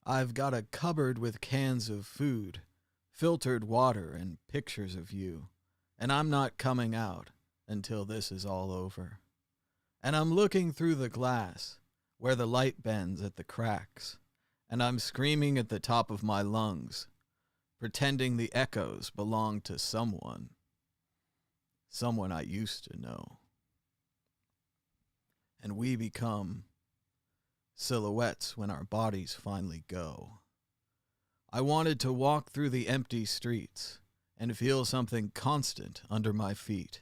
I've got a cupboard with cans of food, filtered water, and pictures of you. And I'm not coming out until this is all over. And I'm looking through the glass where the light bends at the cracks. And I'm screaming at the top of my lungs, pretending the echoes belong to someone. Someone I used to know. And we become silhouettes when our bodies finally go. I wanted to walk through the empty streets and feel something constant under my feet,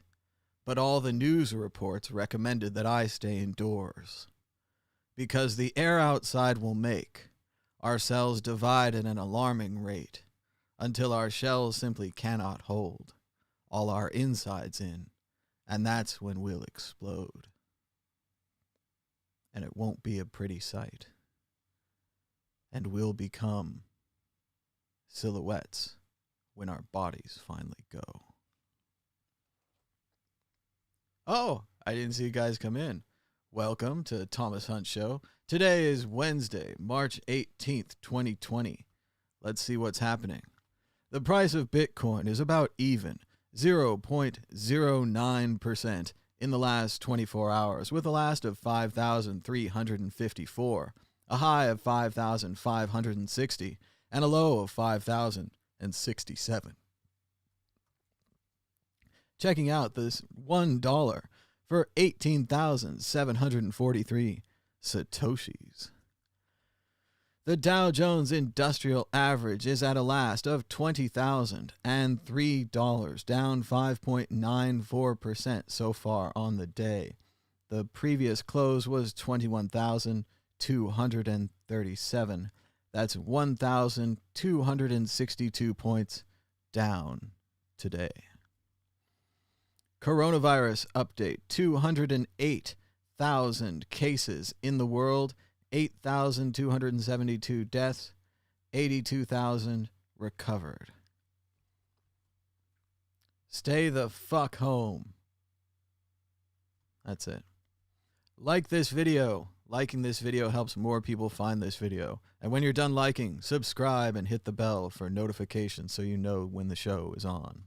but all the news reports recommended that I stay indoors. Because the air outside will make our cells divide at an alarming rate until our shells simply cannot hold all our insides in, and that's when we'll explode. And it won't be a pretty sight. And we'll become silhouettes when our bodies finally go. Oh, I didn't see you guys come in. Welcome to Thomas Hunt Show. Today is Wednesday, March 18th, 2020. Let's see what's happening. The price of Bitcoin is about even, 0.09% in the last 24 hours, with a last of 5,354, a high of 5,560, and a low of 5,067. Checking out this $1 for 18,743 Satoshis. The Dow Jones Industrial Average is at a last of $20,003, down 5.94% so far on the day. The previous close was 21,237. That's 1,262 points down today. Coronavirus update: 208,000 cases in the world, 8,272 deaths, 82,000 recovered. Stay the fuck home. That's it. Like this video. Liking this video helps more people find this video. And when you're done liking, subscribe and hit the bell for notifications so you know when the show is on.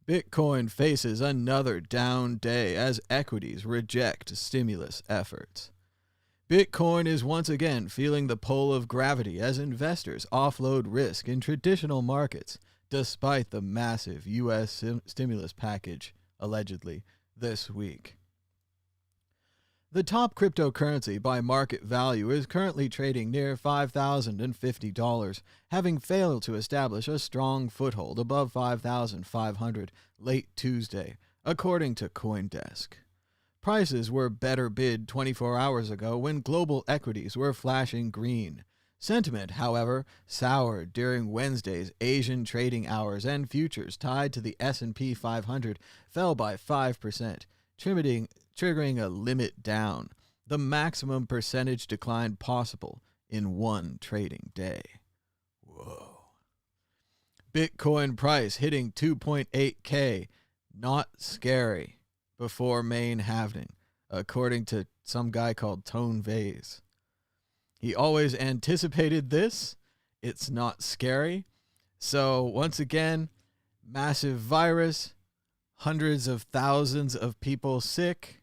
Bitcoin faces another down day as equities reject stimulus efforts. Bitcoin is once again feeling the pull of gravity as investors offload risk in traditional markets, despite the massive U.S. stimulus package, allegedly, this week. The top cryptocurrency by market value is currently trading near $5,050, having failed to establish a strong foothold above 5,500 late Tuesday, according to CoinDesk. Prices were better bid 24 hours ago when global equities were flashing green. Sentiment, however, soured during Wednesday's Asian trading hours, and futures tied to the S&P 500 fell by 5%, triggering a limit down, the maximum percentage decline possible in one trading day. Whoa. Bitcoin price hitting 2.8K, not scary, before main halving, according to some guy called Tone Vase. He always anticipated this. It's not scary. So once again, massive virus, hundreds of thousands of people sick,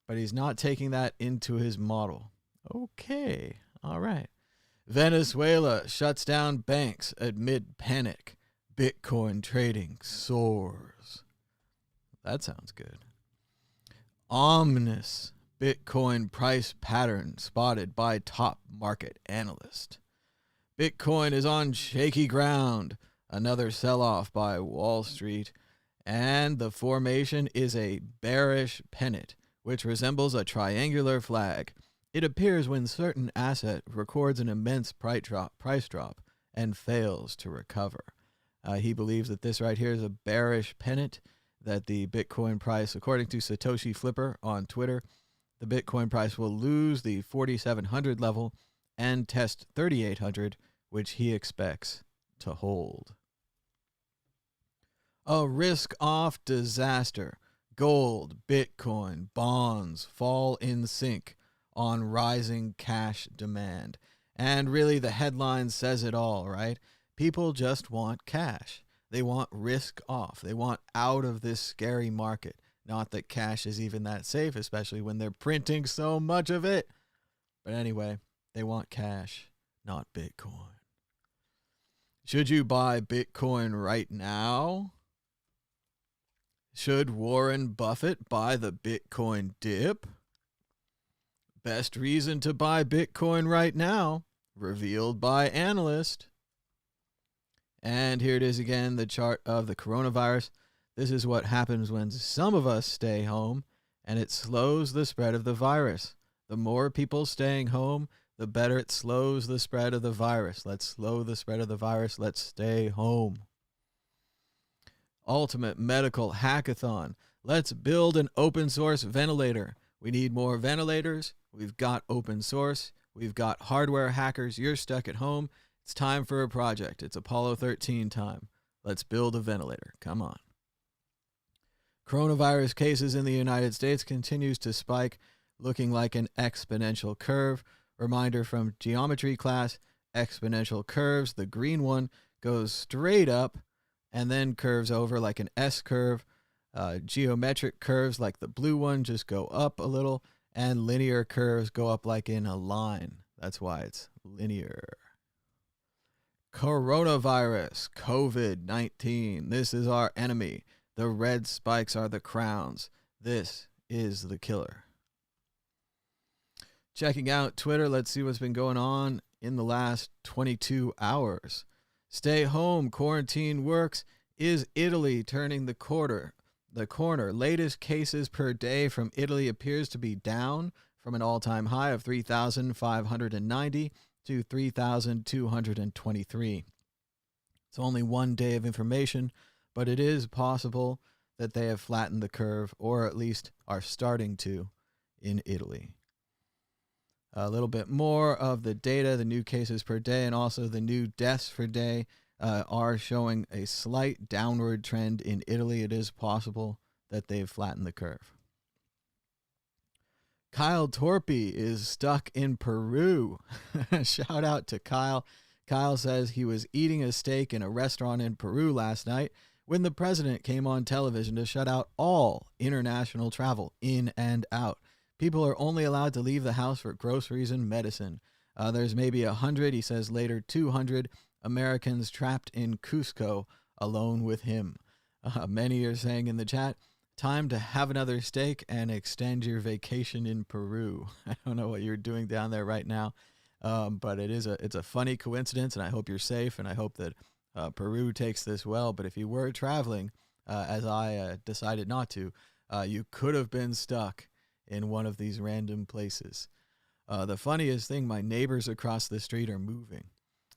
but he's not taking that into his model. Okay, all right. Venezuela shuts down banks amid panic. Bitcoin trading soars. That sounds good. Ominous Bitcoin price pattern spotted by top market analyst. Bitcoin is on shaky ground. Another sell-off by Wall Street. And the formation is a bearish pennant, which resembles a triangular flag. It appears when certain asset records an immense price drop and fails to recover. He believes that this right here is a bearish pennant, that the Bitcoin price, according to Satoshi Flipper on Twitter, the Bitcoin price will lose the 4,700 level and test 3,800, which he expects to hold. A risk-off disaster. Gold, Bitcoin, bonds fall in sync on rising cash demand. And really, the headline says it all, right? People just want cash. They want risk off. They want out of this scary market. Not that cash is even that safe, especially when they're printing so much of it. But anyway, they want cash, not Bitcoin. Should you buy Bitcoin right now? Should Warren Buffett buy the Bitcoin dip? Best reason to buy Bitcoin right now, revealed by analyst. And here it is again, the chart of the coronavirus. This is what happens when some of us stay home, and it slows the spread of the virus. The more people staying home, the better it slows the spread of the virus. Let's slow the spread of the virus. Let's stay home. Ultimate Medical Hackathon. Let's build an open source ventilator. We need more ventilators. We've got open source. We've got hardware hackers. You're stuck at home. It's time for a project. It's Apollo 13 time. Let's build a ventilator. Come on. Coronavirus cases in the United States continues to spike, looking like an exponential curve. Reminder from geometry class, exponential curves. The green one goes straight up and then curves over like an S curve. Geometric curves like the blue one just go up a little, and linear curves go up like in a line. That's why it's linear. Coronavirus, COVID-19. This is our enemy. The red spikes are the crowns. This is the killer. Checking out Twitter, let's see what's been going on in the last 22 hours. Stay home, quarantine works. Is Italy turning the corner? Latest cases per day from Italy appears to be down from an all-time high of 3,590 to 3,223. It's only one day of information, but it is possible that they have flattened the curve, or at least are starting to in Italy. A little bit more of the data, the new cases per day, and also the new deaths per day are showing a slight downward trend in Italy. It is possible that they've flattened the curve. Kyle Torpy is stuck in Peru. Shout out to Kyle. Kyle says he was eating a steak in a restaurant in Peru last night when the president came on television to shut out all international travel in and out. People are only allowed to leave the house for groceries and medicine. There's maybe 100, he says later 200 Americans trapped in Cusco alone with him. Many are saying in the chat, time to have another steak and extend your vacation in Peru. I don't know what you're doing down there right now, but it's a funny coincidence, and I hope you're safe, and I hope that Peru takes this well. But if you were traveling, as I decided not to, you could have been stuck in one of these random places. The funniest thing, my neighbors across the street are moving.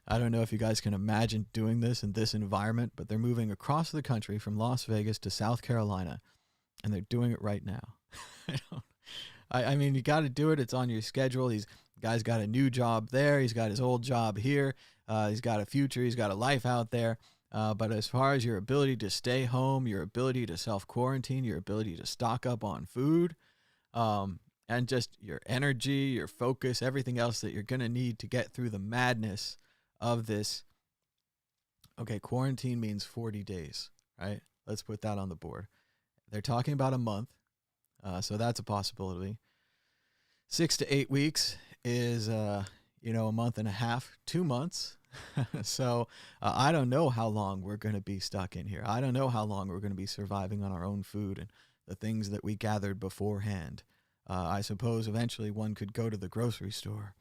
I don't know if you guys can imagine doing this in this environment, but they're moving across the country from Las Vegas to South Carolina, and they're doing it right now. I mean, you got to do it. It's on your schedule. He's guy's got a new job there. He's got his old job here. He's got a future. He's got a life out there. But as far as your ability to stay home, your ability to self-quarantine, your ability to stock up on food, and just your energy, your focus, everything else that you're going to need to get through the madness of this. Okay, quarantine means 40 days, right? Let's put that on the board. They're talking about a month, so that's a possibility. 6 to 8 weeks is, a month and a half, 2 months. So I don't know how long we're going to be stuck in here. I don't know how long we're going to be surviving on our own food and the things that we gathered beforehand. I suppose eventually one could go to the grocery store,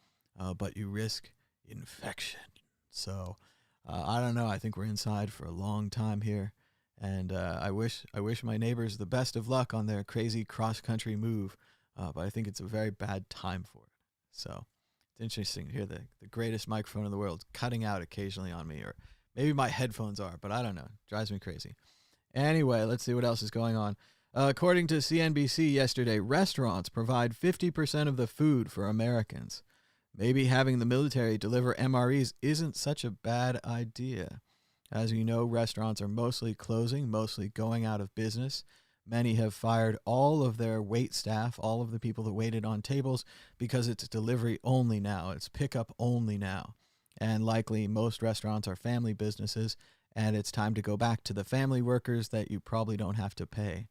but you risk infection. So I don't know. I think we're inside for a long time here. And I wish my neighbors the best of luck on their crazy cross-country move, but I think it's a very bad time for it. So it's interesting to hear the greatest microphone in the world cutting out occasionally on me, or maybe my headphones are, but I don't know. It drives me crazy. Anyway, let's see what else is going on. According to CNBC yesterday, restaurants provide 50% of the food for Americans. Maybe having the military deliver MREs isn't such a bad idea. As you know, restaurants are mostly closing, mostly going out of business. Many have fired all of their wait staff, all of the people that waited on tables, because it's delivery only now. It's pickup only now. And likely most restaurants are family businesses, and it's time to go back to the family workers that you probably don't have to pay.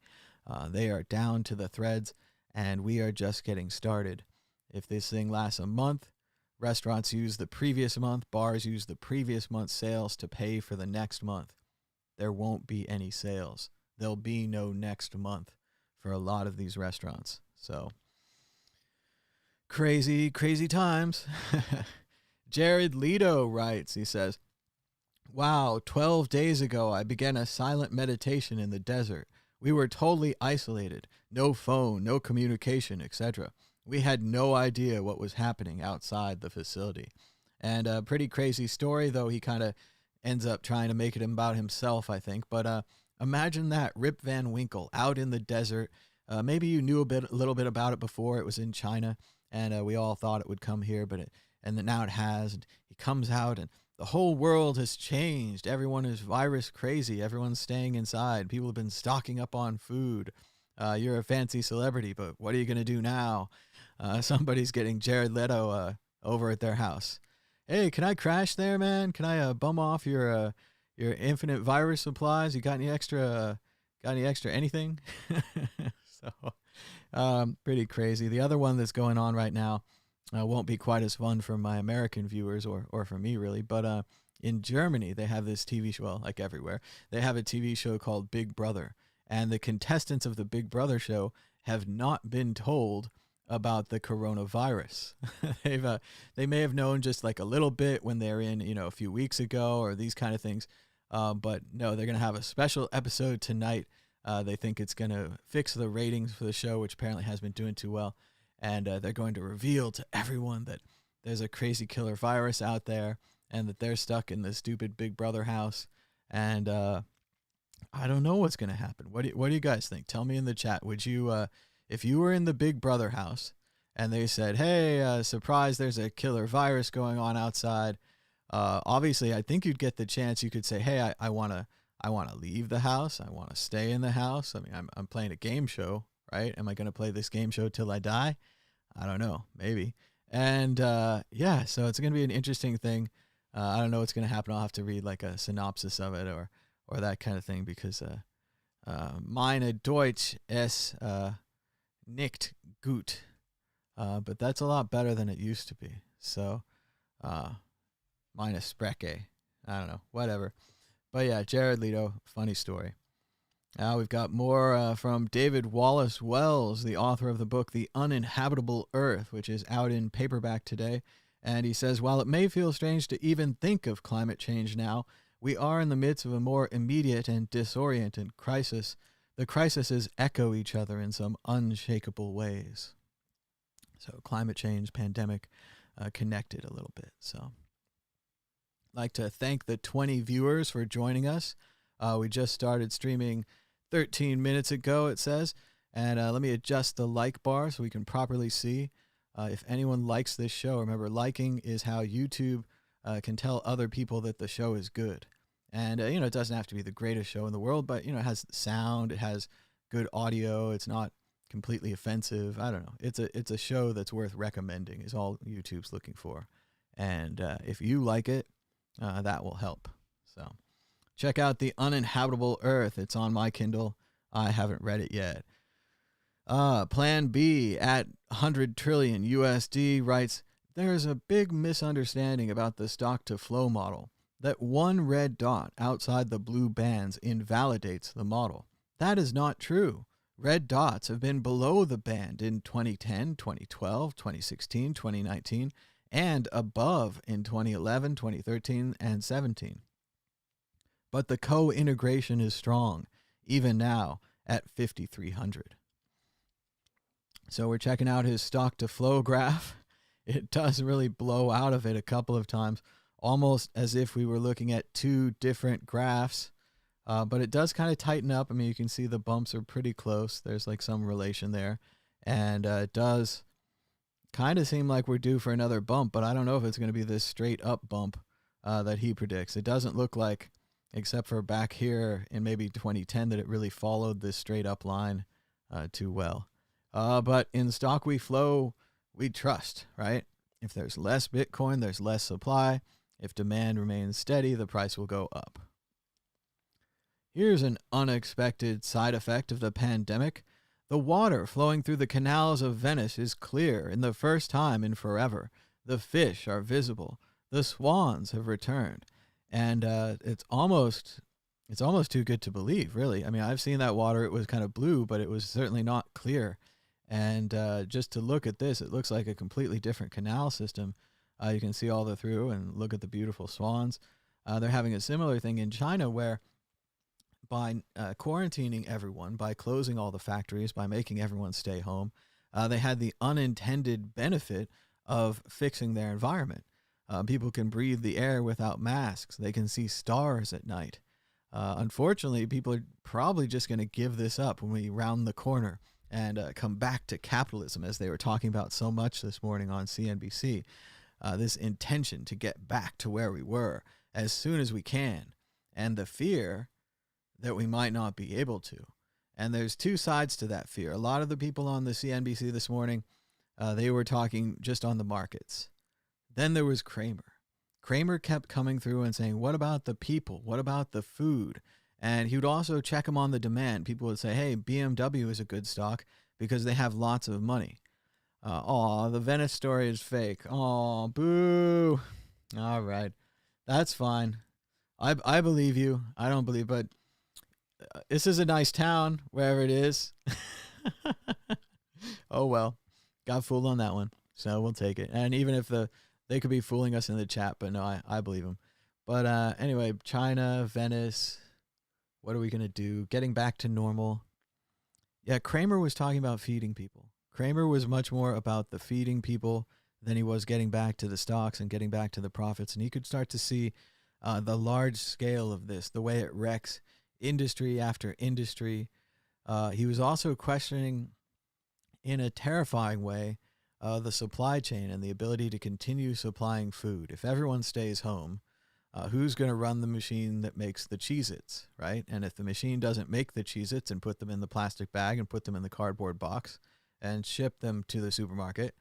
They are down to the threads, and we are just getting started. If this thing lasts a month, restaurants use the previous month, bars use the previous month's sales to pay for the next month. There won't be any sales. There'll be no next month for a lot of these restaurants. So, crazy, crazy times. Jared Leto writes, he says, "Wow, 12 days ago I began a silent meditation in the desert. We were totally isolated. No phone, no communication, etc. We had no idea what was happening outside the facility." And a pretty crazy story, though he kind of ends up trying to make it about himself, I think. But imagine that, Rip Van Winkle out in the desert. Maybe you knew a little bit about it before. It was in China, and we all thought it would come here, and now it has. And he comes out, and the whole world has changed. Everyone is virus crazy. Everyone's staying inside. People have been stocking up on food. You're a fancy celebrity, but what are you going to do now? Somebody's getting Jared Leto over at their house. Hey, can I crash there, man? Can I bum off your infinite virus supplies? You got any extra anything? So, pretty crazy. The other one that's going on right now won't be quite as fun for my American viewers or for me, really. But in Germany, they have this TV show, well, like everywhere, they have a TV show called Big Brother. And the contestants of the Big Brother show have not been told about the coronavirus. They may have known just like a little bit when they're in, a few weeks ago or these kind of things. But no, they're going to have a special episode tonight. They think it's going to fix the ratings for the show, which apparently has been doing too well. And they're going to reveal to everyone that there's a crazy killer virus out there and that they're stuck in the stupid Big Brother house. And I don't know what's going to happen. What do you guys think? Tell me in the chat. Would you, if you were in the Big Brother house and they said, hey, surprise, there's a killer virus going on outside. Obviously, I think you'd get the chance. You could say, hey, I want to leave the house. I want to stay in the house. I mean, I'm playing a game show, right? Am I going to play this game show till I die? I don't know. Maybe. And yeah, so it's going to be an interesting thing. I don't know what's going to happen. I'll have to read like a synopsis of it or that kind of thing, because meine Deutsch ist nicht gut. But that's a lot better than it used to be. So meine Spreche. I don't know. Whatever. But yeah, Jared Leto, funny story. Now we've got more from David Wallace Wells, the author of the book The Uninhabitable Earth, which is out in paperback today. And he says, while it may feel strange to even think of climate change now, we are in the midst of a more immediate and disoriented crisis. The crises echo each other in some unshakable ways. So climate change, pandemic, connected a little bit. So I'd like to thank the 20 viewers for joining us. We just started streaming 13 minutes ago, it says. And let me adjust the like bar so we can properly see if anyone likes this show. Remember, liking is how YouTube can tell other people that the show is good. And, it doesn't have to be the greatest show in the world, but, it has sound, it has good audio, it's not completely offensive. I don't know. It's a show that's worth recommending is all YouTube's looking for. And if you like it, that will help. So check out The Uninhabitable Earth. It's on my Kindle. I haven't read it yet. Plan B at 100 trillion USD writes, there's a big misunderstanding about the stock-to-flow model, that one red dot outside the blue bands invalidates the model. That is not true. Red dots have been below the band in 2010, 2012, 2016, 2019, and above in 2011, 2013, and 17. But the co-integration is strong, even now at 5,300. So we're checking out his stock-to-flow graph. It does really blow out of it a couple of times, almost as if we were looking at two different graphs. But it does kind of tighten up. I mean, you can see the bumps are pretty close. There's like some relation there. And it does kind of seem like we're due for another bump, but I don't know if it's going to be this straight up bump that he predicts. It doesn't look like except for back here in maybe 2010 that it really followed this straight up line too well. But in stock we flow, we trust, right? If there's less Bitcoin, there's less supply. If demand remains steady, the price will go up. Here's an unexpected side effect of the pandemic. The water flowing through the canals of Venice is clear in the first time in forever. The fish are visible. The swans have returned. And it's almost too good to believe, really. I mean, I've seen that water. It was kind of blue, but it was certainly not clear. And just to look at this, it looks like a completely different canal system. You can see all the through and look at the beautiful swans. They're having a similar thing in China where by quarantining everyone, by closing all the factories, by making everyone stay home, they had the unintended benefit of fixing their environment. People can breathe the air without masks. They can see stars at night. Unfortunately, people are probably just going to give this up when we round the corner and come back to capitalism, as they were talking about so much this morning on CNBC. This intention to get back to where we were as soon as we can, and the fear that we might not be able to. And there's two sides to that fear. A lot of the people on the CNBC this morning, they were talking just on the markets. Then there was Cramer. Cramer kept coming through and saying, what about the people? What about the food? And he would also check them on the demand. People would say, hey, BMW is a good stock because they have lots of money. The Venice story is fake. Aw, boo. All right. That's fine. I believe you. I don't believe, but this is a nice town, wherever it is. Oh, well. Got fooled on that one. So we'll take it. And even if they could be fooling us in the chat, but no, I believe them. But anyway, China, Venice, what are we going to do? Getting back to normal. Yeah, Cramer was talking about feeding people. Cramer was much more about the feeding people than he was getting back to the stocks and getting back to the profits. And he could start to see the large scale of this, the way it wrecks industry after industry. He was also questioning in a terrifying way the supply chain and the ability to continue supplying food. If everyone stays home, who's going to run the machine that makes the Cheez-Its, right? And if the machine doesn't make the Cheez-Its and put them in the plastic bag and put them in the cardboard box and ship them to the supermarket,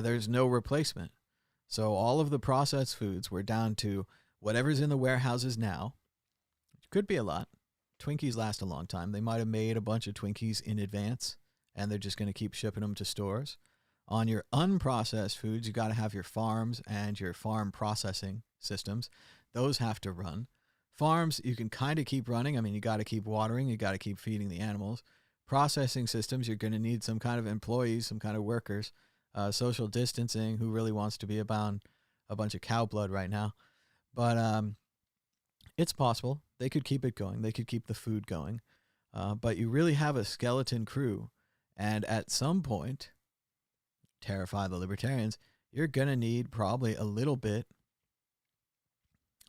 there's no replacement. So all of the processed foods were down to whatever's in the warehouses now. It could be a lot. Twinkies last a long time. They might have made a bunch of Twinkies in advance, and they're just going to keep shipping them to stores. On your unprocessed foods, you got to have your farms and your farm processing systems. Those have to run. Farms, you can kind of keep running. I mean, you got to keep watering. You got to keep feeding the animals. Processing systems, you're going to need some kind of employees, some kind of workers. Social distancing, who really wants to be around a bunch of cow blood right now? But it's possible. They could keep it going. They could keep the food going. But you really have a skeleton crew. And at some point, terrify the libertarians, you're going to need probably a little bit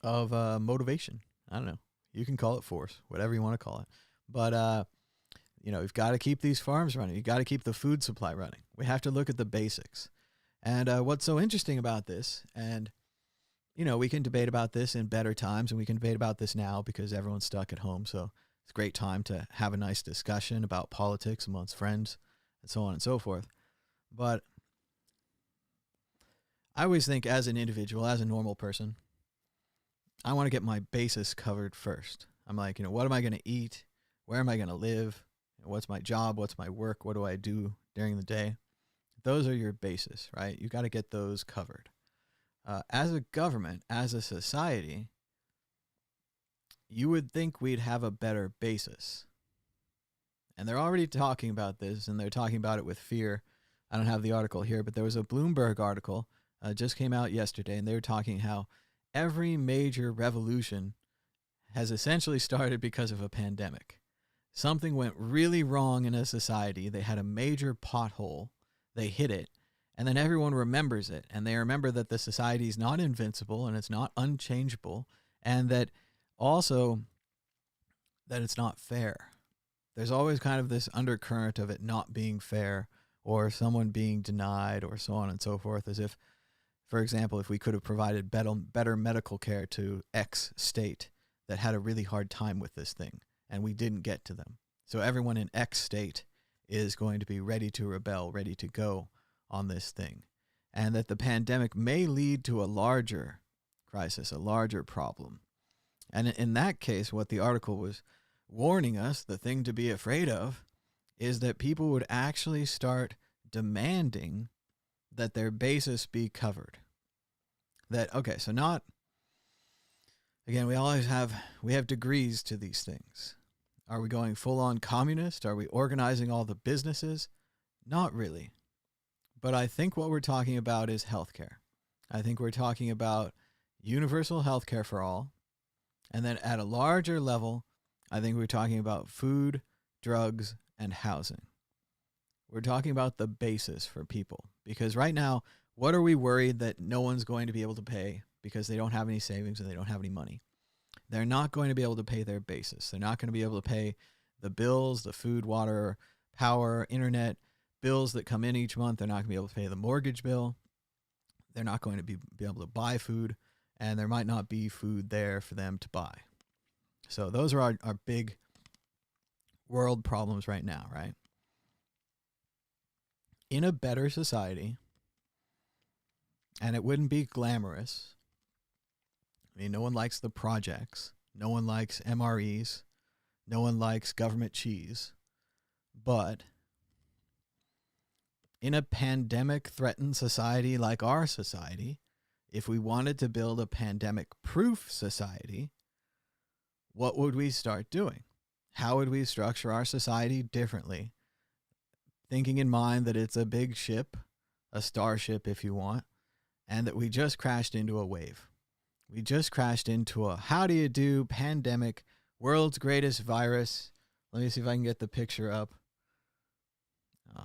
of motivation. I don't know. You can call it force, whatever you want to call it. But, you've got to keep these farms running. You've got to keep the food supply running. We have to look at the basics. And what's so interesting about this, and, we can debate about this in better times, and we can debate about this now because everyone's stuck at home. So it's a great time to have a nice discussion about politics amongst friends and so on and so forth. But I always think as an individual, as a normal person, I want to get my basis covered first. I'm like, what am I going to eat? Where am I going to live? What's my job? What's my work? What do I do during the day? Those are your basis, right? You got to get those covered. As a government, as a society, you would think we'd have a better basis. And they're already talking about this, and they're talking about it with fear. I don't have the article here, but there was a Bloomberg article just came out yesterday, and they were talking how every major revolution has essentially started because of a pandemic. Something went really wrong in a society. They had a major pothole. They hit it. And then everyone remembers it. And they remember that the society is not invincible and it's not unchangeable. And that also that it's not fair. There's always kind of this undercurrent of it not being fair or someone being denied or so on and so forth. As if, for example, if we could have provided better medical care to X state, that had a really hard time with this thing, and we didn't get to them. So everyone in X state is going to be ready to rebel, ready to go on this thing. And that the pandemic may lead to a larger crisis, a larger problem. And in that case, what the article was warning us, the thing to be afraid of, is that people would actually start demanding that their basis be covered. That, okay, so not, again, we have degrees to these things. Are we going full on communist? Are we organizing all the businesses? Not really. But I think what we're talking about is healthcare. I think we're talking about universal healthcare for all. And then at a larger level, I think we're talking about food, drugs, and housing. We're talking about the basis for people. Because right now, what are we worried that no one's going to be able to pay because they don't have any savings and they don't have any money? They're not going to be able to pay their basis. They're not going to be able to pay the bills, the food, water, power, internet, bills that come in each month. They're not going to be able to pay the mortgage bill. They're not going to be able to buy food, and there might not be food there for them to buy. So those are our big world problems right now, right? In a better society, and it wouldn't be glamorous. I mean, no one likes the projects. No one likes MREs. No one likes government cheese. But in a pandemic-threatened society like our society, if we wanted to build a pandemic-proof society, what would we start doing? How would we structure our society differently? Thinking in mind that it's a big ship, a starship if you want, and that we just crashed into a wave. We just crashed into a how do you do pandemic, world's greatest virus. Let me see if I can get the picture up.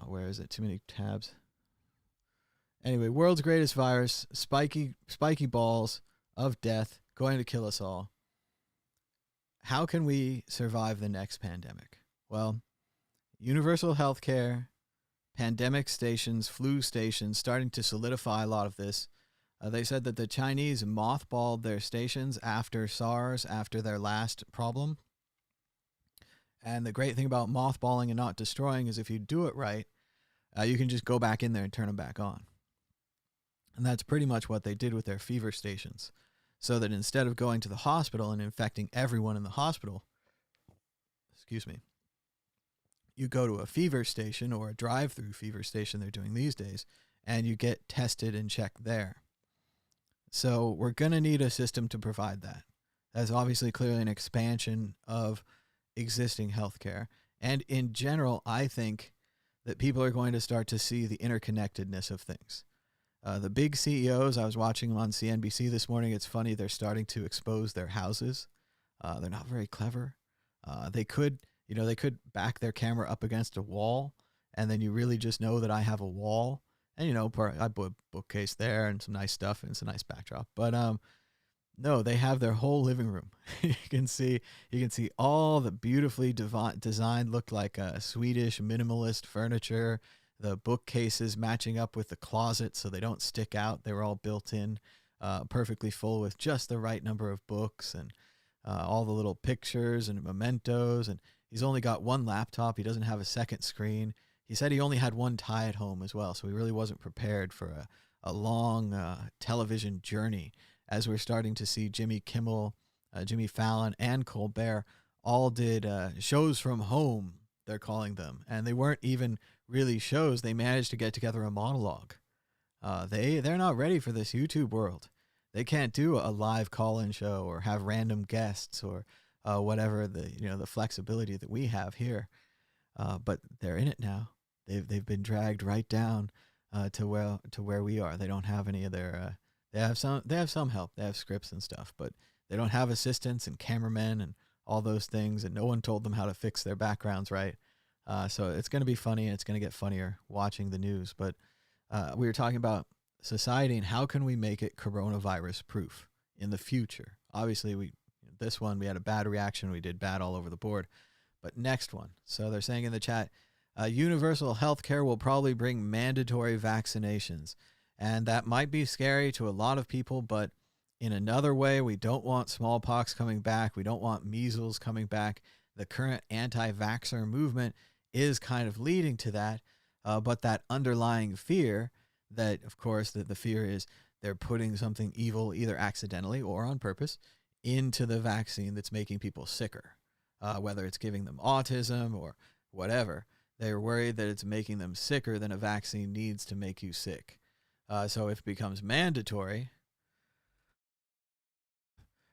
Where is it? Too many tabs. Anyway, world's greatest virus, spiky balls of death, going to kill us all. How can we survive the next pandemic? Well, universal health care, pandemic stations, flu stations, starting to solidify a lot of this. They said that the Chinese mothballed their stations after SARS, after their last problem. And the great thing about mothballing and not destroying is if you do it right, you can just go back in there and turn them back on. And that's pretty much what they did with their fever stations. So that instead of going to the hospital and infecting everyone in the hospital, you go to a fever station or a drive-through fever station they're doing these days, and you get tested and checked there. So we're going to need a system to provide that. That's obviously clearly an expansion of existing healthcare. And in general, I think that people are going to start to see the interconnectedness of things. The big CEOs, I was watching them on CNBC this morning. It's funny, they're starting to expose their houses. They're not very clever. They could back their camera up against a wall, and then you really just know that I have a wall. And, I put a bookcase there and some nice stuff, and it's a nice backdrop. But no, they have their whole living room. You can see all the beautifully designed, look like Swedish minimalist furniture. The bookcases matching up with the closet so they don't stick out. They were all built in, perfectly full with just the right number of books and all the little pictures and mementos. And he's only got one laptop. He doesn't have a second screen. He said he only had one tie at home as well, so he really wasn't prepared for a long television journey, as we're starting to see Jimmy Kimmel, Jimmy Fallon, and Colbert all did shows from home, they're calling them. And they weren't even really shows. They managed to get together a monologue. They're not ready for this YouTube world. They can't do a live call-in show or have random guests or whatever the flexibility that we have here. But they're in it now. They've been dragged right down to where we are. They don't have any of their. They have some help. They have scripts and stuff, but they don't have assistants and cameramen and all those things. And no one told them how to fix their backgrounds right. So it's going to be funny, and it's going to get funnier watching the news. But we were talking about society and how can we make it coronavirus proof in the future. Obviously, we had a bad reaction. We did bad all over the board. But next one. So they're saying in the chat, universal health care will probably bring mandatory vaccinations. And that might be scary to a lot of people, but In another way, we don't want smallpox coming back. We don't want measles coming back. The current anti-vaxxer movement is kind of leading to that. But that underlying fear that, of course, the fear is they're putting something evil, either accidentally or on purpose, into the vaccine that's making people sicker, whether it's giving them autism or whatever. They're worried that it's making them sicker than a vaccine needs to make you sick. So if it becomes mandatory,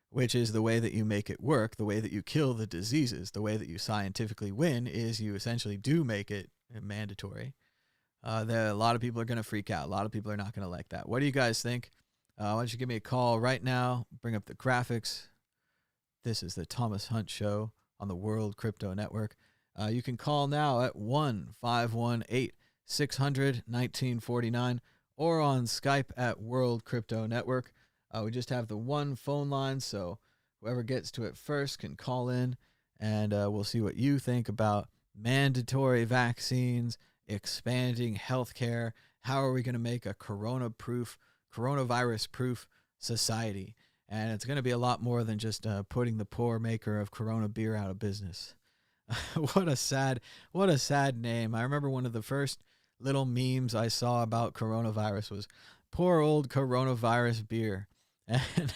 which is the way that you make it work, the way that you kill the diseases, the way that you scientifically win is you essentially do make it mandatory. A lot of people are going to freak out. A lot of people are not going to like that. What do you guys think? Why don't you give me a call right now? Bring up the graphics. This is the Thomas Hunt Show on the World Crypto Network. You can call now at 1-518-600-1949 or on Skype at World Crypto Network. We just have the one phone line, so whoever gets to it first can call in, and we'll see what you think about mandatory vaccines, expanding healthcare. How are we going to make a coronavirus-proof society? And it's going to be a lot more than just putting the poor maker of Corona beer out of business. What a sad name. I remember one of the first little memes I saw about coronavirus was poor old coronavirus beer. And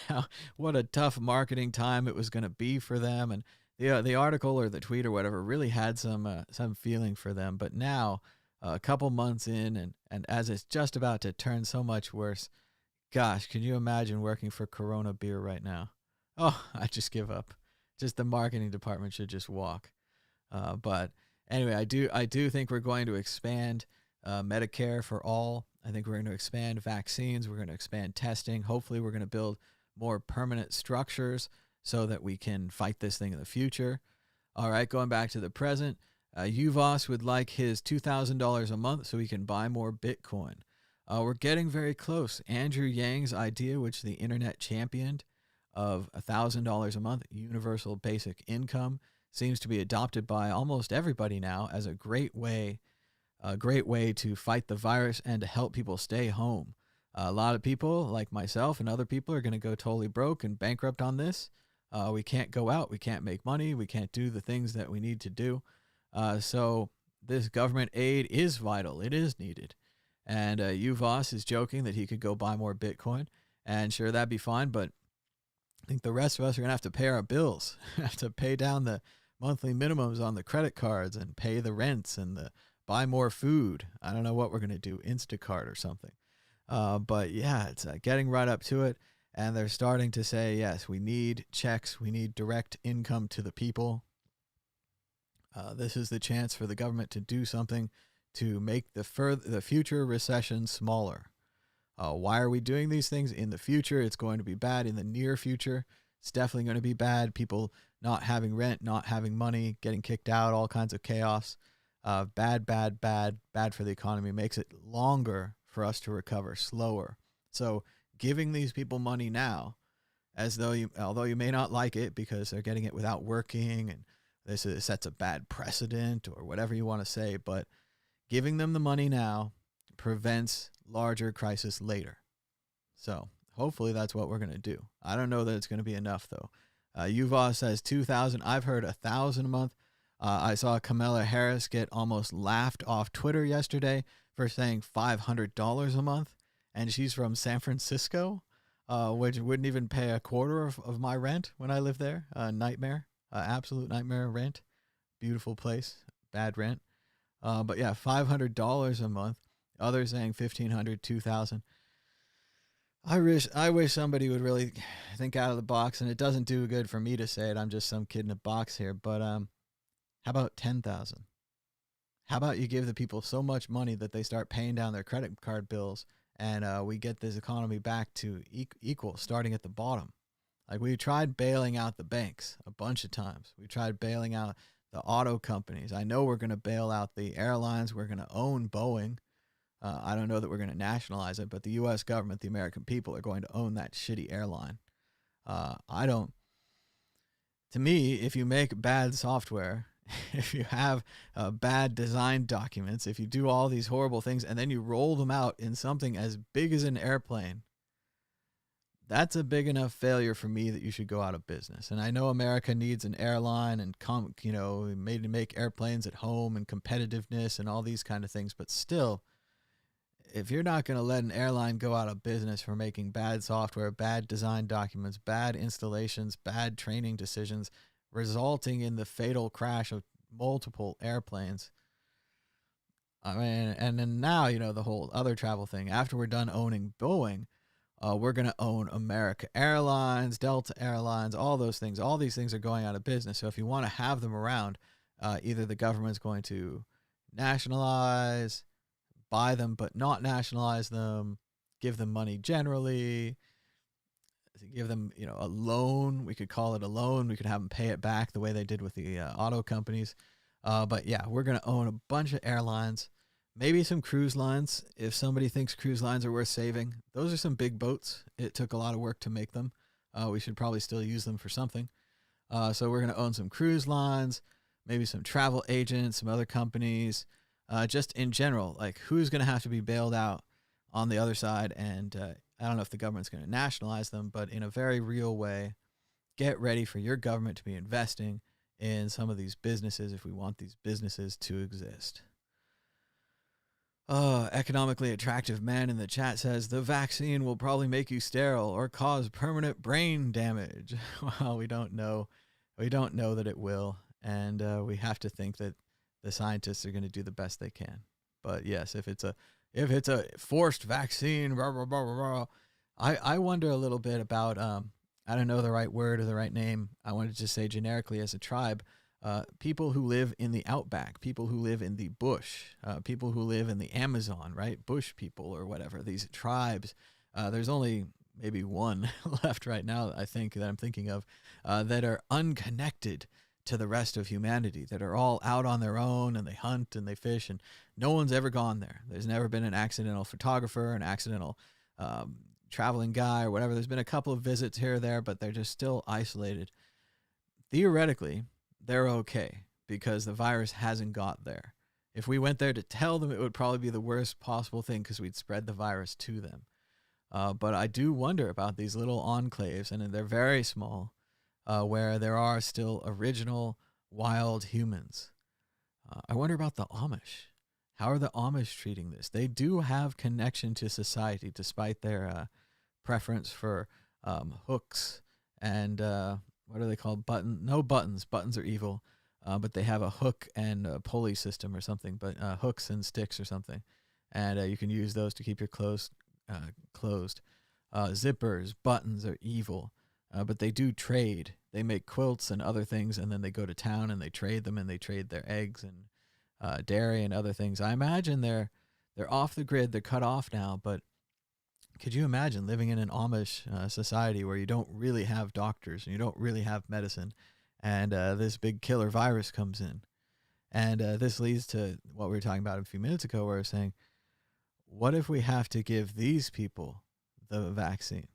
what a tough marketing time it was going to be for them. And the article or the tweet or whatever really had some feeling for them. But now, a couple months in, and as it's just about to turn so much worse, gosh, can you imagine working for Corona beer right now? Oh, I just give up. Just the marketing department should just walk. But anyway, I do think we're going to expand Medicare for all. I think we're going to expand vaccines. We're going to expand testing. Hopefully, we're going to build more permanent structures so that we can fight this thing in the future. All right, going back to the present, Uvos would like his $2,000 a month so he can buy more Bitcoin. We're getting very close. Andrew Yang's idea, which the internet championed, of $1,000 a month, universal basic income, seems to be adopted by almost everybody now as a great way to fight the virus and to help people stay home. A lot of people, like myself and other people, are going to go totally broke and bankrupt on this. We can't go out. We can't make money. We can't do the things that we need to do. So this government aid is vital. It is needed. And Uvos is joking that he could go buy more Bitcoin. And sure, that'd be fine. But I think the rest of us are going to have to pay our bills, have to pay down the monthly minimums on the credit cards and pay the rents and buy more food. I don't know what we're going to do, Instacart or something. But yeah, it's getting right up to it. And they're starting to say, yes, we need checks. We need direct income to the people. This is the chance for the government to do something to make the future recession smaller. Why are we doing these things? In the future, it's going to be bad. In the near future, it's definitely going to be bad. People not having rent, not having money, getting kicked out, all kinds of chaos. Bad for the economy. Makes it longer for us to recover, slower. So giving these people money now, although you may not like it because they're getting it without working, and this sets a bad precedent or whatever you want to say, but giving them the money now prevents larger crisis later. So hopefully that's what we're going to do. I don't know that it's going to be enough though. Yuvos says 2,000. I've heard 1,000 a month. I saw Kamala Harris get almost laughed off Twitter yesterday for saying $500 a month, and she's from San Francisco, which wouldn't even pay a quarter of my rent when I lived there. Nightmare, absolute nightmare rent. Beautiful place, bad rent. But yeah, $500 a month. Others saying $1,500, $2,000. I wish somebody would really think out of the box, and it doesn't do good for me to say it. I'm just some kid in a box here, but how about 10,000? How about you give the people so much money that they start paying down their credit card bills, and we get this economy back to equal, starting at the bottom. Like, we tried bailing out the banks a bunch of times. We tried bailing out the auto companies. I know we're going to bail out the airlines. We're going to own Boeing. I don't know that we're going to nationalize it, but the U.S. government, the American people, are going to own that shitty airline. To me, if you make bad software, if you have bad design documents, if you do all these horrible things and then you roll them out in something as big as an airplane, that's a big enough failure for me that you should go out of business. And I know America needs an airline and made to make airplanes at home and competitiveness and all these kind of things. But still, if you're not going to let an airline go out of business for making bad software, bad design documents, bad installations, bad training decisions, resulting in the fatal crash of multiple airplanes, I mean, and then now, the whole other travel thing, after we're done owning Boeing, we're going to own America Airlines, Delta Airlines, all those things. All these things are going out of business. So if you want to have them around, either the government's going to nationalize, buy them but not nationalize them, give them money generally, give them, a loan. We could call it a loan. We could have them pay it back the way they did with the auto companies. But yeah, we're going to own a bunch of airlines. Maybe some cruise lines, if somebody thinks cruise lines are worth saving. Those are some big boats. It took a lot of work to make them. We should probably still use them for something. So we're going to own some cruise lines, maybe some travel agents, some other companies. Just in general, like who's going to have to be bailed out on the other side? And I don't know if the government's going to nationalize them, but in a very real way, get ready for your government to be investing in some of these businesses if we want these businesses to exist. Economically attractive man in the chat says the vaccine will probably make you sterile or cause permanent brain damage. Well, we don't know. We don't know that it will, and we have to think that the scientists are going to do the best they can. But yes, if it's a forced vaccine, blah, blah, blah, blah, blah, I wonder a little bit about I don't know the right word or the right name. I wanted to just say generically as a tribe. People who live in the outback, people who live in the bush, people who live in the Amazon, right? Bush people or whatever, these tribes. There's only maybe one left right now, I think, that I'm thinking of, that are unconnected to the rest of humanity, that are all out on their own and they hunt and they fish and no one's ever gone there. There's never been an accidental photographer, an accidental traveling guy or whatever. There's been a couple of visits here or there, but they're just still isolated. Theoretically, they're okay because the virus hasn't got there. If we went there to tell them, it would probably be the worst possible thing because we'd spread the virus to them. But I do wonder about these little enclaves, and they're very small, where there are still original wild humans. I wonder about the Amish. How are the Amish treating this? They do have connection to society despite their preference for hooks and what are they called? No buttons. Buttons are evil. But they have a hook and a pulley system or something, but hooks and sticks or something. And you can use those to keep your clothes closed. Zippers, buttons are evil. But they do trade. They make quilts and other things, and then they go to town and they trade them, and they trade their eggs and dairy and other things. I imagine they're off the grid. They're cut off now, but could you imagine living in an Amish society where you don't really have doctors and you don't really have medicine, and this big killer virus comes in? And this leads to what we were talking about a few minutes ago, where I was saying, what if we have to give these people the vaccine?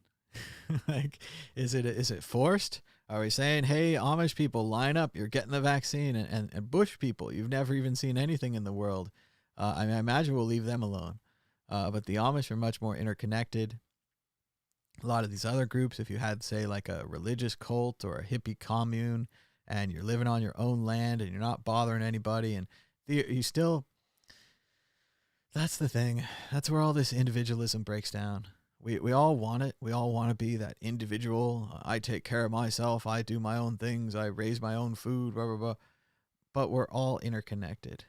Like, is it forced? Are we saying, hey, Amish people, line up, you're getting the vaccine, and Bush people, you've never even seen anything in the world. I imagine we'll leave them alone. But the Amish are much more interconnected. A lot of these other groups, if you had, say, like a religious cult or a hippie commune, and you're living on your own land and you're not bothering anybody, and you still, that's the thing. That's where all this individualism breaks down. We all want it. We all want to be that individual. I take care of myself. I do my own things. I raise my own food, blah, blah, blah. But we're all interconnected.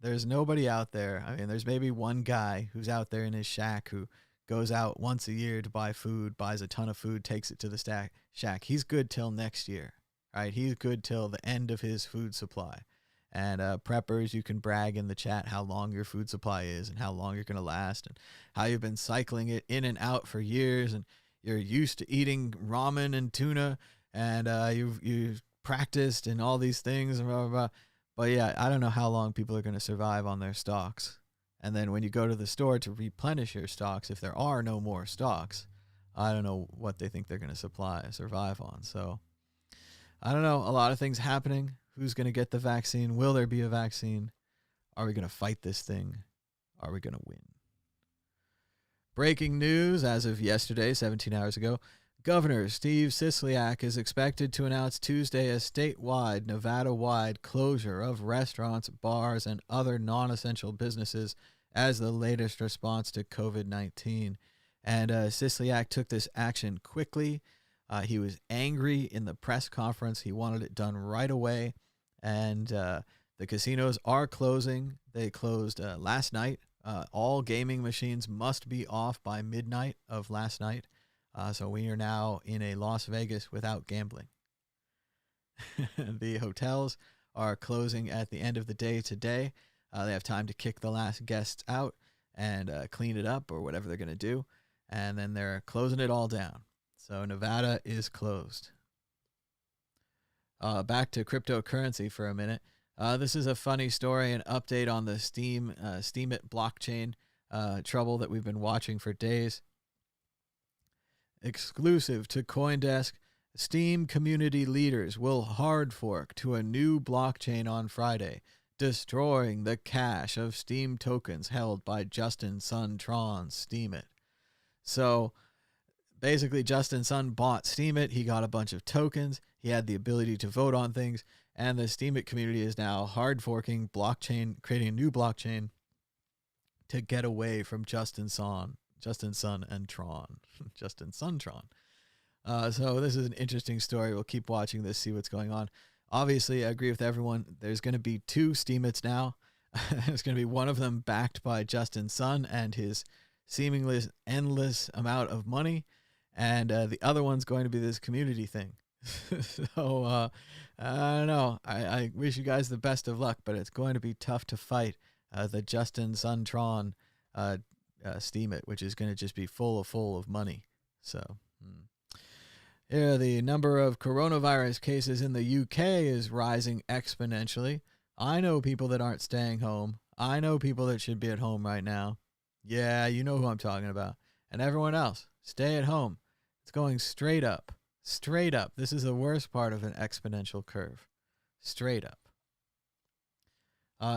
There's nobody out there. I mean, there's maybe one guy who's out there in his shack who goes out once a year to buy food, buys a ton of food, takes it to the shack. He's good till next year, right? He's good till the end of his food supply. And preppers, you can brag in the chat how long your food supply is and how long you're going to last and how you've been cycling it in and out for years, and you're used to eating ramen and tuna, and you've practiced and all these things and blah, blah, blah. But yeah, I don't know how long people are going to survive on their stocks. And then when you go to the store to replenish your stocks, if there are no more stocks, I don't know what they think they're going to survive on. So I don't know. A lot of things happening. Who's going to get the vaccine? Will there be a vaccine? Are we going to fight this thing? Are we going to win? Breaking news as of yesterday, 17 hours ago. Governor Steve Sisolak is expected to announce Tuesday a statewide, Nevada-wide closure of restaurants, bars, and other non-essential businesses as the latest response to COVID-19. And Sisolak took this action quickly. He was angry in the press conference. He wanted it done right away. And the casinos are closing. They closed last night. All gaming machines must be off by midnight of last night. So we are now in a Las Vegas without gambling. The hotels are closing at the end of the day today. They have time to kick the last guests out and clean it up or whatever they're going to do. And then they're closing it all down. So Nevada is closed. Back to cryptocurrency for a minute. This is a funny story, an update on the Steemit blockchain trouble that we've been watching for days. Exclusive to CoinDesk, Steem community leaders will hard fork to a new blockchain on Friday, destroying the cache of Steem tokens held by Justin Sun Tron Steemit. So basically, Justin Sun bought Steemit. He got a bunch of tokens. He had the ability to vote on things. And the Steemit community is now hard forking blockchain, creating a new blockchain to get away from Justin Sun and Tron. Justin Sun Tron. So this is an interesting story. We'll keep watching this, see what's going on. Obviously, I agree with everyone. There's going to be 2 Steemits now. There's going to be one of them backed by Justin Sun and his seemingly endless amount of money. And the other one's going to be this community thing. So, I don't know. I wish you guys the best of luck, but it's going to be tough to fight the Justin Sun Tron Steemit, which is going to just be full of money. So, yeah, the number of coronavirus cases in the UK is rising exponentially. I know people that aren't staying home. I know people that should be at home right now. Yeah, you know who I'm talking about. And everyone else, stay at home. It's going straight up. Straight up. This is the worst part of an exponential curve. Straight up.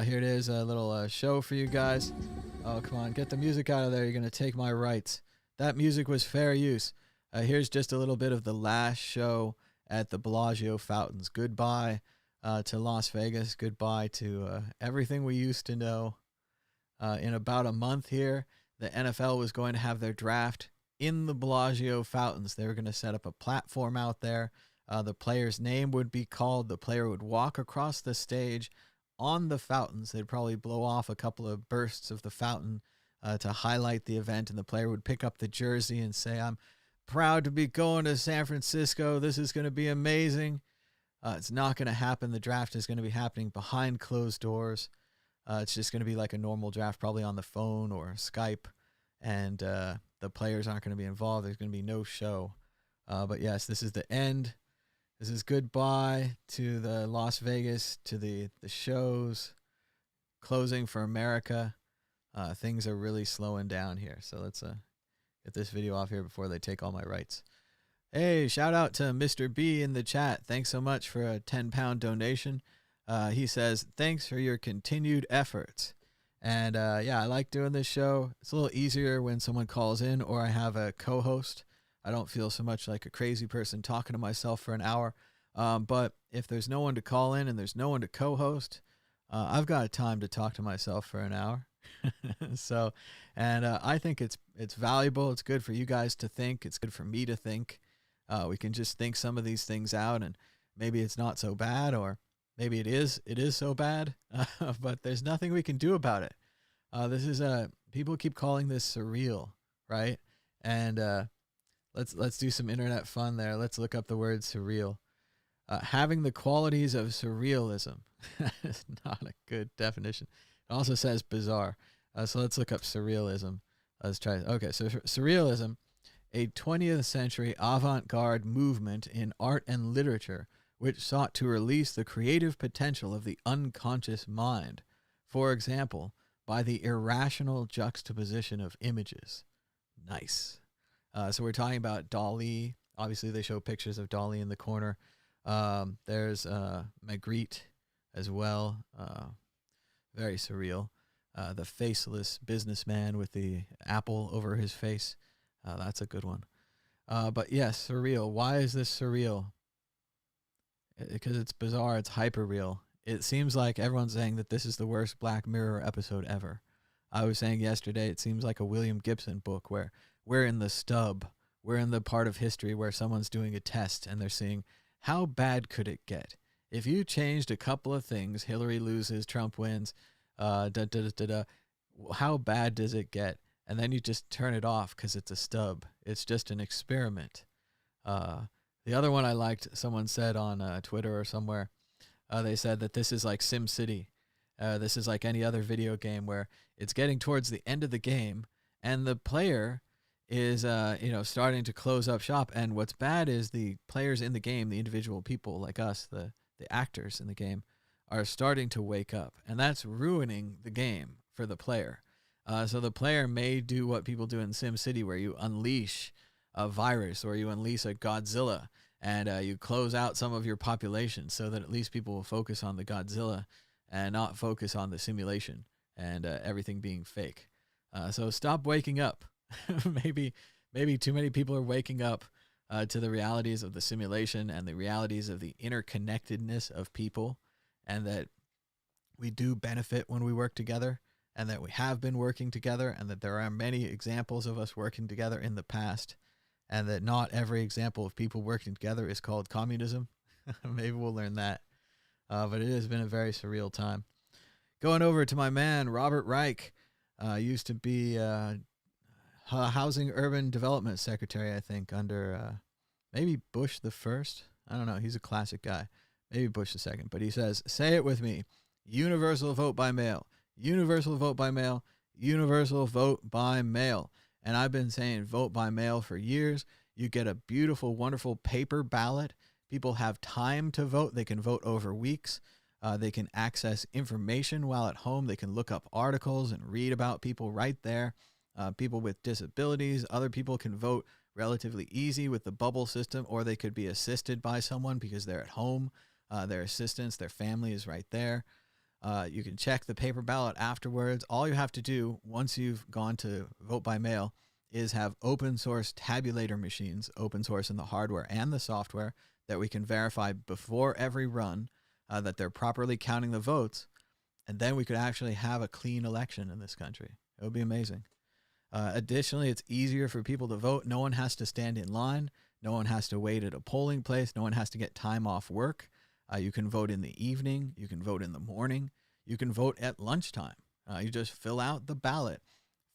Here it is, a little show for you guys. Oh, come on, get the music out of there. You're going to take my rights. That music was fair use. Here's just a little bit of the last show at the Bellagio Fountains. Goodbye to Las Vegas. Goodbye to everything we used to know. In about a month here, the NFL was going to have their draft in the Bellagio Fountains. They were going to set up a platform out there. The player's name would be called. The player would walk across the stage on the fountains. They'd probably blow off a couple of bursts of the fountain to highlight the event, and the player would pick up the jersey and say, "I'm proud to be going to San Francisco. This is going to be amazing." It's not going to happen. The draft is going to be happening behind closed doors. It's just going to be like a normal draft, probably on the phone or Skype, and the players aren't going to be involved. There's going to be no show. But yes, this is the end. This is goodbye to the Las Vegas, to the shows, closing for America. Things are really slowing down here. So let's get this video off here before they take all my rights. Hey, shout out to Mr. B in the chat. Thanks so much for a 10-pound donation. He says, thanks for your continued efforts. And yeah, I like doing this show. It's a little easier when someone calls in or I have a co-host. I don't feel so much like a crazy person talking to myself for an hour. But if there's no one to call in and there's no one to co-host, I've got time to talk to myself for an hour. So, and I think it's valuable. It's good for you guys to think. It's good for me to think. We can just think some of these things out, and maybe it's not so bad, or maybe it is so bad, but there's nothing we can do about it. This is people keep calling this surreal, right? And let's do some internet fun there. Let's look up the word surreal. Having the qualities of surrealism. It's not a good definition. It also says bizarre. So let's look up surrealism. Let's try. Okay, so surrealism, a 20th century avant-garde movement in art and literature which sought to release the creative potential of the unconscious mind, for example, by the irrational juxtaposition of images. Nice. So we're talking about Dali. Obviously, they show pictures of Dali in the corner. There's Magritte as well. Very surreal. The faceless businessman with the apple over his face. That's a good one. But yes, surreal. Why is this surreal? Because it's bizarre. It's hyper real. It seems like everyone's saying that this is the worst Black Mirror episode ever. I was saying yesterday, it seems like a William Gibson book where we're in the stub. We're in the part of history where someone's doing a test and they're seeing how bad could it get? If you changed a couple of things, Hillary loses, Trump wins, how bad does it get? And then you just turn it off because it's a stub. It's just an experiment. The other one I liked, someone said on Twitter or somewhere, they said that this is like SimCity. This is like any other video game where it's getting towards the end of the game and the player is starting to close up shop. And what's bad is the players in the game, the individual people like us, the actors in the game, are starting to wake up. And that's ruining the game for the player. So the player may do what people do in SimCity, where you unleash a virus or you unleash a Godzilla and you close out some of your population so that at least people will focus on the Godzilla and not focus on the simulation and everything being fake. So stop waking up. maybe too many people are waking up to the realities of the simulation and the realities of the interconnectedness of people, and that we do benefit when we work together, and that we have been working together, and that there are many examples of us working together in the past, and that not every example of people working together is called communism. Maybe we'll learn that. But it has been a very surreal time. Going over to my man, Robert Reich, used to be Housing Urban Development Secretary, I think, under maybe Bush the first. I don't know. He's a classic guy. Maybe Bush the second. But he says, say it with me, universal vote by mail. Universal vote by mail, universal vote by mail. And I've been saying vote by mail for years. You get a beautiful, wonderful paper ballot. People have time to vote. They can vote over weeks. They can access information while at home. They can look up articles and read about people right there. People with disabilities, other people can vote relatively easy with the bubble system, or they could be assisted by someone because they're at home. Their assistance, their family is right there. You can check the paper ballot afterwards. All you have to do once you've gone to vote by mail is have open source tabulator machines, open source in the hardware and the software, that we can verify before every run that they're properly counting the votes. And then we could actually have a clean election in this country. It would be amazing. Additionally, it's easier for people to vote. No one has to stand in line. No one has to wait at a polling place. No one has to get time off work. You can vote in the evening. You can vote in the morning. You can vote at lunchtime. You just fill out the ballot,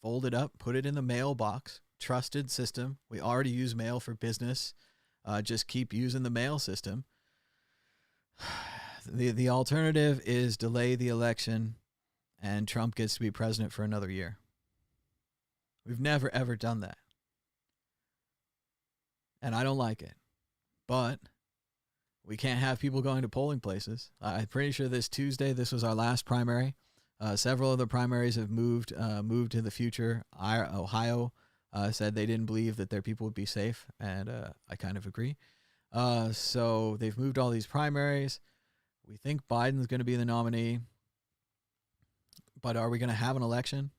fold it up, put it in the mailbox. Trusted system. We already use mail for business. Just keep using the mail system. The alternative is delay the election and Trump gets to be president for another year. We've never, ever done that. And I don't like it. But we can't have people going to polling places. I'm pretty sure this Tuesday, this was our last primary. Several of the primaries have moved to the future. Ohio said they didn't believe that their people would be safe, and I kind of agree. So they've moved all these primaries. We think Biden's going to be the nominee. But are we going to have an election?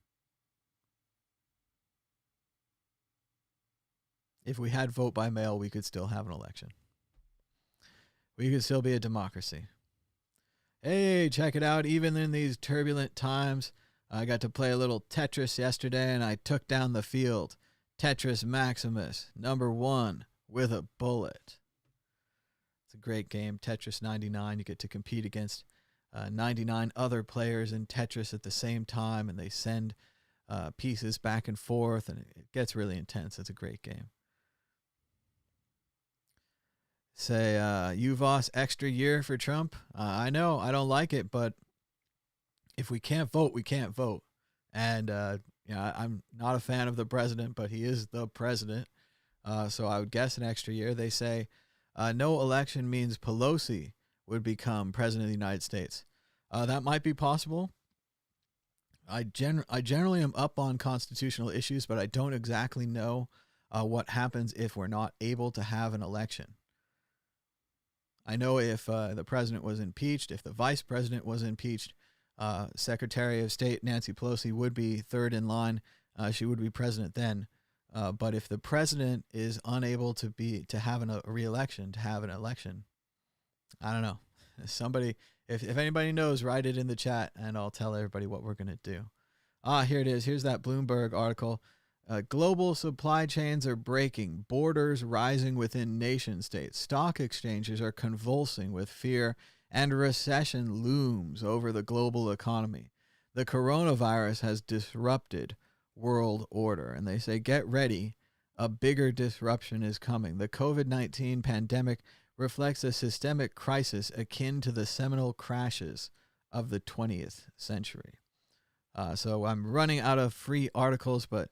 If we had vote by mail, we could still have an election. We could still be a democracy. Hey, check it out. Even in these turbulent times, I got to play a little Tetris yesterday, and I took down the field. Tetris Maximus, #1, with a bullet. It's a great game. Tetris 99. You get to compete against 99 other players in Tetris at the same time, and they send pieces back and forth, and it gets really intense. It's a great game. Say, UVOS extra year for Trump. I know, I don't like it, but if we can't vote, we can't vote. And I'm not a fan of the president, but he is the president. So I would guess an extra year. They say no election means Pelosi would become president of the United States. That might be possible. I generally am up on constitutional issues, but I don't exactly know what happens if we're not able to have an election. I know if the president was impeached, if the vice president was impeached, Secretary of State Nancy Pelosi would be third in line. She would be president then. But if the president is unable to have a re-election, to have an election, I don't know. Somebody, if anybody knows, write it in the chat, and I'll tell everybody what we're gonna do. Here it is. Here's that Bloomberg article. Global supply chains are breaking, borders rising within nation states. Stock exchanges are convulsing with fear, and recession looms over the global economy. The coronavirus has disrupted world order, and they say, get ready, a bigger disruption is coming. The COVID-19 pandemic reflects a systemic crisis akin to the seminal crashes of the 20th century. So I'm running out of free articles, but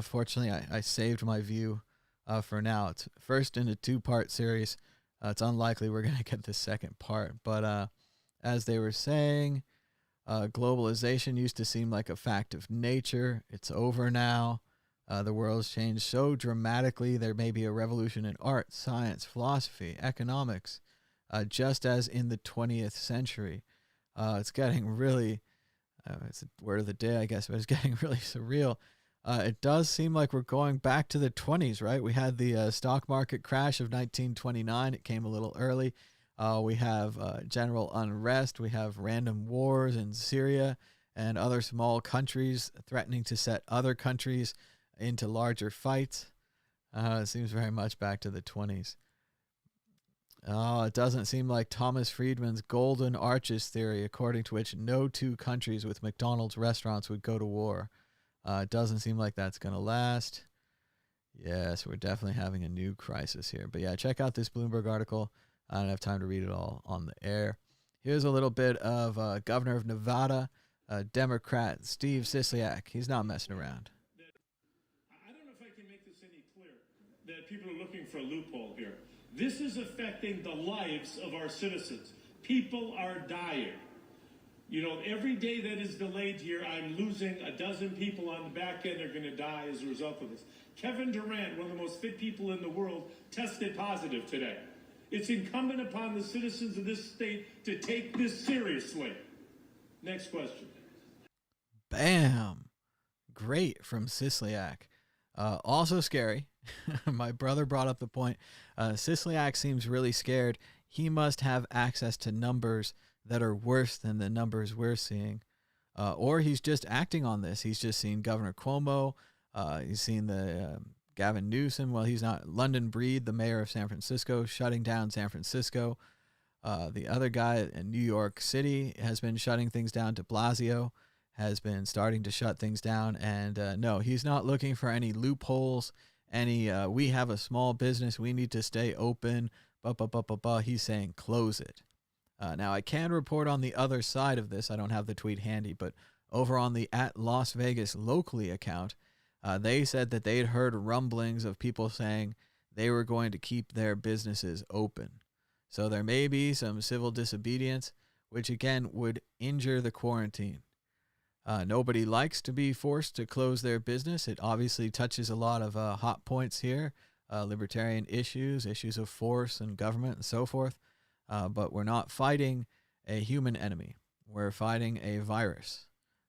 fortunately I saved my view for now. It's first in a two-part series. It's unlikely we're going to get the second part. But as they were saying, globalization used to seem like a fact of nature. It's over now. The world's changed so dramatically. There may be a revolution in art, science, philosophy, economics, just as in the 20th century. It's getting really, it's a word of the day, I guess, but it's getting really surreal. It does seem like we're going back to the 20s, right? We had the stock market crash of 1929. It came a little early. We have general unrest. We have random wars in Syria and other small countries threatening to set other countries into larger fights. It seems very much back to the 20s. It doesn't seem like Thomas Friedman's golden arches theory, according to which no two countries with McDonald's restaurants would go to war. It doesn't seem like that's going to last. Yes, we're definitely having a new crisis here. But yeah, check out this Bloomberg article. I don't have time to read it all on the air. Here's a little bit of Governor of Nevada, Democrat Steve Sisolak. He's not messing around. I don't know if I can make this any clearer, that people are looking for a loophole here. This is affecting the lives of our citizens. People are dying. You know, every day that is delayed here, I'm losing a dozen people on the back end are going to die as a result of this. Kevin Durant, one of the most fit people in the world, tested positive today. It's incumbent upon the citizens of this state to take this seriously. Next question. Bam. Great from Sisolak. Also scary. My brother brought up the point. Sisolak seems really scared. He must have access to numbers that are worse than the numbers we're seeing. Or he's just acting on this. He's just seen Governor Cuomo. He's seen the Gavin Newsom. Well, he's not. London Breed, the mayor of San Francisco, shutting down San Francisco. The other guy in New York City has been shutting things down. De Blasio has been starting to shut things down. And no, he's not looking for any loopholes, any we have a small business, we need to stay open. He's saying close it. Now, I can report on the other side of this. I don't have the tweet handy, but over on the @Las-Vegas Locally account, they said that they'd heard rumblings of people saying they were going to keep their businesses open. So there may be some civil disobedience, which again would injure the quarantine. Nobody likes to be forced to close their business. It obviously touches a lot of hot points here, libertarian issues, issues of force and government and so forth. But we're not fighting a human enemy. We're fighting a virus.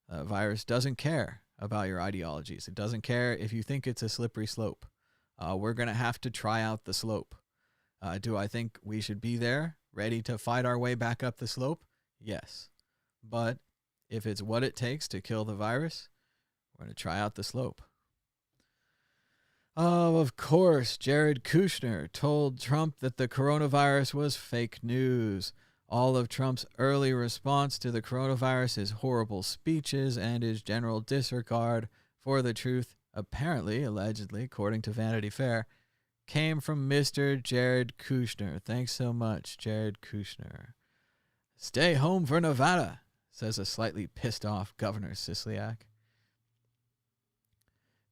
A virus doesn't care about your ideologies. It doesn't care if you think it's a slippery slope. We're going to have to try out the slope. Do I think we should be there, ready to fight our way back up the slope? Yes. But if it's what it takes to kill the virus, we're going to try out the slope. Oh, of course, Jared Kushner told Trump that the coronavirus was fake news. All of Trump's early response to the coronavirus, his horrible speeches, and his general disregard for the truth, apparently, allegedly, according to Vanity Fair, came from Mr. Jared Kushner. Thanks so much, Jared Kushner. Stay home for Nevada, says a slightly pissed off Governor Sisolak.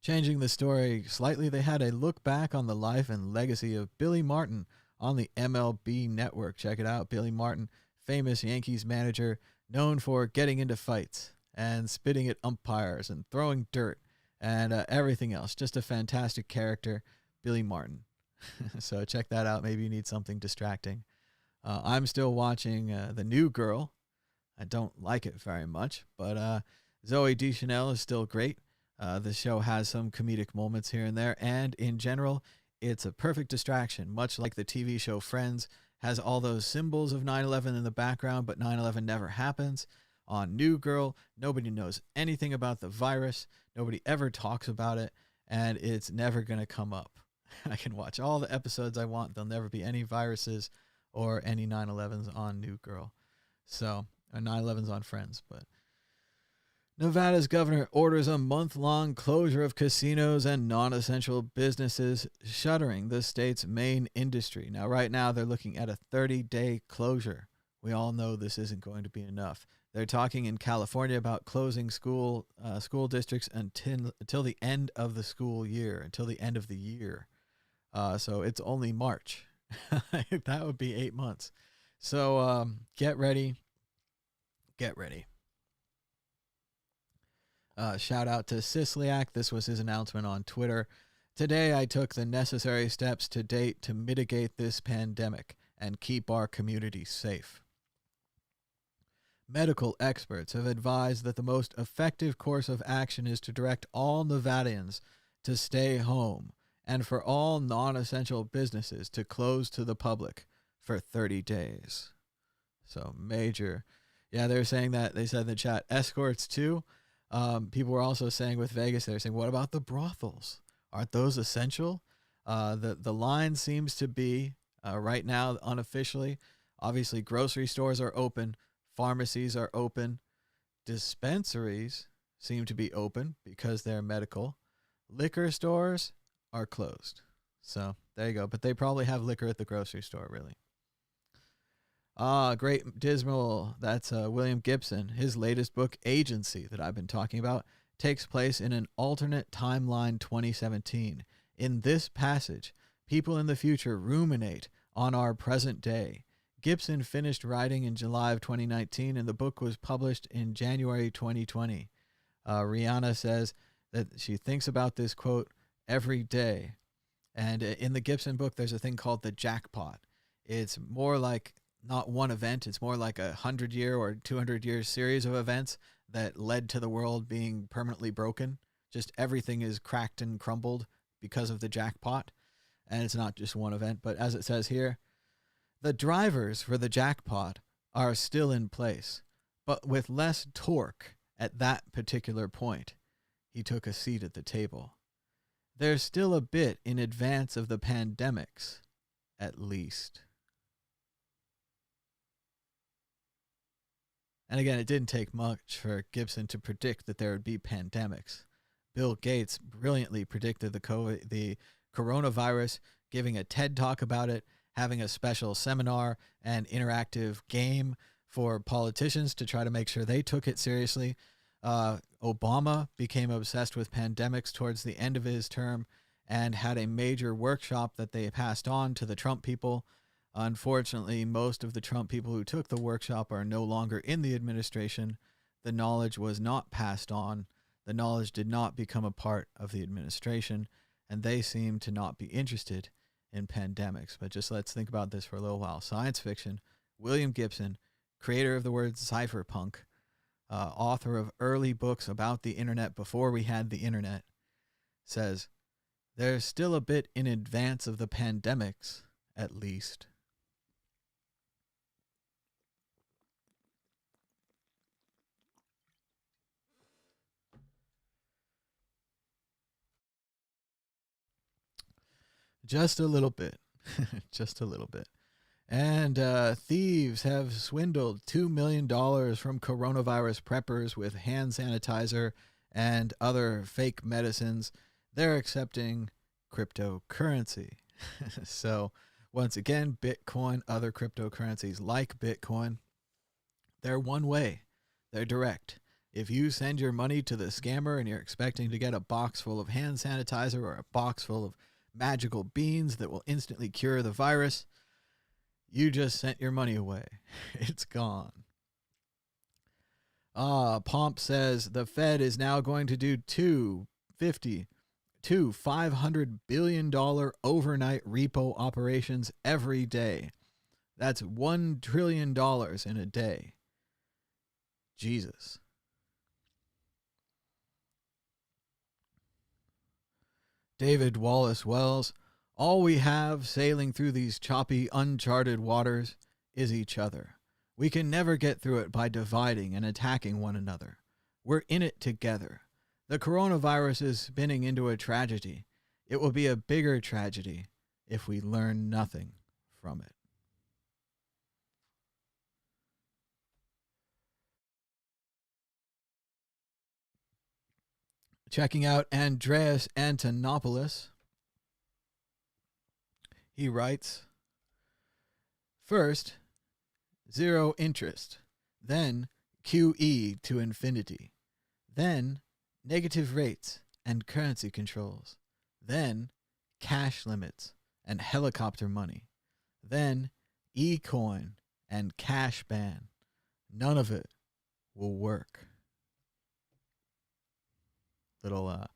Changing the story slightly, they had a look back on the life and legacy of Billy Martin on the MLB Network. Check it out. Billy Martin, famous Yankees manager, known for getting into fights and spitting at umpires and throwing dirt and everything else. Just a fantastic character, Billy Martin. So check that out. Maybe you need something distracting. I'm still watching The New Girl. I don't like it very much, but Zoe Deschanel is still great. The show has some comedic moments here and there, and in general, it's a perfect distraction, much like the TV show Friends has all those symbols of 9/11 in the background, but 9/11 never happens. On New Girl, nobody knows anything about the virus. Nobody ever talks about it, and it's never going to come up. I can watch all the episodes I want. There'll never be any viruses or any 9/11s on New Girl. So, or 9/11s on Friends, but Nevada's governor orders a month-long closure of casinos and non-essential businesses, shuttering the state's main industry. Now, right now, they're looking at a 30-day closure. We all know this isn't going to be enough. They're talking in California about closing school districts until the end of the school year, until the end of the year. So it's only March. That would be 8 months. So get ready. Get ready. Shout out to Sislyak. This was his announcement on Twitter. Today, I took the necessary steps to date to mitigate this pandemic and keep our community safe. Medical experts have advised that the most effective course of action is to direct all Nevadians to stay home and for all non-essential businesses to close to the public for 30 days. So major. Yeah, they're saying that. They said in the chat, escorts too. People were also saying with Vegas, they're saying, what about the brothels? Aren't those essential? The line seems to be, right now, unofficially, obviously grocery stores are open, pharmacies are open, dispensaries seem to be open because they're medical. Liquor stores are closed. So there you go. But they probably have liquor at the grocery store, really. Great Dismal. That's William Gibson. His latest book, Agency, that I've been talking about, takes place in an alternate timeline 2017. In this passage, people in the future ruminate on our present day. Gibson finished writing in July of 2019, and the book was published in January 2020. Rihanna says that she thinks about this quote every day. And in the Gibson book, there's a thing called the jackpot. It's more like not one event. It's more like 100-year or 200-year series of events that led to the world being permanently broken. Just everything is cracked and crumbled because of the jackpot. And it's not just one event, but as it says here, the drivers for the jackpot are still in place, but with less torque at that particular point. He took a seat at the table. They're still a bit in advance of the pandemics, at least. And again, it didn't take much for Gibson to predict that there would be pandemics. Bill Gates brilliantly predicted the coronavirus, giving a TED Talk about it, having a special seminar and interactive game for politicians to try to make sure they took it seriously. Obama became obsessed with pandemics towards the end of his term and had a major workshop that they passed on to the Trump people. Unfortunately, most of the Trump people who took the workshop are no longer in the administration. The knowledge was not passed on. The knowledge did not become a part of the administration, and they seem to not be interested in pandemics. But just let's think about this for a little while. Science fiction, William Gibson, creator of the word cypherpunk, author of early books about the internet before we had the internet, says, they're still a bit in advance of the pandemics, at least. Just a little bit. Just a little bit. And thieves have swindled $2 million from coronavirus preppers with hand sanitizer and other fake medicines. They're accepting cryptocurrency. So, once again, Bitcoin, other cryptocurrencies like Bitcoin, they're one way. They're direct. If you send your money to the scammer and you're expecting to get a box full of hand sanitizer or a box full of magical beans that will instantly cure the virus, you just sent your money away. It's gone. Pomp says the Fed is now going to do $500 billion overnight repo operations every day. That's $1 trillion in a day. Jesus. David Wallace Wells, all we have sailing through these choppy, uncharted waters is each other. We can never get through it by dividing and attacking one another. We're in it together. The coronavirus is spinning into a tragedy. It will be a bigger tragedy if we learn nothing from it. Checking out Andreas Antonopoulos. He writes, first, zero interest, then QE to infinity, then negative rates and currency controls, then cash limits and helicopter money, then e-coin and cash ban. None of it will work. Little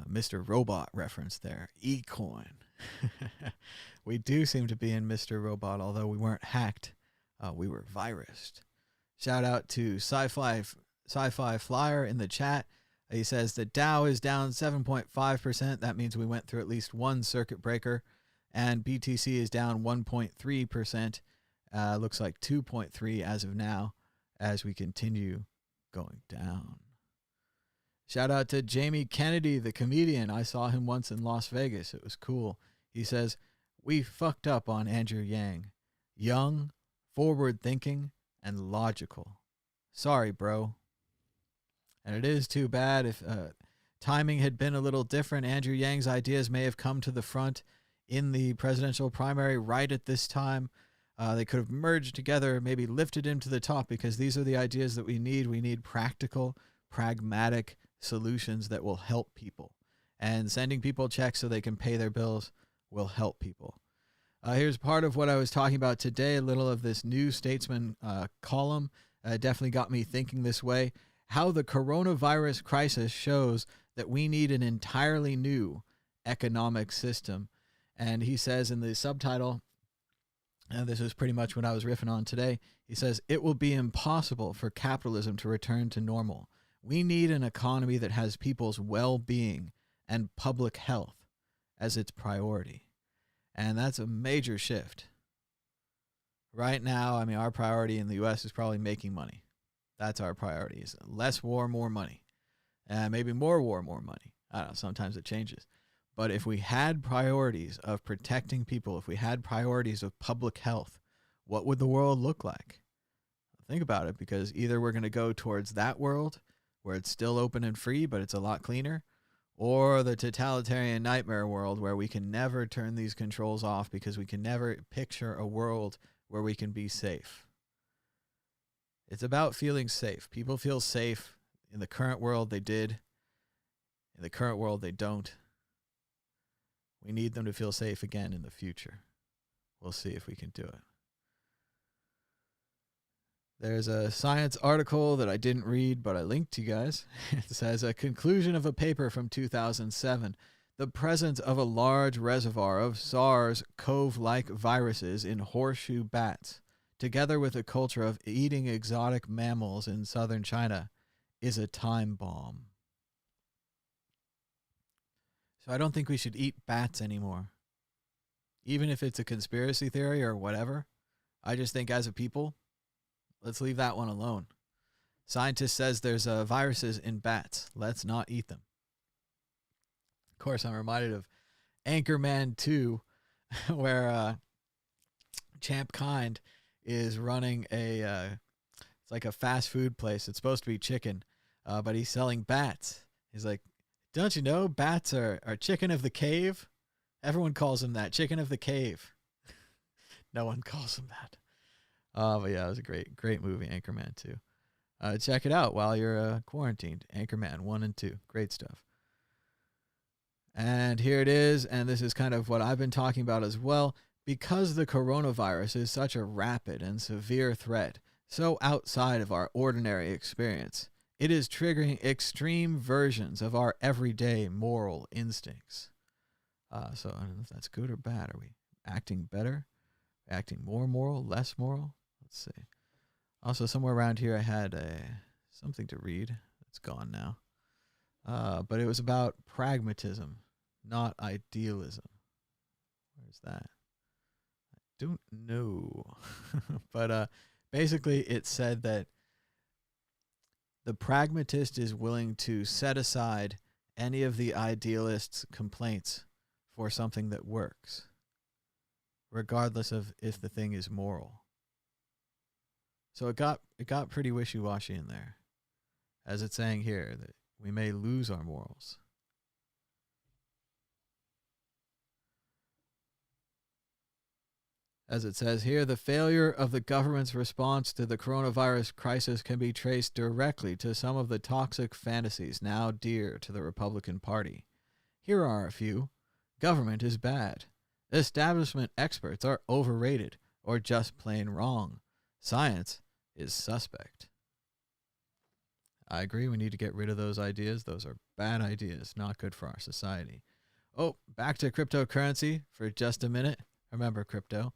Mr. Robot reference there. E-coin. We do seem to be in Mr. Robot, although we weren't hacked. We were virused. Shout out to Sci-Fi Flyer in the chat. He says the Dow is down 7.5%. That means we went through at least one circuit breaker. And BTC is down 1.3%. Looks like 2.3 as of now as we continue going down. Shout out to Jamie Kennedy, the comedian. I saw him once in Las Vegas. It was cool. He says, we fucked up on Andrew Yang. Young, forward-thinking, and logical. Sorry, bro. And it is too bad. If timing had been a little different, Andrew Yang's ideas may have come to the front in the presidential primary right at this time. They could have merged together, maybe lifted him to the top, because these are the ideas that we need. We need practical, pragmatic solutions that will help people. And sending people checks so they can pay their bills will help people. Here's part of what I was talking about today, a little of this New Statesman column. Definitely got me thinking this way. How the coronavirus crisis shows that we need an entirely new economic system. And he says in the subtitle, and this is pretty much what I was riffing on today, he says, it will be impossible for capitalism to return to normal. We need an economy that has people's well-being and public health as its priority. And that's a major shift. Right now, I mean, our priority in the U.S. is probably making money. That's our priority. Is less war, more money. Maybe more war, more money. I don't know. Sometimes it changes. But if we had priorities of protecting people, if we had priorities of public health, what would the world look like? Think about it, because either we're going to go towards that world where it's still open and free, but it's a lot cleaner, or the totalitarian nightmare world where we can never turn these controls off because we can never picture a world where we can be safe. It's about feeling safe. People feel safe in the current world. They did. In the current world, they don't. We need them to feel safe again in the future. We'll see if we can do it. There's a science article that I didn't read, but I linked to you guys. It says, a conclusion of a paper from 2007. The presence of a large reservoir of SARS-CoV-like viruses in horseshoe bats, together with a culture of eating exotic mammals in southern China, is a time bomb. So I don't think we should eat bats anymore. Even if it's a conspiracy theory or whatever, I just think as a people, let's leave that one alone. Scientist says there's viruses in bats. Let's not eat them. Of course, I'm reminded of Anchorman 2, where Champ Kind is running it's like a fast food place. It's supposed to be chicken, but he's selling bats. He's like, don't you know bats are chicken of the cave? Everyone calls them that, chicken of the cave. No one calls them that. But yeah, it was a great movie, Anchorman 2. Check it out while you're quarantined. Anchorman 1 and 2. Great stuff. And here it is, and this is kind of what I've been talking about as well. Because the coronavirus is such a rapid and severe threat, so outside of our ordinary experience, it is triggering extreme versions of our everyday moral instincts. So I don't know if that's good or bad. Are we acting better? Acting more moral? Less moral? Let's see. Also, somewhere around here I had something to read. It's gone now. But it was about pragmatism, not idealism. Where's that? I don't know. But basically, it said that the pragmatist is willing to set aside any of the idealist's complaints for something that works, regardless of if the thing is moral. So it got pretty wishy-washy in there, as it's saying here that we may lose our morals. As it says here, the failure of the government's response to the coronavirus crisis can be traced directly to some of the toxic fantasies now dear to the Republican Party. Here are a few. Government is bad. Establishment experts are overrated or just plain wrong. Science is suspect. I agree. We need to get rid of those ideas. Those are bad ideas, not good for our society. Oh, back to cryptocurrency for just a minute. Remember crypto.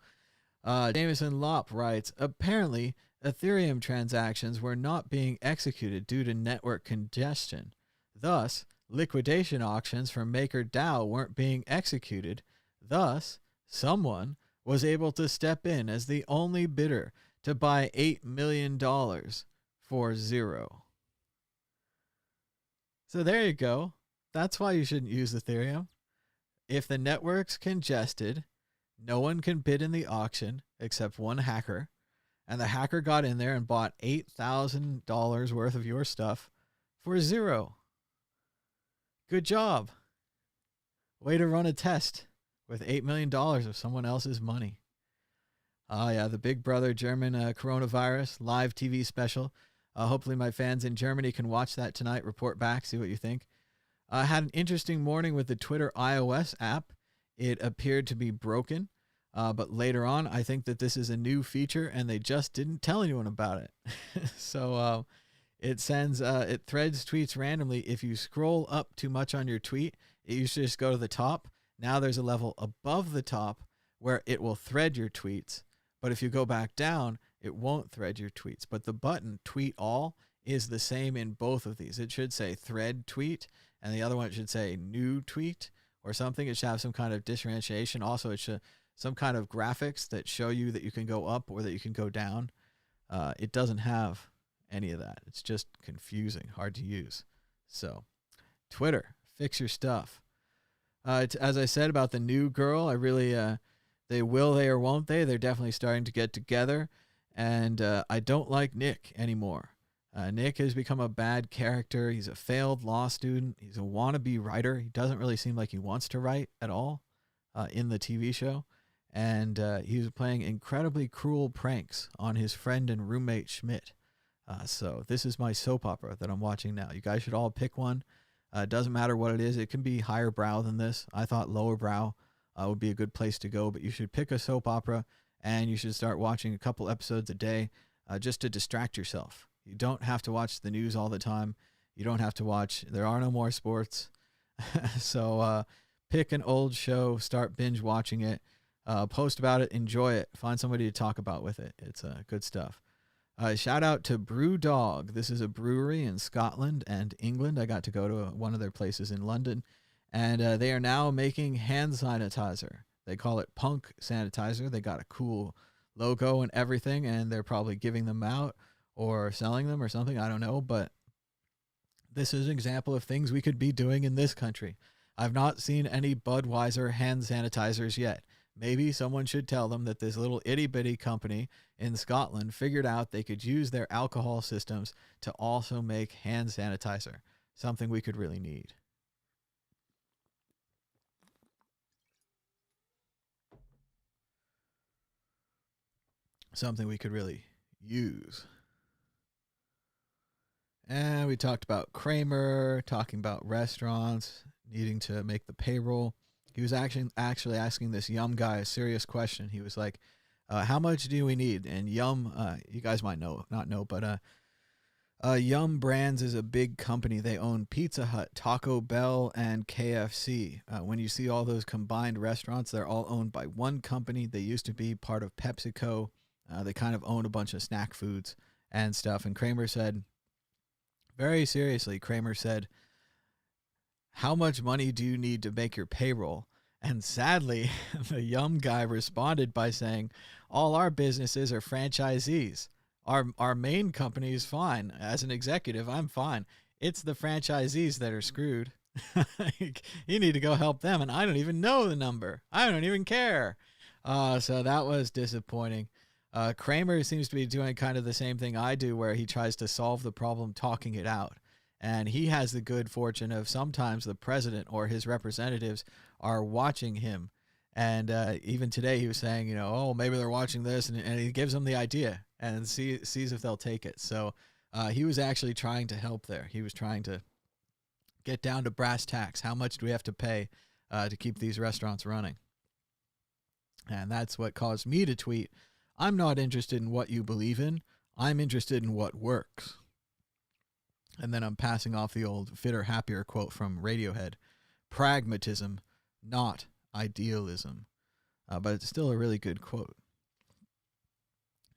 Jameson Lopp writes, apparently, Ethereum transactions were not being executed due to network congestion. Thus, liquidation auctions for MakerDAO weren't being executed. Thus, someone was able to step in as the only bidder to buy $8 million for zero. So there you go. That's why you shouldn't use Ethereum. If the network's congested, no one can bid in the auction except one hacker, and the hacker got in there and bought $8,000 worth of your stuff for zero. Good job. Way to run a test with $8 million of someone else's money. Yeah, the Big Brother German coronavirus live TV special. Hopefully my fans in Germany can watch that tonight, report back, see what you think. I had an interesting morning with the Twitter iOS app. It appeared to be broken, but later on, I think that this is a new feature, and they just didn't tell anyone about it. So it threads tweets randomly. If you scroll up too much on your tweet, it used to just go to the top. Now there's a level above the top where it will thread your tweets. But if you go back down, it won't thread your tweets. But the button tweet all is the same in both of these. It should say thread tweet, and the other one it should say new tweet or something. It should have some kind of differentiation. Also, it should some kind of graphics that show you that you can go up or that you can go down. It doesn't have any of that. It's just confusing, hard to use. So, Twitter, fix your stuff. As I said about the new girl, I really, they or won't they? They're definitely starting to get together. And I don't like Nick anymore. Nick has become a bad character. He's a failed law student. He's a wannabe writer. He doesn't really seem like he wants to write at all in the TV show. And he was playing incredibly cruel pranks on his friend and roommate Schmidt. So this is my soap opera that I'm watching now. You guys should all pick one. It doesn't matter what it is. It can be higher brow than this. I thought lower brow would be a good place to go. But you should pick a soap opera, and you should start watching a couple episodes a day just to distract yourself. You don't have to watch the news all the time. You don't have to watch. There are no more sports. So pick an old show, start binge watching it, post about it, enjoy it, find somebody to talk about with it. It's good stuff. Shout out to Brew Dog. This is a brewery in Scotland and England. I got to go to one of their places in London, and they are now making hand sanitizer. They call it Punk Sanitizer. They got a cool logo and everything, and they're probably giving them out or selling them or something. I don't know, but this is an example of things we could be doing in this country. I've not seen any Budweiser hand sanitizers yet. Maybe someone should tell them that this little itty-bitty company in Scotland figured out they could use their alcohol systems to also make hand sanitizer, something we could really need. Something we could really use. And we talked about Kramer, talking about restaurants, needing to make the payroll. He was actually asking this Yum guy a serious question. He was like, how much do we need? And Yum, you guys might not know, but Yum Brands is a big company. They own Pizza Hut, Taco Bell, and KFC. When you see all those combined restaurants, they're all owned by one company. They used to be part of PepsiCo. They kind of own a bunch of snack foods and stuff. And Kramer said, very seriously, Kramer said, how much money do you need to make your payroll? And sadly, the Yum guy responded by saying, all our businesses are franchisees. Our main company is fine. As an executive, I'm fine. It's the franchisees that are screwed. You need to go help them, and I don't even know the number. I don't even care. So that was disappointing. Kramer seems to be doing kind of the same thing I do, where he tries to solve the problem talking it out. And he has the good fortune of sometimes the president or his representatives are watching him. And even today he was saying, oh, maybe they're watching this. And he gives them the idea and sees if they'll take it. So he was actually trying to help there. He was trying to get down to brass tacks. How much do we have to pay to keep these restaurants running? And that's what caused me to tweet, I'm not interested in what you believe in. I'm interested in what works. And then I'm passing off the old Fitter Happier quote from Radiohead. Pragmatism, not idealism. But it's still a really good quote,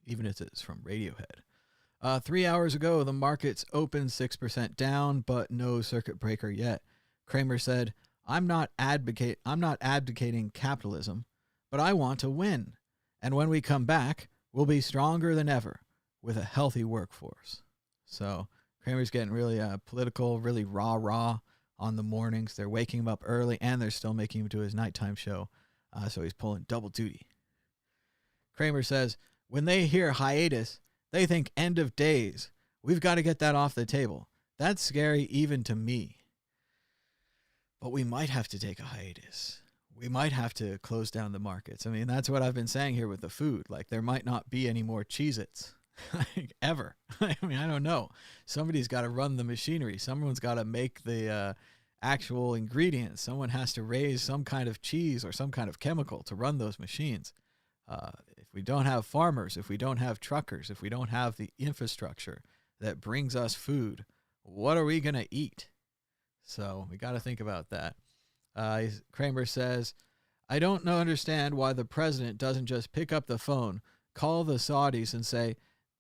even if it's from Radiohead. 3 hours ago, the markets opened 6% down, but no circuit breaker yet. Kramer said, I'm not advocating capitalism, but I want to win. And when we come back, we'll be stronger than ever with a healthy workforce. So Kramer's getting really political, really rah-rah on the mornings. They're waking him up early, and they're still making him do his nighttime show. So he's pulling double duty. Kramer says, when they hear hiatus, they think end of days. We've got to get that off the table. That's scary even to me. But we might have to take a hiatus. We might have to close down the markets. I mean, that's what I've been saying here with the food. Like, there might not be any more Cheez-Its. Ever. I mean, I don't know. Somebody's got to run the machinery. Someone's got to make the actual ingredients. Someone has to raise some kind of cheese or some kind of chemical to run those machines. If we don't have farmers, if we don't have truckers, if we don't have the infrastructure that brings us food, what are we going to eat? So we got to think about that. Kramer says, I don't understand why the president doesn't just pick up the phone, call the Saudis and say,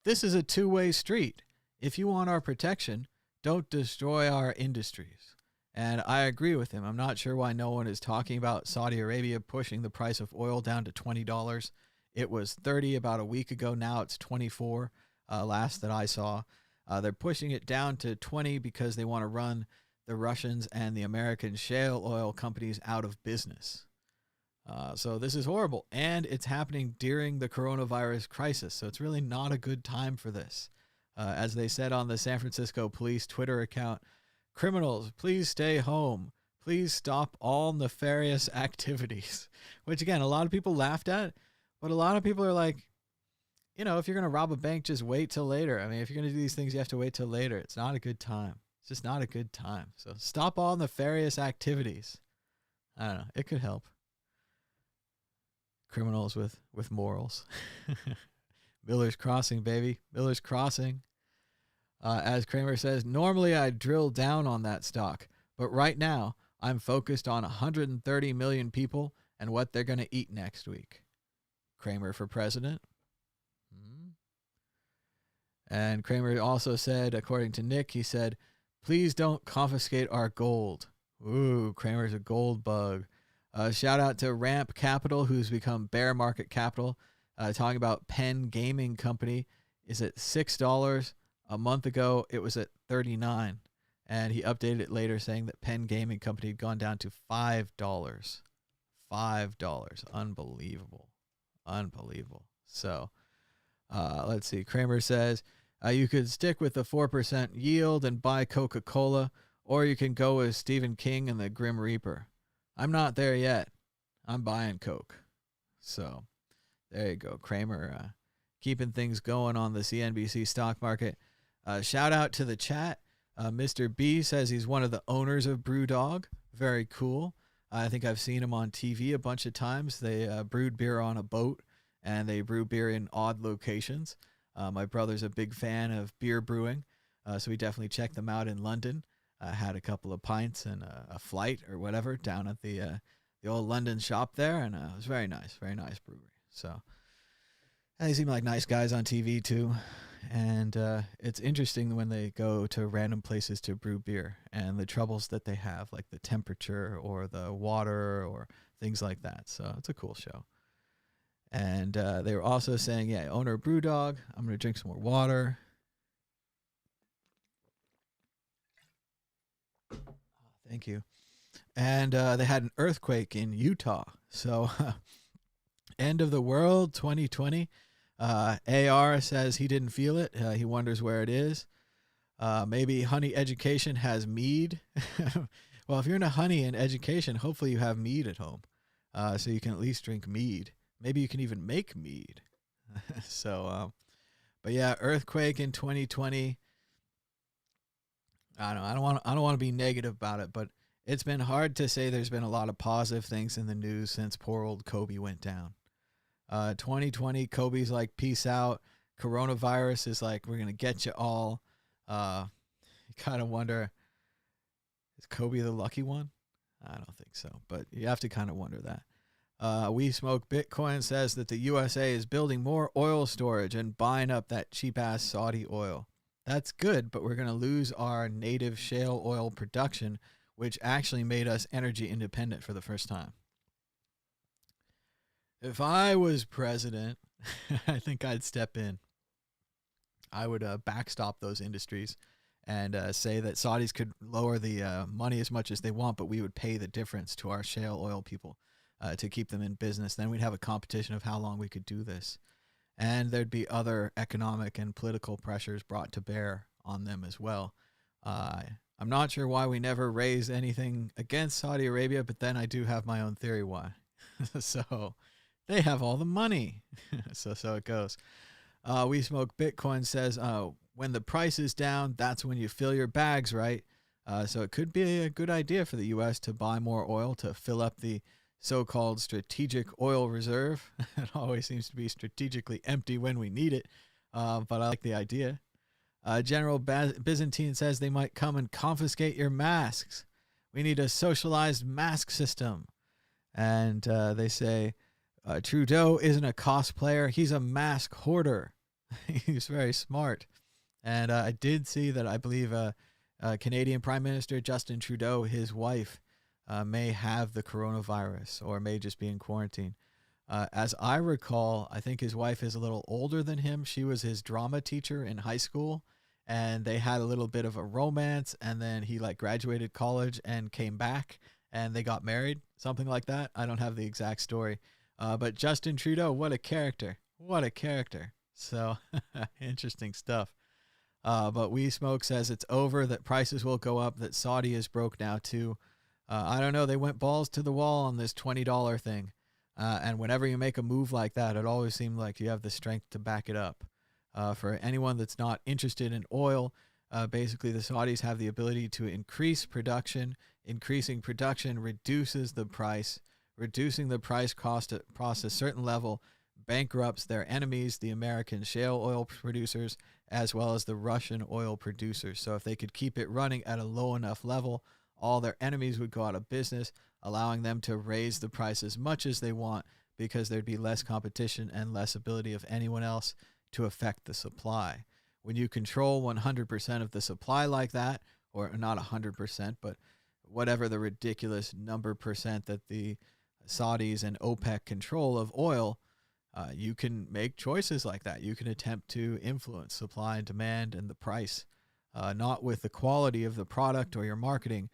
this is a two-way street. If you want our protection, don't destroy our industries. And I agree with him. I'm not sure why no one is talking about Saudi Arabia pushing the price of oil down to $20. It was $30 about a week ago. Now it's $24 last that I saw. They're pushing it down to $20 because they want to run the Russians and the American shale oil companies out of business. So this is horrible, and it's happening during the coronavirus crisis, so it's really not a good time for this. As they said on the San Francisco police Twitter account, criminals, please stay home. Please stop all nefarious activities, which, again, a lot of people laughed at, but a lot of people are like, if you're going to rob a bank, just wait till later. I mean, if you're going to do these things, you have to wait till later. It's not a good time. It's just not a good time. So stop all nefarious activities. I don't know. It could help. Criminals with morals. Miller's Crossing, baby. Miller's Crossing. As Kramer says, normally I drill down on that stock, but right now I'm focused on 130 million people and what they're going to eat next week. Kramer for president. And Kramer also said, according to Nick, he said, please don't confiscate our gold. Ooh, Kramer's a gold bug. Shout out to Ramp Capital, who's become Bear Market Capital, talking about Penn Gaming Company is at $6. A month ago, it was at $39. And he updated it later saying that Penn Gaming Company had gone down to $5. $5. Unbelievable. Unbelievable. So let's see. Kramer says, you could stick with the 4% yield and buy Coca-Cola, or you can go with Stephen King and the Grim Reaper. I'm not there yet. I'm buying Coke. So there you go. Kramer keeping things going on the CNBC stock market. Shout out to the chat. Mr. B says he's one of the owners of BrewDog. Very cool. I think I've seen him on TV a bunch of times. They brewed beer on a boat, and they brew beer in odd locations. My brother's a big fan of beer brewing, so we definitely checked them out in London. Had a couple of pints and a flight or whatever down at the old London shop there, and it was very nice brewery. So they seem like nice guys on TV too. And it's interesting when they go to random places to brew beer and the troubles that they have, like the temperature or the water or things like that. So it's a cool show. And they were also saying, yeah, owner Brewdog, I'm going to drink some more water. Thank you. And they had an earthquake in Utah. So end of the world 2020. AR says he didn't feel it. He wonders where it is. Maybe Honey Education has mead. Well, if you're in a honey and education, hopefully you have mead at home. So you can at least drink mead. Maybe you can even make mead. So, but yeah, earthquake in 2020. I don't know. I don't want to be negative about it, but it's been hard to say there's been a lot of positive things in the news since poor old Kobe went down. 2020, Kobe's like, peace out. Coronavirus is like, we're going to get you all. You kind of wonder, is Kobe the lucky one? I don't think so, but you have to kind of wonder that. We Smoke Bitcoin says that the USA is building more oil storage and buying up that cheap-ass Saudi oil. That's good, but we're going to lose our native shale oil production, which actually made us energy independent for the first time. If I was president, I think I'd step in. I would backstop those industries and say that Saudis could lower the money as much as they want, but we would pay the difference to our shale oil people to keep them in business. Then we'd have a competition of how long we could do this. And there'd be other economic and political pressures brought to bear on them as well. I'm not sure why we never raised anything against Saudi Arabia, but then I do have my own theory why. So they have all the money. so it goes. We Smoke Bitcoin says, when the price is down, that's when you fill your bags, right? So it could be a good idea for the U.S. to buy more oil to fill up the so-called strategic oil reserve. It always seems to be strategically empty when we need it, but I like the idea. General Byzantine says they might come and confiscate your masks. We need a socialized mask system. And they say, Trudeau isn't a cosplayer. He's a mask hoarder. He's very smart. And I did see that I believe Canadian Prime Minister Justin Trudeau, his wife, may have the coronavirus or may just be in quarantine. As I recall, I think his wife is a little older than him. She was his drama teacher in high school, and they had a little bit of a romance, and then he like graduated college and came back, and they got married, something like that. I don't have the exact story. But Justin Trudeau, what a character. What a character. So interesting stuff. But We Smoke says it's over, that prices will go up, that Saudi is broke now too. I don't know. They went balls to the wall on this $20 thing. And whenever you make a move like that, it always seems like you have the strength to back it up. For anyone that's not interested in oil, basically the Saudis have the ability to increase production. Increasing production reduces the price. Reducing the price cost across a certain level bankrupts their enemies, the American shale oil producers, as well as the Russian oil producers. So if they could keep it running at a low enough level, all their enemies would go out of business, allowing them to raise the price as much as they want because there'd be less competition and less ability of anyone else to affect the supply. When you control 100% of the supply like that, or not 100%, but whatever the ridiculous number percent that the Saudis and OPEC control of oil, you can make choices like that. You can attempt to influence supply and demand and the price, not with the quality of the product or your marketing,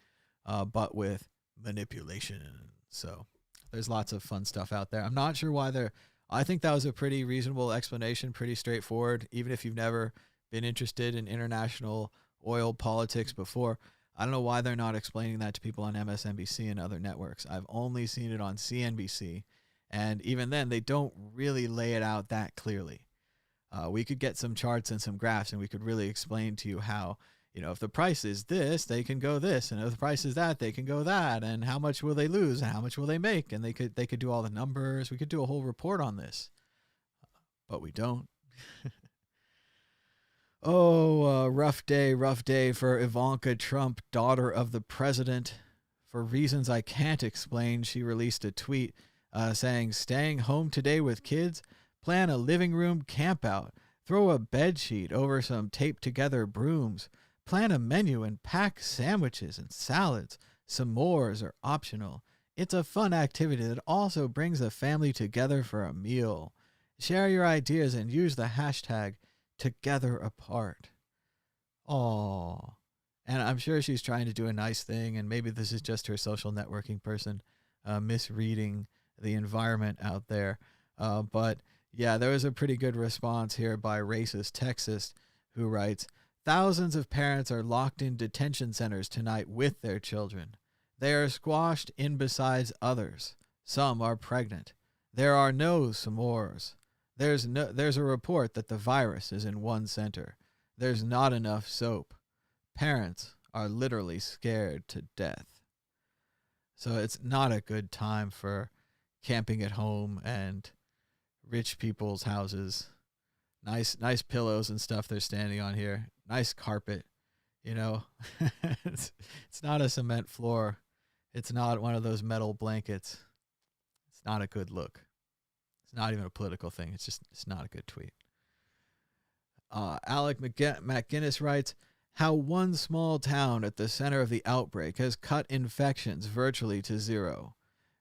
but with manipulation. So there's lots of fun stuff out there. I'm not sure why I think that was a pretty reasonable explanation, pretty straightforward. Even if you've never been interested in international oil politics before, I don't know why they're not explaining that to people on MSNBC and other networks. I've only seen it on CNBC. And even then, they don't really lay it out that clearly. We could get some charts and some graphs, and we could really explain to you how, if the price is this, they can go this, and if the price is that, they can go that, and how much will they lose, and how much will they make, and they could do all the numbers. We could do a whole report on this, but we don't. Rough day for Ivanka Trump, daughter of the president. For reasons I can't explain, she released a tweet saying, "Staying home today with kids? Plan a living room camp out. Throw a bed sheet over some taped together brooms. Plan a menu and pack sandwiches and salads. S'mores are optional. It's a fun activity that also brings the family together for a meal. Share your ideas and use the hashtag #TogetherApart. Aww. And I'm sure she's trying to do a nice thing, and maybe this is just her social networking person misreading the environment out there. But yeah, there was a pretty good response here by Racist Texas, who writes, thousands of parents are locked in detention centers tonight with their children. They are squashed in besides others. Some are pregnant. There are no s'mores. There's a report that the virus is in one center. There's not enough soap. Parents are literally scared to death. So it's not a good time for camping at home and rich people's houses. Nice pillows and stuff they're standing on here. Nice carpet, you know. it's not a cement floor. It's not one of those metal blankets. It's not a good look. It's not even a political thing. It's not a good tweet. Alec McGinnis writes, how one small town at the center of the outbreak has cut infections virtually to zero.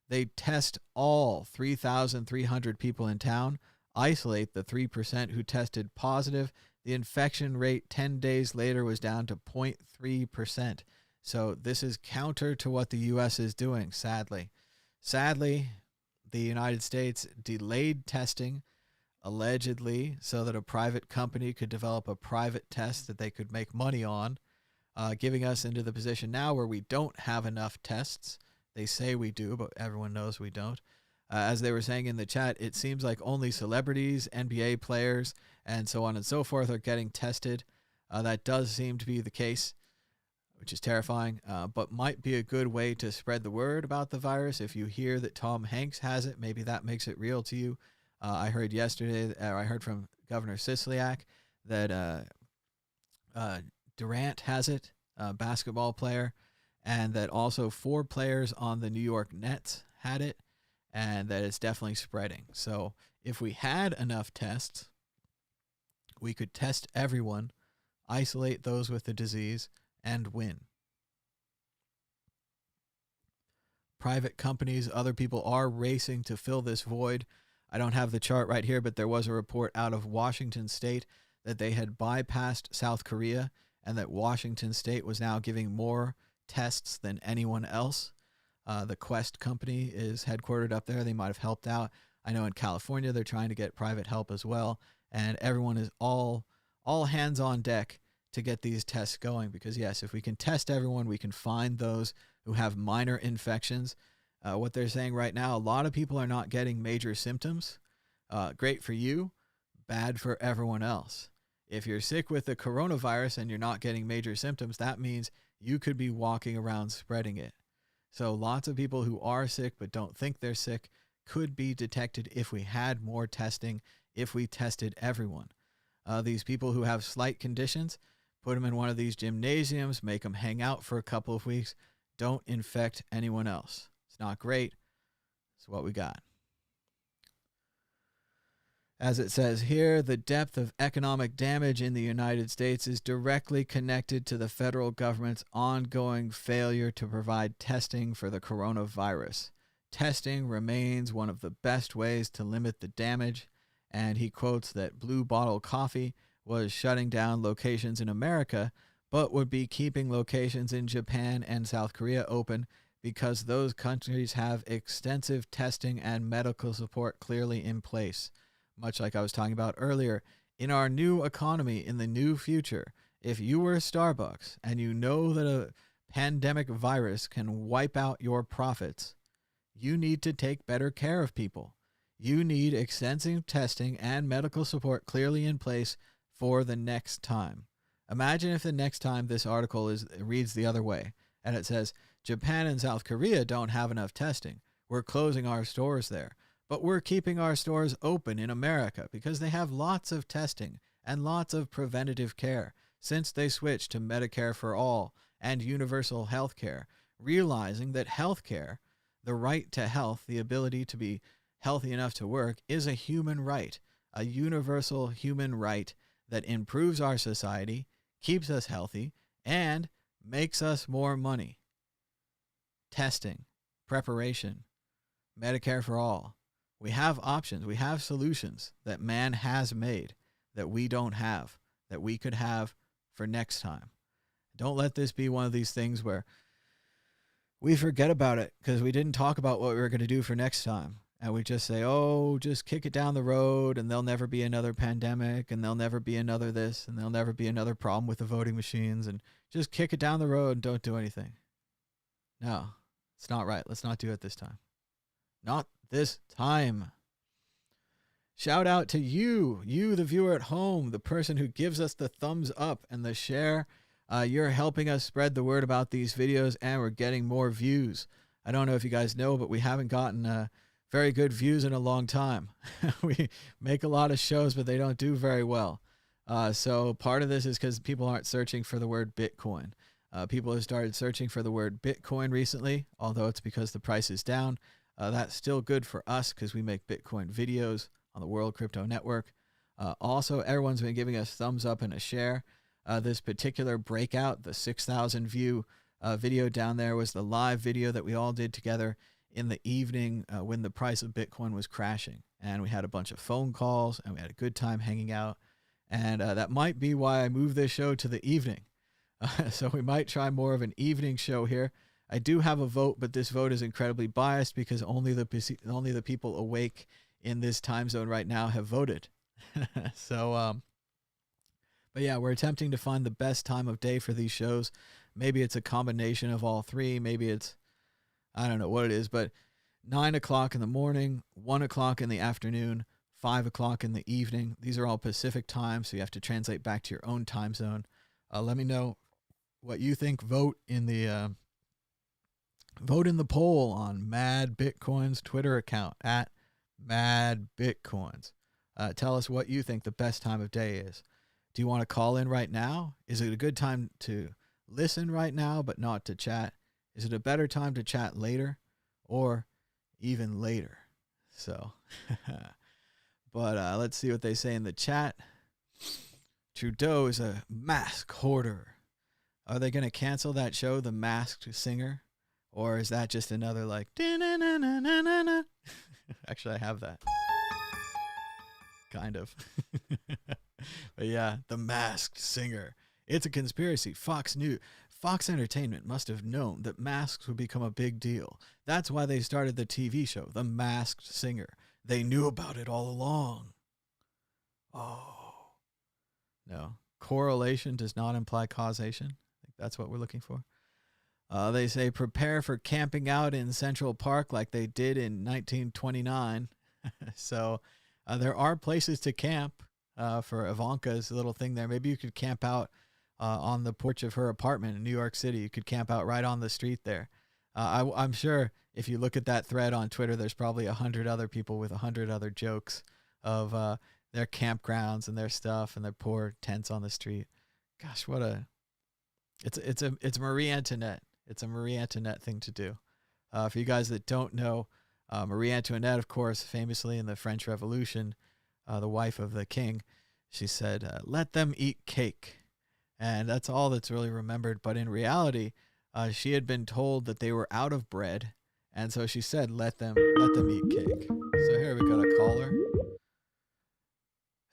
They test all 3,300 people in town, isolate the 3% who tested positive. The infection rate 10 days later was down to 0.3%. So this is counter to what the U.S. is doing, sadly. Sadly, the United States delayed testing, allegedly, so that a private company could develop a private test that they could make money on, giving us into the position now where we don't have enough tests. They say we do, but everyone knows we don't. As they were saying in the chat, it seems like only celebrities, NBA players, and so on and so forth are getting tested. That does seem to be the case, which is terrifying, but might be a good way to spread the word about the virus. If you hear that Tom Hanks has it, maybe that makes it real to you. I heard yesterday, I heard from Governor Sisolak that Durant has it, a basketball player, and that also 4 players on the New York Nets had it, and that it's definitely spreading. So if we had enough tests, we could test everyone, isolate those with the disease, and win. Private companies, other people are racing to fill this void. I don't have the chart right here, but there was a report out of Washington State that they had bypassed South Korea and that Washington State was now giving more tests than anyone else. The Quest company is headquartered up there. They might have helped out. I know in California they're trying to get private help as well, and everyone is all hands on deck to get these tests going, because yes, if we can test everyone, we can find those who have minor infections. What they're saying right now, a lot of people are not getting major symptoms. Great for you, bad for everyone else. If you're sick with the coronavirus and you're not getting major symptoms, that means you could be walking around spreading it. So lots of people who are sick but don't think they're sick could be detected if we had more testing, if we tested everyone. These people who have slight conditions, put them in one of these gymnasiums, make them hang out for a couple of weeks. Don't infect anyone else. It's not great. It's what we got. As it says here, the depth of economic damage in the United States is directly connected to the federal government's ongoing failure to provide testing for the coronavirus. Testing remains one of the best ways to limit the damage, and he quotes that Blue Bottle Coffee was shutting down locations in America, but would be keeping locations in Japan and South Korea open because those countries have extensive testing and medical support clearly in place. Much like I was talking about earlier, in our new economy, in the new future, if you were Starbucks and you know that a pandemic virus can wipe out your profits, you need to take better care of people. You need extensive testing and medical support clearly in place for the next time. Imagine if the next time this article reads the other way, and it says, Japan and South Korea don't have enough testing. We're closing our stores there. But we're keeping our stores open in America because they have lots of testing and lots of preventative care since they switched to Medicare for all and universal health care, realizing that health care, the right to health, the ability to be healthy enough to work, is a human right, a universal human right that improves our society, keeps us healthy, and makes us more money. Testing, preparation, Medicare for all. We have options. We have solutions that man has made that we don't have, that we could have for next time. Don't let this be one of these things where we forget about it because we didn't talk about what we were going to do for next time. And we just say, oh, just kick it down the road and there'll never be another pandemic and there'll never be another this and there'll never be another problem with the voting machines, and just kick it down the road and don't do anything. No, it's not right. Let's not do it this time. Not this time. Shout out to you, the viewer at home, the person who gives us the thumbs up and the share. You're helping us spread the word about these videos, and we're getting more views. I don't know if you guys know, but we haven't gotten very good views in a long time. We make a lot of shows, but they don't do very well. So part of this is because people aren't searching for the word Bitcoin. People have started searching for the word Bitcoin recently, although it's because the price is down. That's still good for us because we make Bitcoin videos on the World Crypto Network. Also, everyone's been giving us thumbs up and a share. This particular breakout, the 6,000 view video down there, was the live video that we all did together in the evening when the price of Bitcoin was crashing. And we had a bunch of phone calls and we had a good time hanging out. And that might be why I moved this show to the evening. So we might try more of an evening show here. I do have a vote, but this vote is incredibly biased because only the people awake in this time zone right now have voted. So, but yeah, we're attempting to find the best time of day for these shows. Maybe it's a combination of all three. Maybe it's, I don't know what it is, but 9 o'clock in the morning, 1 o'clock in the afternoon, 5 o'clock in the evening. These are all Pacific time, so you have to translate back to your own time zone. Let me know what you think. Vote in the poll on Mad Bitcoin's Twitter account at Mad Bitcoins. Tell us what you think the best time of day is. Do you want to call in right now? Is it a good time to listen right now but not to chat? Is it a better time to chat later or even later? So, but let's see what they say in the chat. Trudeau is a mask hoarder. Are they going to cancel that show, The Masked Singer? Or is that just another like... Actually, I have that. Kind of. But yeah, The Masked Singer. It's a conspiracy. Fox Entertainment must have known that masks would become a big deal. That's why they started the TV show, The Masked Singer. They knew about it all along. Oh. No. Correlation does not imply causation. I think that's what we're looking for. They say prepare for camping out in Central Park like they did in 1929. So there are places to camp for Ivanka's little thing there. Maybe you could camp out on the porch of her apartment in New York City. You could camp out right on the street there. I'm sure if you look at that thread on Twitter, there's probably 100 other people with 100 other jokes of their campgrounds and their stuff and their poor tents on the street. Gosh, it's Marie Antoinette. It's a Marie Antoinette thing to do. For you guys that don't know, Marie Antoinette, of course, famously in the French Revolution, the wife of the king, she said, let them eat cake. And that's all that's really remembered. But in reality, she had been told that they were out of bread. And so she said, let them eat cake. So here we got a caller.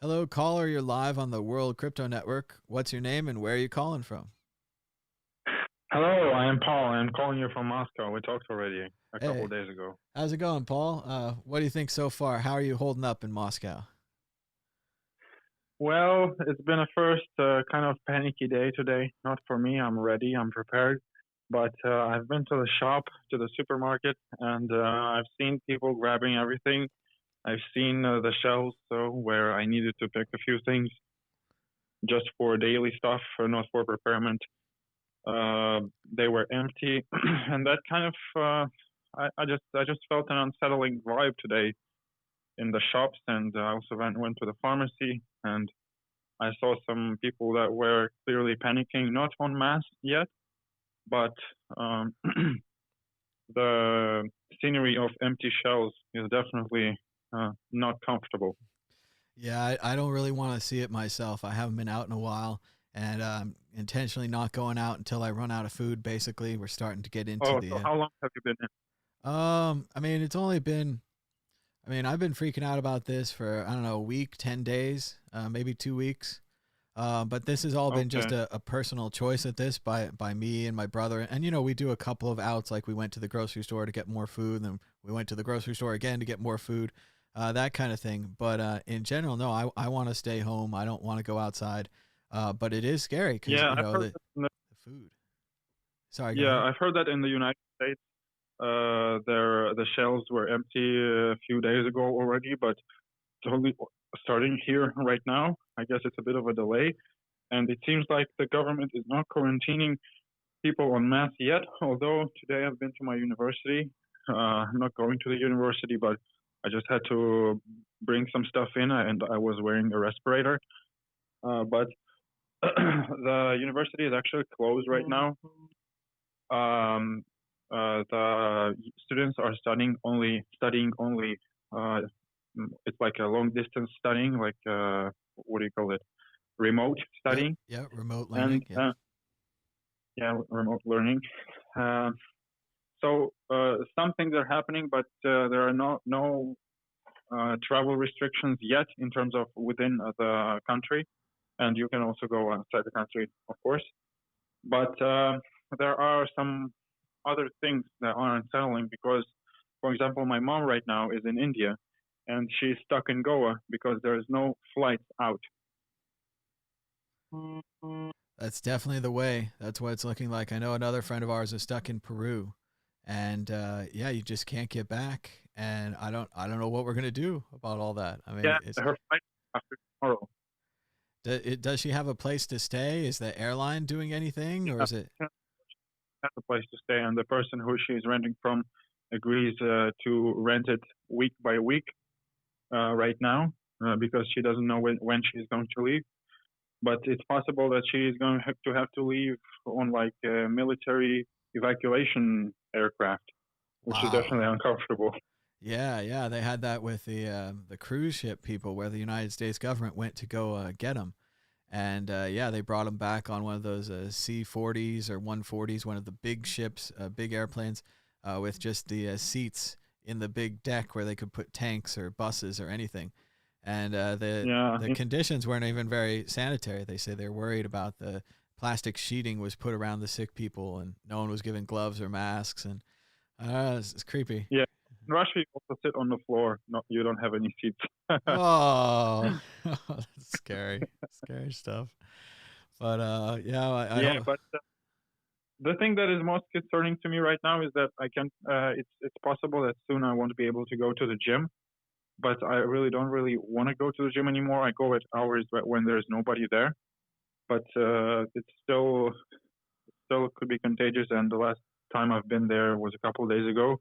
Hello, caller. You're live on the World Crypto Network. What's your name and where are you calling from? Hello, I am Paul. I'm calling you from Moscow. We talked already a couple of days ago. How's it going, Paul? What do you think so far? How are you holding up in Moscow? Well, it's been a first kind of panicky day today. Not for me. I'm ready. I'm prepared. But I've been to the shop, to the supermarket, and I've seen people grabbing everything. I've seen the shelves where I needed to pick a few things just for daily stuff, not for preparation. They were empty, and that kind of I just felt an unsettling vibe today in the shops, and I also went to the pharmacy, and I saw some people that were clearly panicking, not en masse yet, but the scenery of empty shelves is definitely not comfortable. Yeah, I don't really want to see it myself. I haven't been out in a while, and intentionally not going out until I run out of food. Basically, we're starting to get into Oh, so the. how long have you been in? I mean, it's only been. I mean, I've been freaking out about this for I don't know a week, 10 days, maybe 2 weeks. But this has all been just Okay. a personal choice at this by me and my brother. And we do a couple of outs, like we went to the grocery store to get more food, and then we went to the grocery store again to get more food, that kind of thing. But in general, no, I want to stay home. I don't want to go outside. But it is scary because Yeah, I've heard the that in the, food. Sorry, go yeah, ahead. I've heard that in the United States, the shelves were empty a few days ago already, but totally starting here right now. I guess it's a bit of a delay, and it seems like the government is not quarantining people en masse yet. Although today I've been to my university. I'm not going to the university, but I just had to bring some stuff in, and I was wearing a respirator. But the university is actually closed right now. Um, the students are studying only. Uh, it's like a long distance studying, like what do you call it? Remote Yep, studying, yep. Remote and learning. Yep. yeah, remote learning. Uh, so some things are happening, but there are no travel restrictions yet in terms of within the country, and you can also go outside the country, of course. But there are some other things that are unsettling because, for example, my mom right now is in India and she's stuck in Goa because there is no flights out. That's definitely the way. That's what it's looking like. I know another friend of ours is stuck in Peru, and yeah, you just can't get back. And I don't know what we're gonna do about all that. I mean, Yeah, it's her flight after tomorrow. does she have a place to stay? Is the airline doing anything, or Yeah, is it? she has a place to stay, and the person who she's renting from agrees to rent it week by week right now because she doesn't know when she's going to leave. But it's possible that she is going to leave on like a military evacuation aircraft, which is Wow. definitely uncomfortable. Yeah, yeah, they had that with the cruise ship people, where the United States government went to go get them, and yeah, they brought them back on one of those C-40s or 140s, one of the big ships, big airplanes, with just the seats in the big deck where they could put tanks or buses or anything. And Yeah, the conditions weren't even very sanitary. They say they're worried about the plastic sheeting was put around the sick people, and no one was given gloves or masks, and it's creepy. yeah. In Russia, you also sit on the floor. No, you don't have any seats. Oh, that's scary, scary stuff. But yeah, I Yeah, hope. but the thing that is most concerning to me right now is that I can. It's possible that soon I won't be able to go to the gym, but I really don't really want to go to the gym anymore. I go at hours when there's nobody there, but it's still could be contagious. And the last time I've been there was a couple of days ago,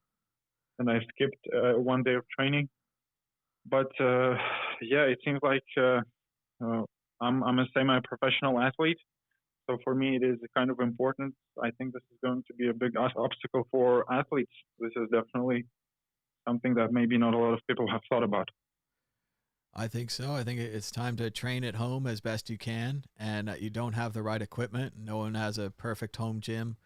and I skipped one day of training. But yeah, it seems like uh, I'm a semi-professional athlete, so for me it is kind of important. I think this is going to be a big obstacle for athletes. This is definitely something that maybe not a lot of people have thought about. I think so. I think it's time to train at home as best you can, and you don't have the right equipment. No one has a perfect home gym.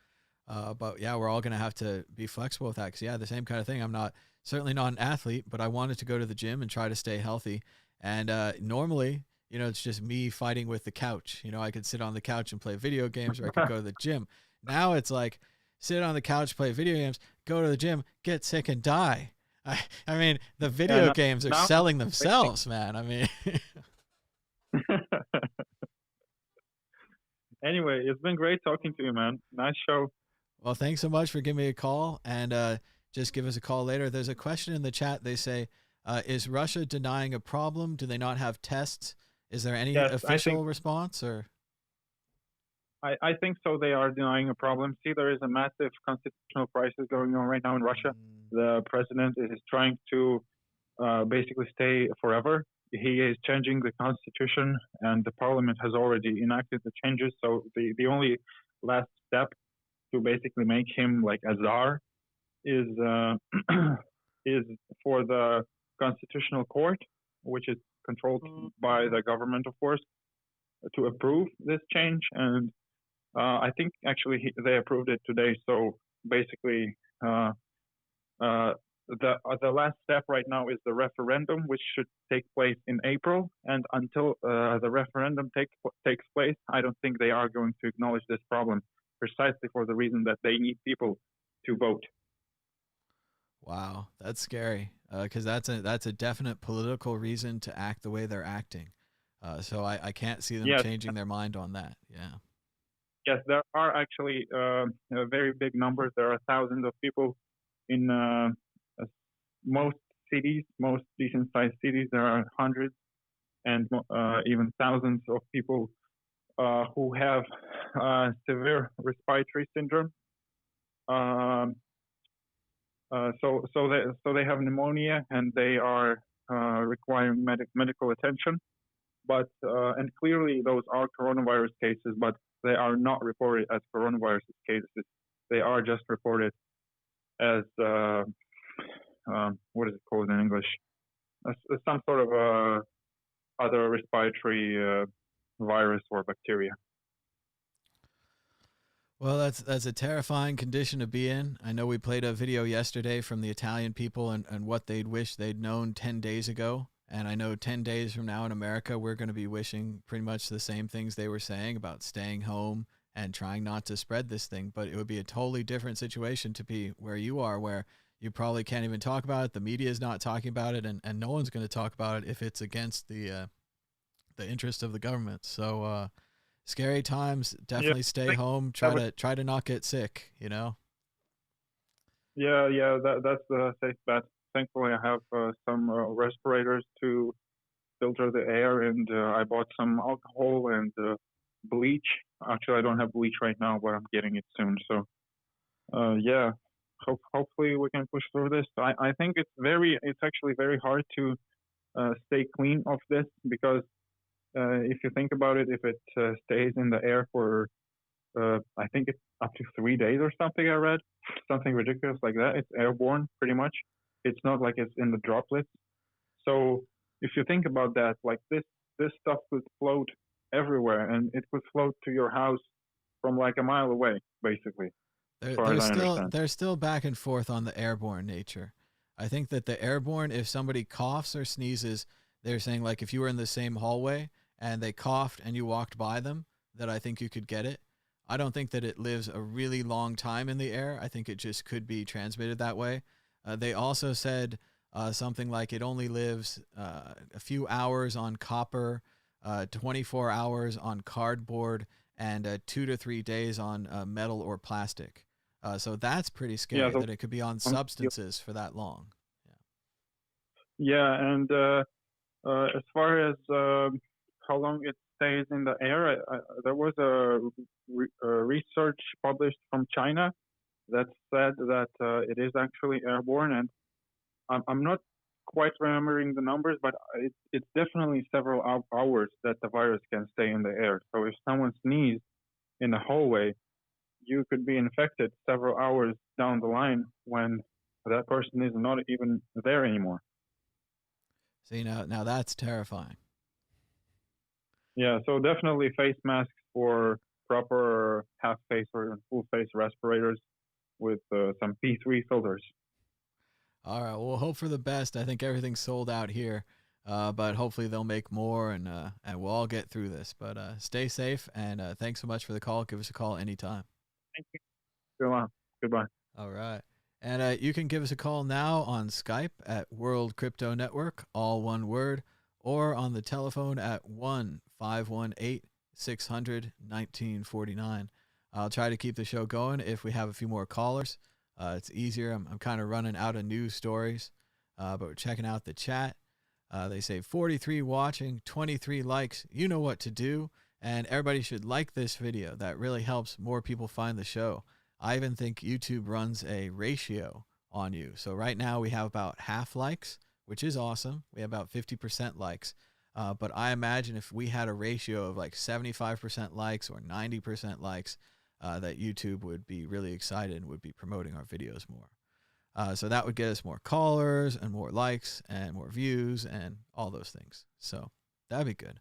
But yeah, we're all going to have to be flexible with that. Because yeah, the same kind of thing. I'm not certainly not an athlete, but I wanted to go to the gym and try to stay healthy. And normally, it's just me fighting with the couch. I could sit on the couch and play video games, or I could go to the gym. Now it's like sit on the couch, play video games, go to the gym, get sick and die. I mean, the Yeah, video games are now selling I think. themselves, man. I mean, Anyway, it's been great talking to you, man. Nice show. well, thanks so much for giving me a call, and just give us a call later. There's a question in the chat. They say, "Is Russia denying a problem? Do they not have tests? Is there any Yes, official response?" Or I think so. They are denying a problem. See, there is a massive constitutional crisis going on right now in Russia. mm, The president is trying to basically stay forever. He is changing the constitution, and the parliament has already enacted the changes. So the only last step to basically make him like a czar is is for the constitutional court, which is controlled by the government, of course, to approve this change. And I think actually they approved it today. So basically, the last step right now is the referendum, which should take place in April. And until the referendum takes place, I don't think they are going to acknowledge this problem, precisely for the reason that they need people to vote. Wow, that's scary. Because that's a definite political reason to act the way they're acting. So I can't see them Yes. changing their mind on that. Yeah. Yes, there are actually very big numbers. There are thousands of people in most cities, most decent-sized cities. There are hundreds and even thousands of people who have severe respiratory syndrome. So they have pneumonia and they are requiring medical attention. But and clearly those are coronavirus cases, but they are not reported as coronavirus cases. They are just reported as what is it called in English? Some sort of other respiratory virus or bacteria. Well, that's a terrifying condition to be in. I know we played a video yesterday from the Italian people and what they'd wish they'd known 10 days ago. And I know 10 days from now in America, we're going to be wishing pretty much the same things they were saying about staying home and trying not to spread this thing. But it would be a totally different situation to be where you are, where you probably can't even talk about it. The media is not talking about it, and no one's going to talk about it if it's against the interest of the government. So scary times. Definitely stay home. Try to not get sick. You know. Yeah. That's the safe bet. Thankfully, I have some respirators to filter the air, and I bought some alcohol and bleach. Actually, I don't have bleach right now, but I'm getting it soon. So, yeah, hopefully we can push through this. I think it's actually very hard to stay clean of this because if you think about it, if it stays in the air for I think it's up to 3 days or something, I read something ridiculous like that. It's airborne pretty much. It's not like it's in the droplets. So if you think about that, like this stuff could float everywhere, and it could float to your house from like a mile away, basically. They're still back and forth on the airborne nature. I think that the airborne, if somebody coughs or sneezes, they're saying like if you were in the same hallway and they coughed and you walked by them, that I think you could get it. I don't think that it lives a really long time in the air. I think it just could be transmitted that way. They also said something like it only lives a few hours on copper, 24 hours on cardboard, and 2 to 3 days on metal or plastic. So that's pretty scary that it could be on substances for that long. Yeah, and as far as how long it stays in the air, there was a research published from China that said that it is actually airborne, and I'm not quite remembering the numbers, but it's definitely several hours that the virus can stay in the air. So if someone sneezes in the hallway, you could be infected several hours down the line when that person is not even there anymore. See, now that's terrifying. Yeah, so definitely face masks for proper half face or full face respirators with some P3 filters. All right. Well, hope for the best. I think everything's sold out here, but hopefully they'll make more, and we'll all get through this. But stay safe, and thanks so much for the call. Give us a call anytime. Thank you. Go on. Goodbye. All right. And you can give us a call now on Skype at World Crypto Network, all one word, or on the telephone at 1-518-600-1949. I'll try to keep the show going if we have a few more callers. It's easier. I'm kind of running out of news stories, but we're checking out the chat. They say 43 watching, 23 likes. You know what to do. And everybody should like this video. That really helps more people find the show. I even think YouTube runs a ratio on you. So right now we have about half likes, which is awesome. We have about 50% likes. But I imagine if we had a ratio of like 75% likes or 90% likes, that YouTube would be really excited and would be promoting our videos more. So that would get us more callers and more likes and more views and all those things. So that'd be good.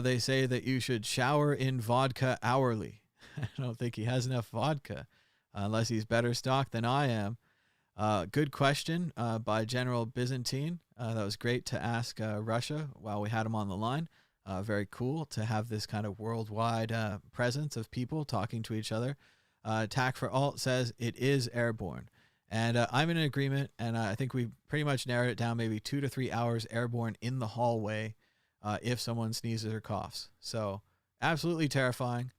They say that you should shower in vodka hourly. I don't think he has enough vodka unless he's better stocked than I am. Good question by General Byzantine. That was great to ask Russia while we had him on the line. Very cool to have this kind of worldwide presence of people talking to each other. Tack for Alt says it is airborne. And I'm in agreement, and I think we pretty much narrowed it down, maybe 2 to 3 hours airborne in the hallway if someone sneezes or coughs. So absolutely terrifying.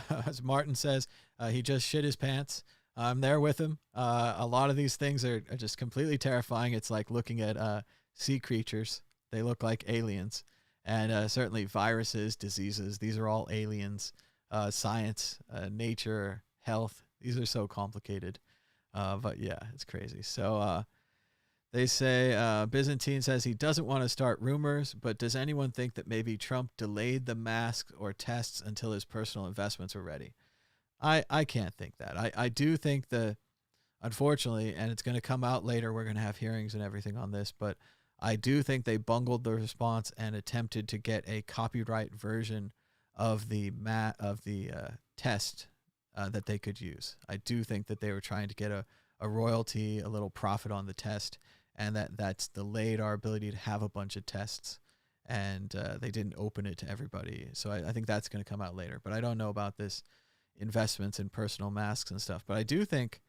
As Martin says, he just shit his pants. I'm there with him. A lot of these things are just completely terrifying. It's like looking at sea creatures. They look like aliens. And certainly viruses, diseases, these are all aliens. Science, nature, health, these are so complicated. But yeah, it's crazy. So they say Byzantine says he doesn't want to start rumors, but does anyone think that maybe Trump delayed the masks or tests until his personal investments were ready? I can't think that. I do think unfortunately, and it's going to come out later, we're going to have hearings and everything on this, but I do think they bungled the response and attempted to get a copyright version of the test that they could use. I do think that they were trying to get a royalty, a little profit on the test, and that's delayed our ability to have a bunch of tests, and they didn't open it to everybody. So I think that's going to come out later, but I don't know about this investments in personal masks and stuff. But I do think,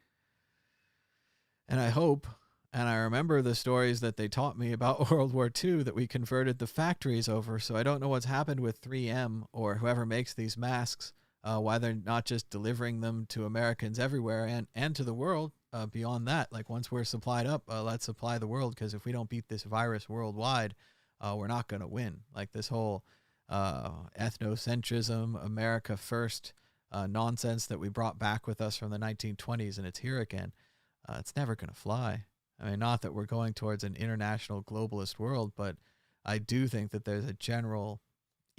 and I hope, and I remember the stories that they taught me about World War II, that we converted the factories over. So I don't know what's happened with 3M or whoever makes these masks, why they're not just delivering them to Americans everywhere and to the world beyond that. Like once we're supplied up, let's supply the world, because if we don't beat this virus worldwide, we're not going to win. Like this whole ethnocentrism, America first nonsense that we brought back with us from the 1920s, and it's here again. It's never going to fly. I mean, not that we're going towards an international globalist world, but I do think that there's a general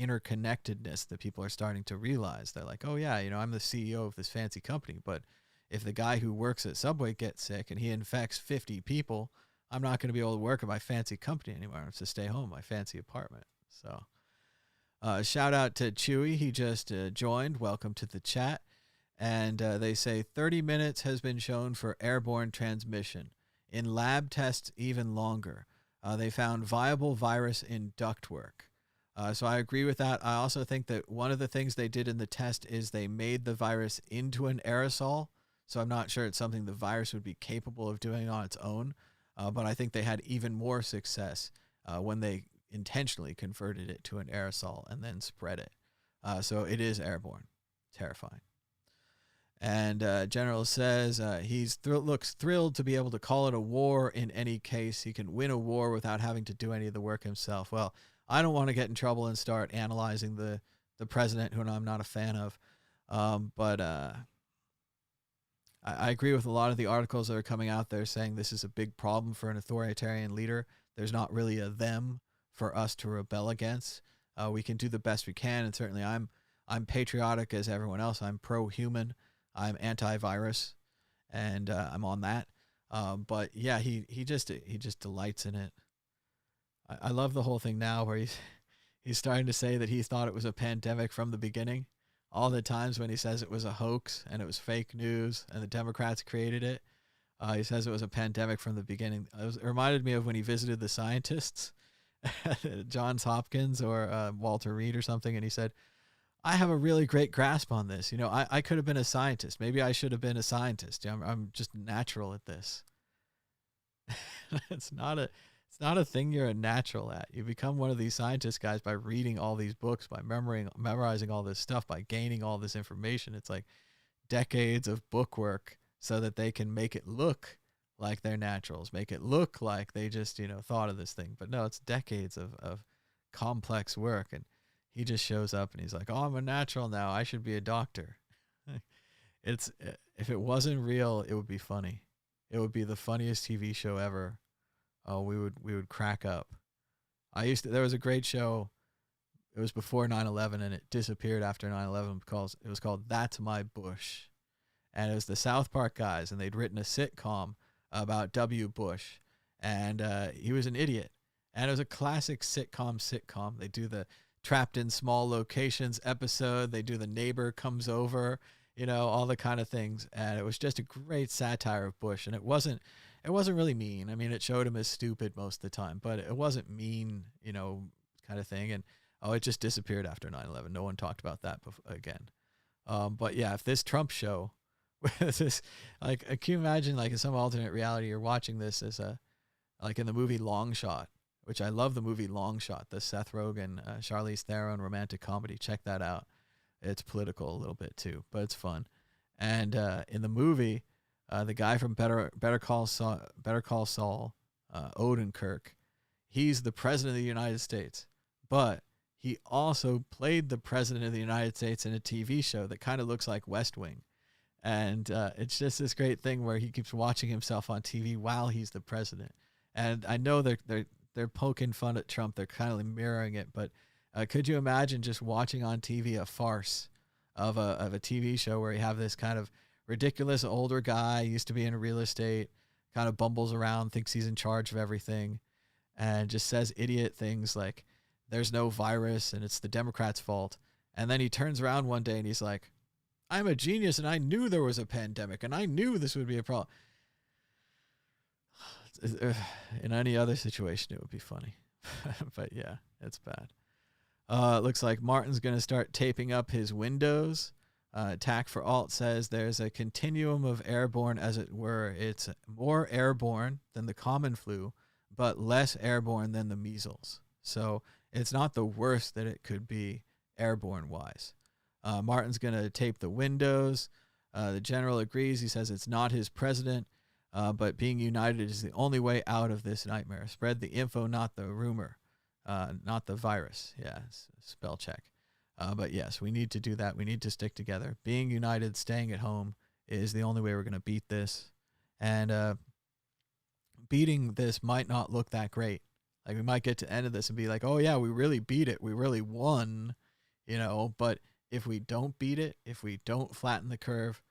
interconnectedness that people are starting to realize. They're like, oh yeah, I'm the CEO of this fancy company, but if the guy who works at Subway gets sick and he infects 50 people, I'm not going to be able to work at my fancy company anymore. I have to stay home in my fancy apartment. So shout out to Chewy. He just joined. Welcome to the chat. And they say 30 minutes has been shown for airborne transmission. In lab tests, even longer. They found viable virus in ductwork. So I agree with that. I also think that one of the things they did in the test is they made the virus into an aerosol. So I'm not sure it's something the virus would be capable of doing on its own. But I think they had even more success when they intentionally converted it to an aerosol and then spread it. So it is airborne. Terrifying. And General says looks thrilled to be able to call it a war in any case. He can win a war without having to do any of the work himself. Well, I don't want to get in trouble and start analyzing the president, who I'm not a fan of. But I agree with a lot of the articles that are coming out there saying this is a big problem for an authoritarian leader. There's not really a them for us to rebel against. We can do the best we can, and certainly I'm patriotic as everyone else. I'm pro-human. I'm anti-virus, and I'm on that. But yeah, he just delights in it. I love the whole thing now where he's starting to say that he thought it was a pandemic from the beginning. All the times when he says it was a hoax and it was fake news and the Democrats created it, he says it was a pandemic from the beginning. It reminded me of when he visited the scientists, Johns Hopkins or Walter Reed or something, and he said, I have a really great grasp on this. I could have been a scientist. Maybe I should have been a scientist. I'm just natural at this. It's not a thing you're a natural at. You become one of these scientist guys by reading all these books, by memorizing all this stuff, by gaining all this information. It's like decades of book work so that they can make it look like they're naturals, make it look like they just, thought of this thing. But no, it's decades of complex work. And he just shows up and he's like, oh, I'm a natural now. I should be a doctor. If it wasn't real, it would be funny. It would be the funniest TV show ever. Oh, we would crack up. There was a great show. It was before 9/11 and it disappeared after 9/11 because it was called That's My Bush. And it was the South Park guys, and they'd written a sitcom about W. Bush, and he was an idiot. And it was a classic sitcom. They do the trapped in small locations episode. They do the neighbor comes over, all the kind of things. And it was just a great satire of Bush. And it wasn't really mean. I mean, it showed him as stupid most of the time, but it wasn't mean, kind of thing. And it just disappeared after 9/11. No one talked about that again. But yeah, if this Trump show, this, like, can you imagine, like, in some alternate reality, you're watching this as like in the movie Long Shot, which I love the movie Long Shot, the Seth Rogen, Charlize Theron romantic comedy. Check that out. It's political a little bit too, but it's fun. And in the movie, the guy from Better Call Saul, Odenkirk, he's the president of the United States, but he also played the president of the United States in a TV show that kind of looks like West Wing. And it's just this great thing where he keeps watching himself on TV while he's the president. And I know they're poking fun at Trump. They're kind of mirroring it. But could you imagine just watching on TV a farce of a TV show where you have this kind of ridiculous older guy, used to be in real estate, kind of bumbles around, thinks he's in charge of everything, and just says idiot things like there's no virus and it's the Democrats' fault. And then he turns around one day and he's like, I'm a genius and I knew there was a pandemic and I knew this would be a problem. In any other situation, it would be funny. But yeah, it's bad. It looks like Martin's going to start taping up his windows. Attack for Alt says there's a continuum of airborne, as it were. It's more airborne than the common flu, but less airborne than the measles. So it's not the worst that it could be airborne-wise. Martin's going to tape the windows. The general agrees. He says it's not his president, but being united is the only way out of this nightmare. Spread the info, not the rumor, not the virus. Yeah, spell check. But yes, we need to do that. We need to stick together. Being united, staying at home is the only way we're going to beat this. And beating this might not look that great. Like, we might get to the end of this and be like, oh yeah, we really beat it. We really won, but if we don't beat it, if we don't flatten the curve,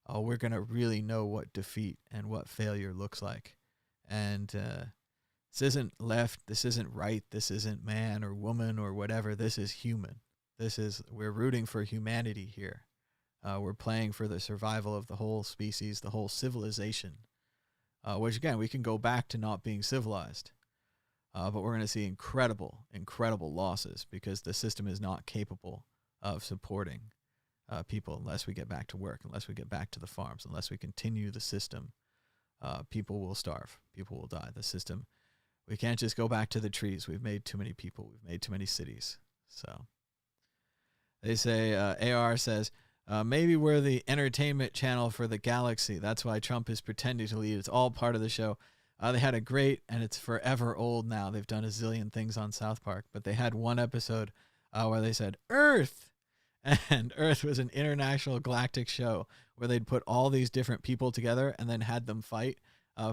we're going to really know what defeat and what failure looks like. And this isn't left, this isn't right, this isn't man or woman or whatever. This is human. We're rooting for humanity here. We're playing for the survival of the whole species, the whole civilization, which again, we can go back to not being civilized. But we're going to see incredible losses because the system is not capable of supporting people unless we get back to work, unless we get back to the farms, unless we continue the system. People will starve. People will die. The system, we can't just go back to the trees. We've made too many people. We've made too many cities. So they say, AR says, maybe we're the entertainment channel for the galaxy. That's why Trump is pretending to lead. It's all part of the show. They had a great, and it's forever old now. They've done a zillion things on South Park, but they had one episode where they said Earth, and Earth was an international galactic show where they'd put all these different people together and then had them fight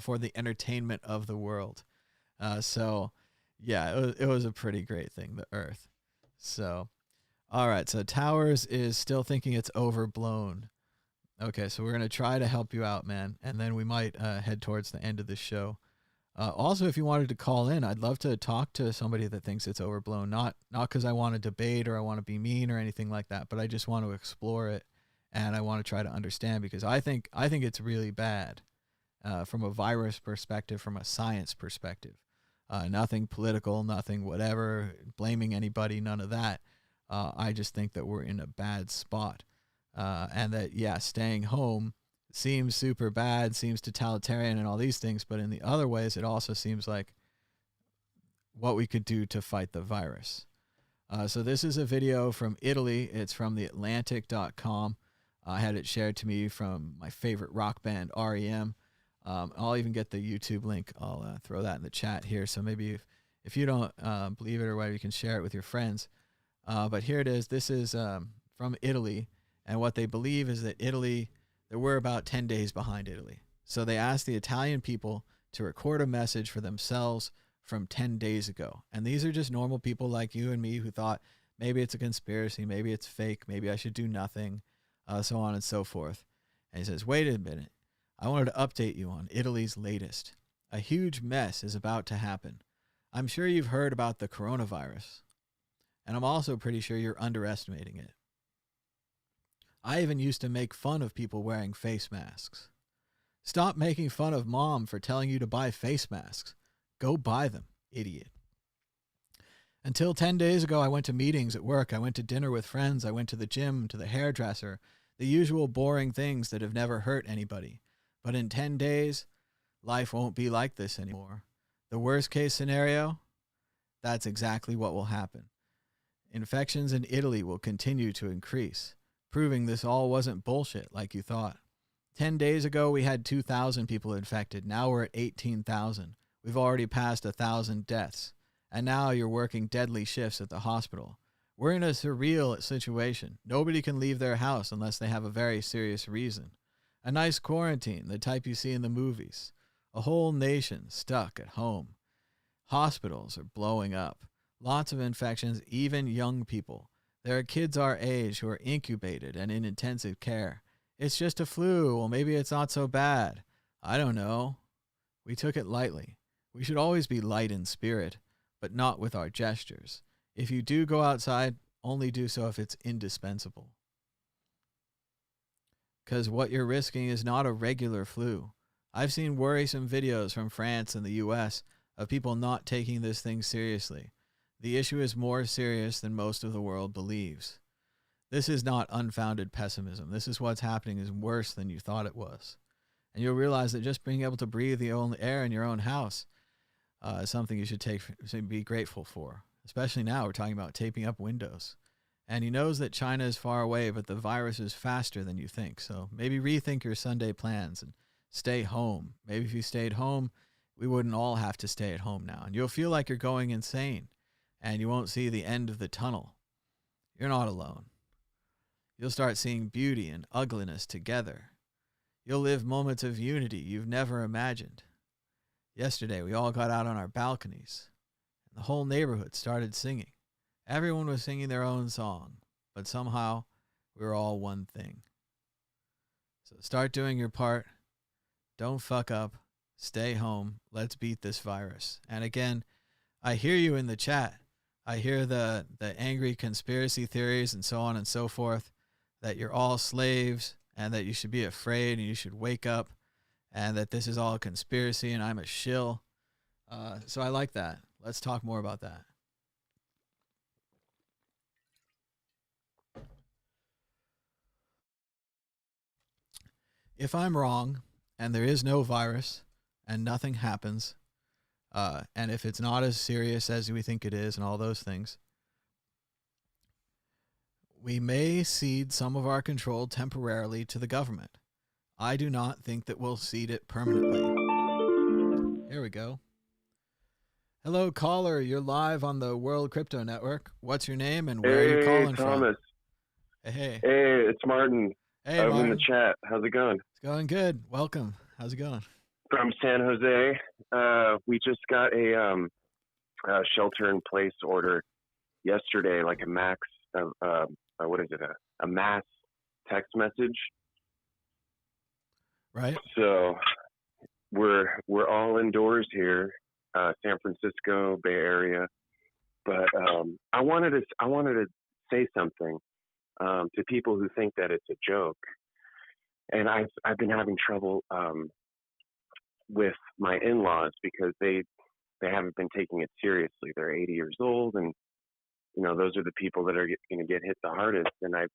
for the entertainment of the world. So yeah, it was a pretty great thing, the Earth. So, all right. So Towers is still thinking it's overblown. Okay, so we're going to try to help you out, man, and then we might head towards the end of the show. Also, if you wanted to call in, I'd love to talk to somebody that thinks it's overblown, not because I want to debate or I want to be mean or anything like that, but I just want to explore it, and I want to try to understand, because I think it's really bad from a virus perspective, from a science perspective. Nothing political, nothing whatever, blaming anybody, none of that. I just think that we're in a bad spot. And that, yeah, staying home seems super bad, seems totalitarian and all these things, but in the other ways, it also seems like what we could do to fight the virus. So this is a video from Italy. It's from theatlantic.com. I had it shared to me from my favorite rock band, REM. I'll even get the YouTube link. I'll throw that in the chat here. So maybe if you don't believe it or whatever, you can share it with your friends. But here it is. This is from Italy. And what they believe is that we're about 10 days behind Italy. So they asked the Italian people to record a message for themselves from 10 days ago. And these are just normal people like you and me who thought maybe it's a conspiracy, maybe it's fake, maybe I should do nothing, so on and so forth. And he says, wait a minute. I wanted to update you on Italy's latest. A huge mess is about to happen. I'm sure you've heard about the coronavirus, and I'm also pretty sure you're underestimating it. I even used to make fun of people wearing face masks. Stop making fun of mom for telling you to buy face masks. Go buy them, idiot. Until 10 days ago, I went to meetings at work. I went to dinner with friends. I went to the gym, to the hairdresser, the usual boring things that have never hurt anybody. But in 10 days, life won't be like this anymore. The worst case scenario, that's exactly what will happen. Infections in Italy will continue to increase, proving this all wasn't bullshit like you thought. 10 days ago, we had 2,000 people infected. Now we're at 18,000. We've already passed 1,000 deaths. And now you're working deadly shifts at the hospital. We're in a surreal situation. Nobody can leave their house unless they have a very serious reason. A nice quarantine, the type you see in the movies. A whole nation stuck at home. Hospitals are blowing up. Lots of infections, even young people. There are kids our age who are incubated and in intensive care. It's just a flu. Well, maybe it's not so bad. I don't know. We took it lightly. We should always be light in spirit, but not with our gestures. If you do go outside, only do so if it's indispensable. Because what you're risking is not a regular flu. I've seen worrisome videos from France and the US of people not taking this thing seriously. The issue is more serious than most of the world believes. This is not unfounded pessimism. This is what's happening is worse than you thought it was. And you'll realize that just being able to breathe the own air in your own house is something you should be grateful for. Especially now, we're talking about taping up windows. And he knows that China is far away, but the virus is faster than you think. So maybe rethink your Sunday plans and stay home. Maybe if you stayed home, we wouldn't all have to stay at home now. And you'll feel like you're going insane, and you won't see the end of the tunnel. You're not alone. You'll start seeing beauty and ugliness together. You'll live moments of unity you've never imagined. Yesterday, we all got out on our balconies, and the whole neighborhood started singing. Everyone was singing their own song, but somehow we were all one thing. So start doing your part. Don't fuck up. Stay home. Let's beat this virus. And again, I hear you in the chat. I hear the angry conspiracy theories and so on and so forth, that you're all slaves and that you should be afraid and you should wake up and that this is all a conspiracy and I'm a shill. So I like that. Let's talk more about that. If I'm wrong and there is no virus and nothing happens, and if it's not as serious as we think it is and all those things, we may cede some of our control temporarily to the government. I do not think that we'll cede it permanently. Here we go. Hello, caller. You're live on the World Crypto Network. What's your name and where are you calling Thomas. from? Hey. Hey, it's Martin. Hey, I'm Martin. in the chat. How's it going? It's going good. Welcome. How's it going? From San Jose. We just got a shelter-in-place order yesterday, like a max, a mass text message. Right. So we're all indoors here, San Francisco, Bay Area. But I wanted to say something to people who think that it's a joke. And I've been having trouble with my in-laws because they haven't been taking it seriously. They're 80 years old, and those are the people that are going to get hit the hardest. And I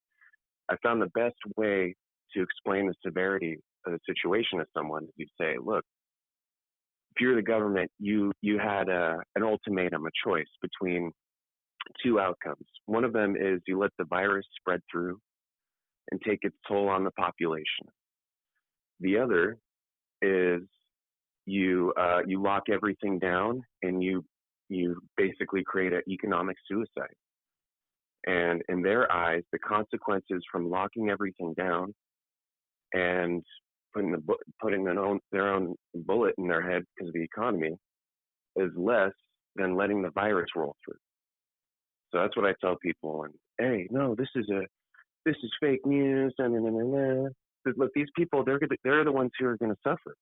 found the best way to explain the severity of the situation to someone is you say, look, if you're the government, you had an ultimatum, a choice between two outcomes. One of them is you let the virus spread through and take its toll on the population. The other is you lock everything down and you basically create an economic suicide. And in their eyes, the consequences from locking everything down and putting their own bullet in their head because of the economy is less than letting the virus roll through. So that's what I tell people. And hey, no, this is fake news. Nah, nah, nah, nah, nah. look, these people, they're the ones who are going to suffer.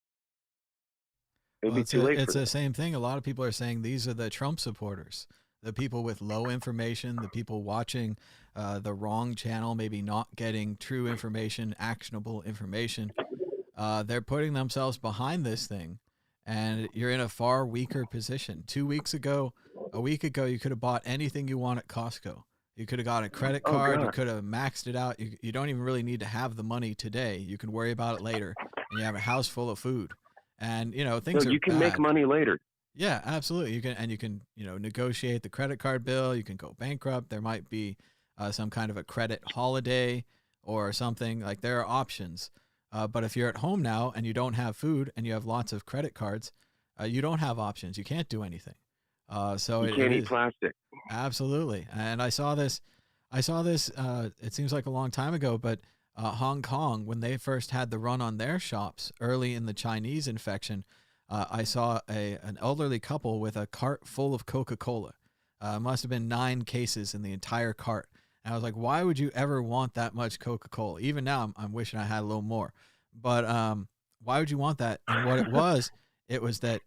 It'll Well, be too late it's for the them. same thing. A lot of people are saying these are the Trump supporters, the people with low information, the people watching the wrong channel, maybe not getting true information, actionable information. They're putting themselves behind this thing, and you're in a far weaker position. A week ago, you could have bought anything you want at Costco. You could have got a credit Oh card. You God. could have maxed it out. You don't even really need to have the money today. You can worry about it later, and you have a house full of food. And No, things are you can make bad. money later. Yeah, absolutely. You can negotiate the credit card bill. You can go bankrupt. There might be some kind of a credit holiday or something. Like, there are options. But if you're at home now and you don't have food and you have lots of credit cards, you don't have options. You can't do anything. So You it can't eat is plastic. absolutely. And I saw this. It seems like a long time ago, but Hong Kong, when they first had the run on their shops early in the Chinese infection, I saw an elderly couple with a cart full of Coca-Cola. Must have been 9 cases in the entire cart. And I was like, why would you ever want that much Coca-Cola? Even now, I'm wishing I had a little more. But why would you want that? And what it was that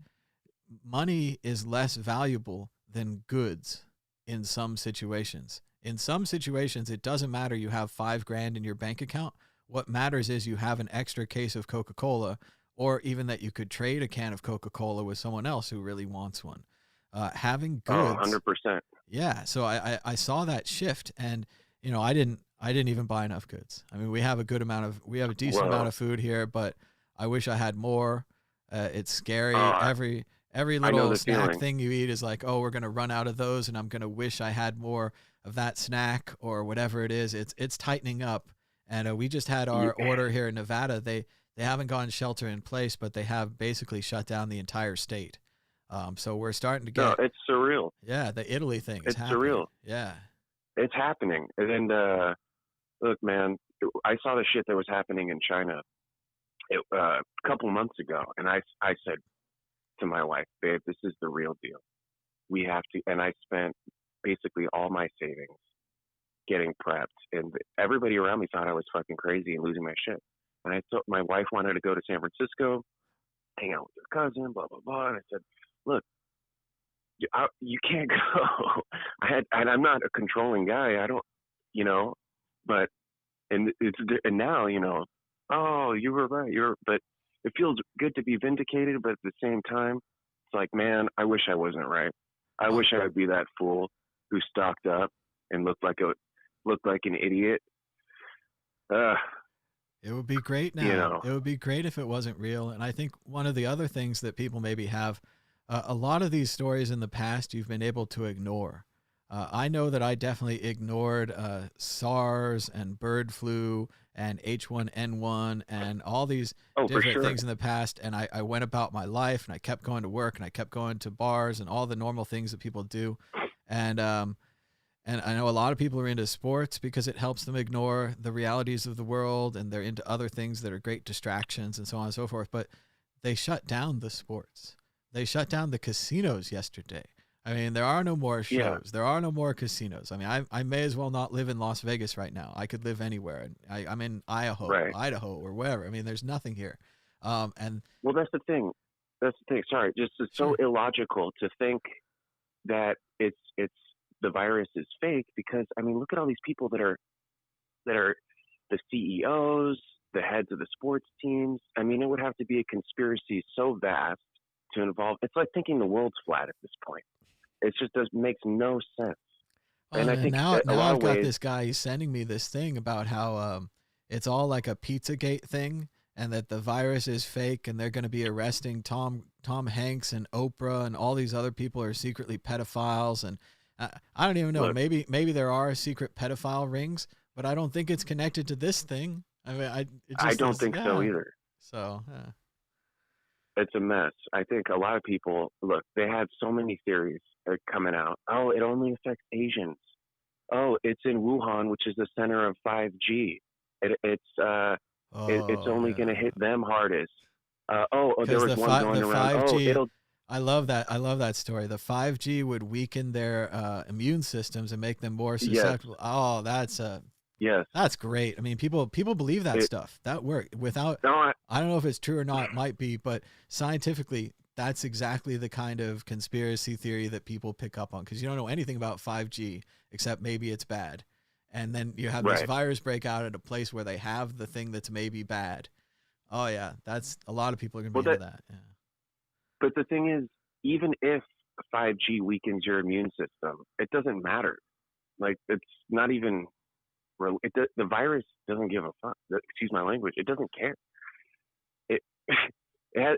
money is less valuable than goods in some situations. In some situations, it doesn't matter you have $5,000 in your bank account. What matters is you have an extra case of Coca-Cola, or even that you could trade a can of Coca-Cola with someone else who really wants one. Having Oh, goods, 100%. yeah. So I saw that shift, and I didn't even buy enough goods. I mean, we have a decent Whoa. amount of food here, but I wish I had more. It's scary. Uh, Every I know little the snack feeling. thing you eat is like, oh, we're gonna run out of those, and I'm gonna wish I had more of that snack or whatever it is. It's tightening up, and we just had our Yeah. order here in Nevada. They haven't gone shelter in place, but they have basically shut down the entire state. So we're starting to No, get, it's surreal. yeah, the Italy thing is It's happening. surreal. Yeah. It's happening. And look, man, I saw the shit that was happening in China a couple months ago, and I said to my wife, babe, this is the real deal. We have to. And I spent basically all my savings getting prepped, and everybody around me thought I was fucking crazy and losing my shit. And I thought my wife wanted to go to San Francisco, hang out with her cousin, blah blah blah. And I said, look, you can't go. And I'm not a controlling guy. I don't, but and now oh, you were right. But it feels good to be vindicated, but at the same time, it's like, man, I wish I wasn't right. I wish I would be that fool who stocked up and looked like an idiot. It would be great now. It would be great if it wasn't real. And I think one of the other things that people maybe have, a lot of these stories in the past you've been able to ignore. I know that I definitely ignored SARS and bird flu and H1N1 and all these different things in the past. And I went about my life, and I kept going to work, and I kept going to bars and all the normal things that people do. And I know a lot of people are into sports because it helps them ignore the realities of the world, and they're into other things that are great distractions and so on and so forth. But they shut down the sports. They shut down the casinos yesterday. I mean, there are no more shows. Yeah. There are no more casinos. I mean, I may as well not live in Las Vegas right now. I could live anywhere. I'm in Idaho or wherever. I mean, there's nothing here. And well, that's the thing. Sorry, just it's so illogical to think that it's the virus is fake, because I mean, look at all these people that are the CEOs, the heads of the sports teams. I mean, it would have to be a conspiracy so vast to involve. It's like thinking the world's flat at this point. It just makes no sense. And I think now a lot I've of got ways, this guy. He's sending me this thing about how it's all like a Pizzagate thing, and that the virus is fake, and they're going to be arresting Tom Hanks and Oprah and all these other people who are secretly pedophiles. And I don't even know. Look, maybe there are secret pedophile rings, but I don't think it's connected to this thing. I mean, I don't think so either. So it's a mess. I think a lot of people, look, they had so many theories coming out. Oh, it only affects Asians. Oh, it's in Wuhan, which is the center of 5G. It's only going to hit them hardest. There was one going around. 5G, I love that story. The 5G would weaken their immune systems and make them more susceptible. Yes. Oh, that's a Yes. That's great. I mean, people believe that It, stuff. That work without. no, I don't know if it's true or not. It might be, but scientifically, that's exactly the kind of conspiracy theory that people pick up on because you don't know anything about 5G except maybe it's bad, and then you have this right. virus break out at a place where they have the thing that's maybe bad. Oh yeah, that's a lot of people are gonna be Well, into that. Yeah. but the thing is, even if 5G weakens your immune system, it doesn't matter. Like, it's not even. The virus doesn't give a fuck. Excuse my language. It doesn't care. It,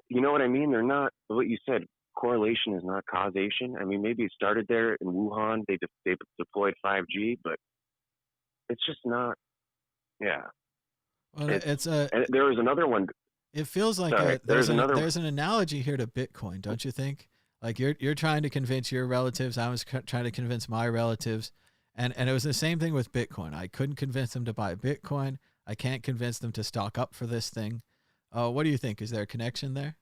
you know what I mean? They're not. What you said. Correlation is not causation. I mean, maybe it started there in Wuhan. They deployed 5G, but it's just not. Yeah. Well, It's it's a. and there was another one. It feels like Sorry, there's another. there's an analogy here to Bitcoin, don't you think? Like you're trying to convince your relatives. I was trying to convince my relatives, and it was the same thing with Bitcoin. I couldn't convince them to buy Bitcoin. I can't convince them to stock up for this thing. What do you think? Is there a connection there?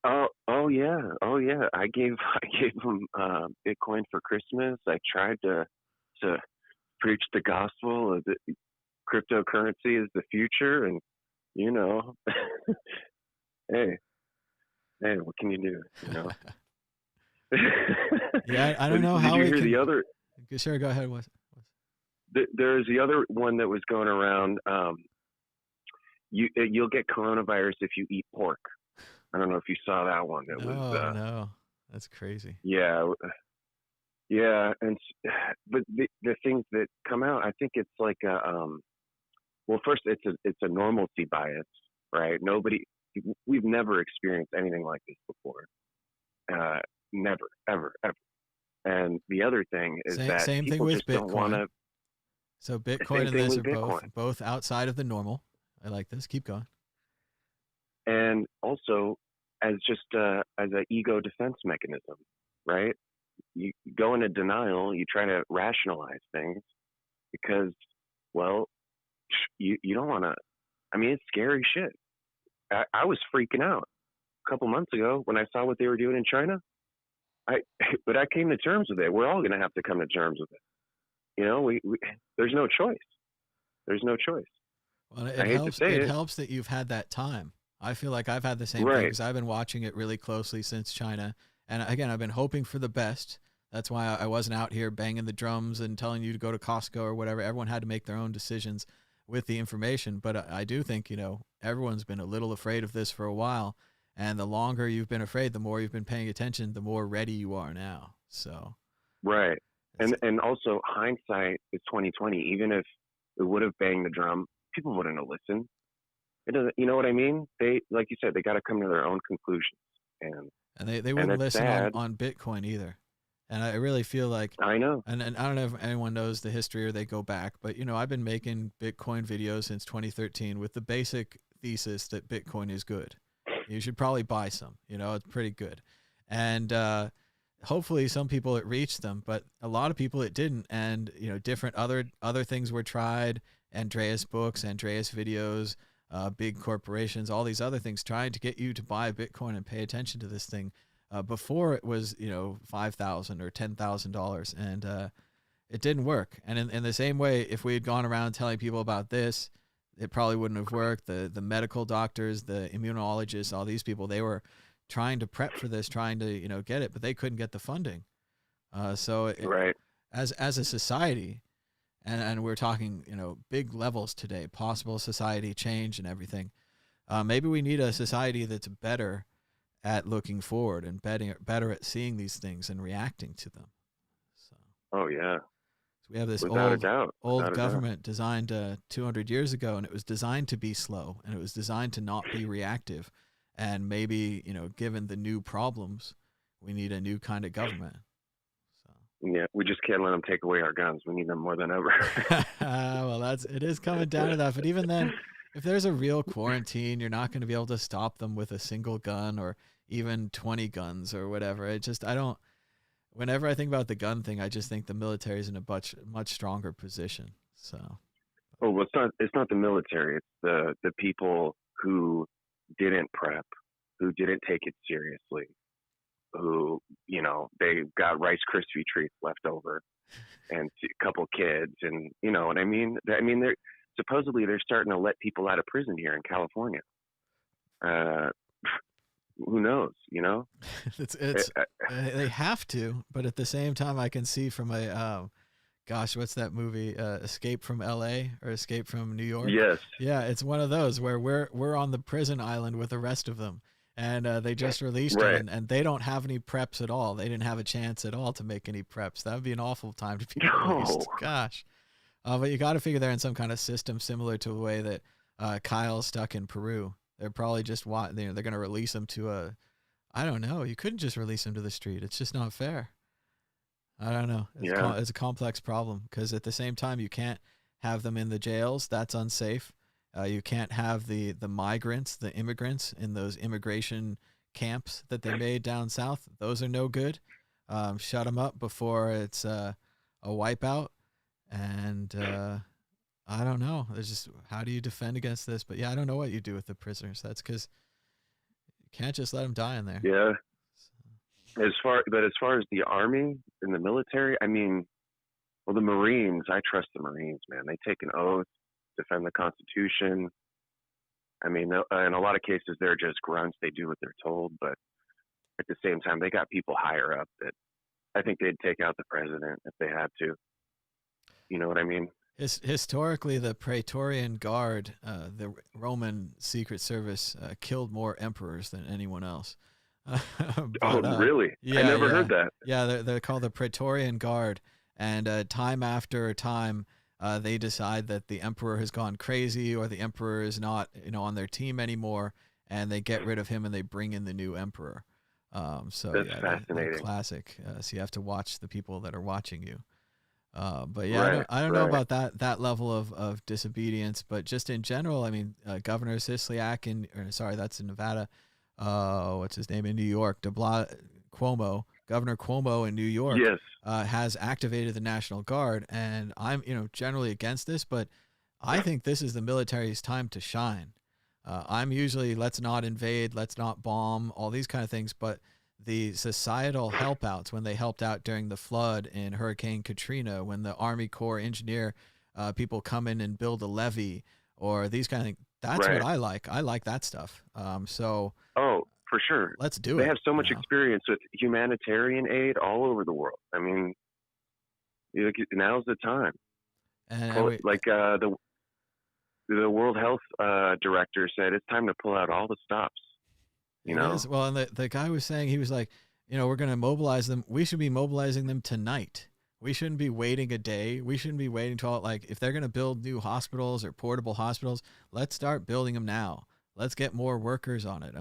Oh yeah, oh yeah. I gave them Bitcoin for Christmas. I tried to preach the gospel of the cryptocurrency is the future, and you know, hey, what can you do? You know. Yeah, I don't know Did how you we hear can. the other? Sure, go ahead. There's the other one that was going around. You'll get coronavirus if you eat pork. I don't know if you saw that one. It was No, that's crazy. yeah, but the things that come out, I think it's like well, first it's a normalcy bias, right? We've never experienced anything like this before, never, ever, ever. And the other thing is that Same thing people with just don't want Bitcoin. to. So Bitcoin Same and thing this with are Bitcoin, both outside of the normal. I like this. Keep going. and also as just as an ego defense mechanism, right? You go into denial, you try to rationalize things because, well, you don't want to. I mean, it's scary shit. I was freaking out a couple months ago when I saw what they were doing in China. But I came to terms with it. We're all going to have to come to terms with it. You know, we there's no choice. There's no choice. Well, I hate to say it it. helps that you've had that time. I feel like I've had the same thing Right. because I've been watching it really closely since China. And again, I've been hoping for the best. That's why I wasn't out here banging the drums and telling you to go to Costco or whatever. Everyone had to make their own decisions with the information. But I do think, everyone's been a little afraid of this for a while. And the longer you've been afraid, the more you've been paying attention, the more ready you are now. So, Right. And also hindsight is 2020. Even if it would have banged the drum, people wouldn't have listened. It doesn't. You know what I mean? They, like you said, they got to come to their own conclusions. And they wouldn't it's listen sad. on Bitcoin either. And I really feel like I know. and I don't know if anyone knows the history or they go back, but I've been making Bitcoin videos since 2013 with the basic thesis that Bitcoin is good. You should probably buy some. It's pretty good. And hopefully some people it reached them, but a lot of people it didn't. And different other things were tried. Andreas books, Andreas videos, big corporations, all these other things trying to get you to buy Bitcoin and pay attention to this thing. Before it was, $5,000 or $10,000, and it didn't work. And in the same way, if we had gone around telling people about this, it probably wouldn't have worked. The medical doctors, the immunologists, all these people, they were trying to prep for this, trying to get it, but they couldn't get the funding. Right. As a society, and we're talking big levels today, possible society change and everything. Maybe we need a society that's better at looking forward and better at seeing these things and reacting to them. So, Oh yeah. so we have this Without a doubt. old government designed 200 years ago, and it was designed to be slow, and it was designed to not be reactive. And maybe given the new problems, we need a new kind of government. So. Yeah, we just can't let them take away our guns. We need them more than ever. Well, it is coming down to that. But even then, if there's a real quarantine, you're not going to be able to stop them with a single gun or even 20 guns or whatever. Whenever I think about the gun thing, I just think the military is in a much stronger position. So. Oh, well, it's not the military. It's the people who didn't prep, who didn't take it seriously. who, they've got Rice Krispie treats left over and a couple kids, and you know what I mean? They're supposedly they're starting to let people out of prison here in California. Uh, who knows? it's they have to, but at the same time, I can see from a gosh, what's that movie? Escape from L.A. or Escape from New York? Yes. Yeah, it's one of those where we're on the prison island with the rest of them, and they just released Right. it, and they don't have any preps at all. They didn't have a chance at all to make any preps. That would be an awful time to be released. Gosh. But you got to figure they're in some kind of system similar to the way that Kyle's stuck in Peru. They're probably just they're going to release him to I don't know. You couldn't just release him to the street. It's just not fair. I don't know. It's a complex problem because at the same time, you can't have them in the jails. That's unsafe. You can't have the migrants, the immigrants in those immigration camps that they made down south. Those are no good. Shut them up before it's a wipeout. And I don't know. There's just, how do you defend against this? But yeah, I don't know what you do with the prisoners. That's because you can't just let them die in there. Yeah. As far as the Army and the military, the Marines, I trust the Marines, man. They take an oath, defend the Constitution. In a lot of cases, they're just grunts. They do what they're told, but at the same time, they got people higher up that I think they'd take out the president if they had to. You know what I mean? Historically, the Praetorian Guard, the Roman Secret Service, killed more emperors than anyone else. Really? Yeah, I never heard that. Yeah, they're called the Praetorian Guard, and time after time, they decide that the emperor has gone crazy or the emperor is not, on their team anymore, and they get rid of him and they bring in the new emperor. So that's yeah, fascinating. they're classic. So you have to watch the people that are watching you. But yeah, Right, I don't know about that level of disobedience, but just in general, Governor Sisolak that's in Nevada. What's his name in New York? Governor Cuomo in New York, yes, has activated the National Guard, and I'm generally against this, but I think this is the military's time to shine. I'm usually let's not invade, let's not bomb, all these kind of things, but the societal help outs when they helped out during the flood in Hurricane Katrina, when the Army Corps engineer people come in and build a levee or these kind of things. That's what I like. I like that stuff. Oh, for sure. Let's do it. They have so much experience with humanitarian aid all over the world. Now's the time. And the World Health Director said it's time to pull out all the stops. Well, and the guy was saying, he was like, we're going to mobilize them. We should be mobilizing them tonight. We shouldn't be waiting a day. We shouldn't be waiting till if they're going to build new hospitals or portable hospitals, let's start building them now. Let's get more workers on it.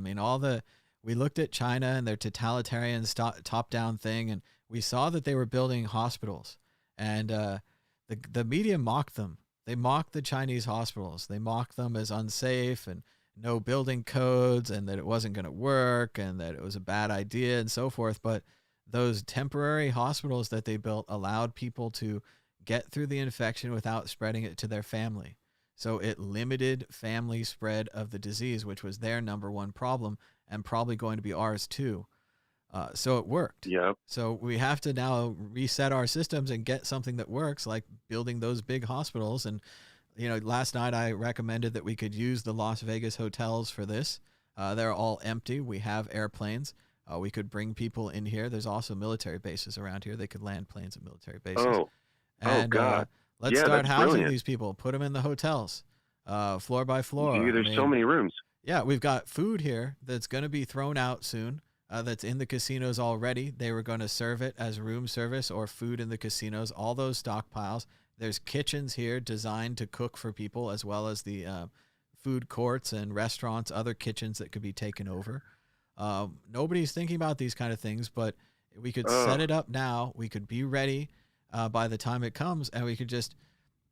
We looked at China and their totalitarian top-down thing, and we saw that they were building hospitals, and the media mocked them. They mocked the Chinese hospitals. They mocked them as unsafe and no building codes, and that it wasn't going to work, and that it was a bad idea, and so forth. But those temporary hospitals that they built allowed people to get through the infection without spreading it to their family. So it limited family spread of the disease, which was their number one problem and probably going to be ours too. So it worked. Yep. So we have to now reset our systems and get something that works, like building those big hospitals. And, last night I recommended that we could use the Las Vegas hotels for this. They're all empty. We have airplanes. We could bring people in here. There's also military bases around here. They could land planes at military bases. God. Let's start housing these people. Put them in the hotels, floor by floor. There's so many rooms. Yeah, we've got food here that's going to be thrown out soon. That's in the casinos already. They were going to serve it as room service or food in the casinos. All those stockpiles. There's kitchens here designed to cook for people, as well as the food courts and restaurants, other kitchens that could be taken over. Nobody's thinking about these kind of things, but we could set it up now. We could be ready by the time it comes, and we could just,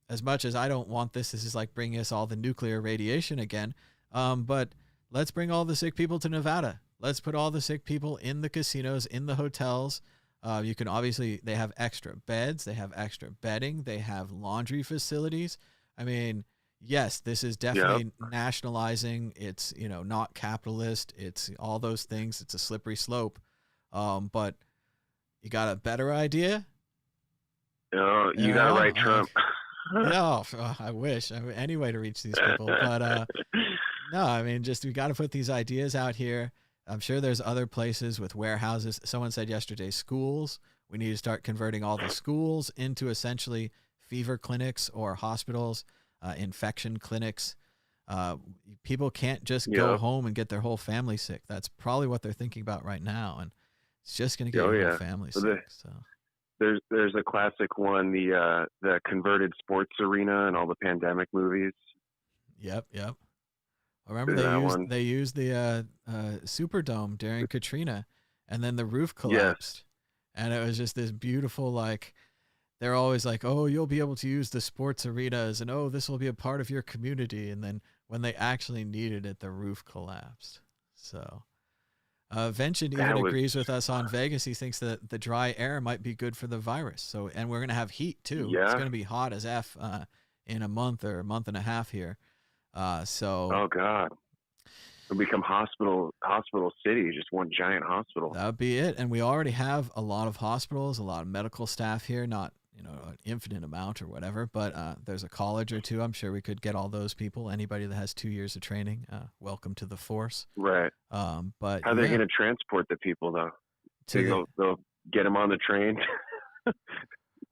as much as I don't want this is like bringing us all the nuclear radiation again, but let's bring all the sick people to Nevada. Let's put all the sick people in the casinos, in the hotels. You can obviously, they have extra beds, they have extra bedding, they have laundry facilities. Yes, this is definitely nationalizing. It's, not capitalist. It's all those things. It's a slippery slope. But you got a better idea? Oh, you got to write Trump. No, I wish. Any way to reach these people. But no, I mean, just we got to put these ideas out here. I'm sure there's other places with warehouses. Someone said yesterday, schools. We need to start converting all the schools into essentially fever clinics or hospitals, infection clinics. People can't just go home and get their whole family sick. That's probably what they're thinking about right now. And it's just going to get your whole family sick. So. There's a classic one, the converted sports arena and all the pandemic movies. Yep. I remember they used the Superdome during Katrina, and then the roof collapsed, and it was just this beautiful, like, they're always like, oh, you'll be able to use the sports arenas, and oh, this will be a part of your community, and then when they actually needed it, the roof collapsed. So. Vention even agrees with us on Vegas. He thinks that the dry air might be good for the virus. So, and we're going to have heat too. Yeah. It's going to be hot as F in a month or a month and a half here. Oh God, it'll become hospital city, just one giant hospital. That would be it. And we already have a lot of hospitals, a lot of medical staff here, not, an infinite amount or whatever, but there's a college or two. I'm sure we could get all those people. Anybody that has 2 years of training, welcome to the force. Right. But how are they going to transport the people though? They'll get them on the train.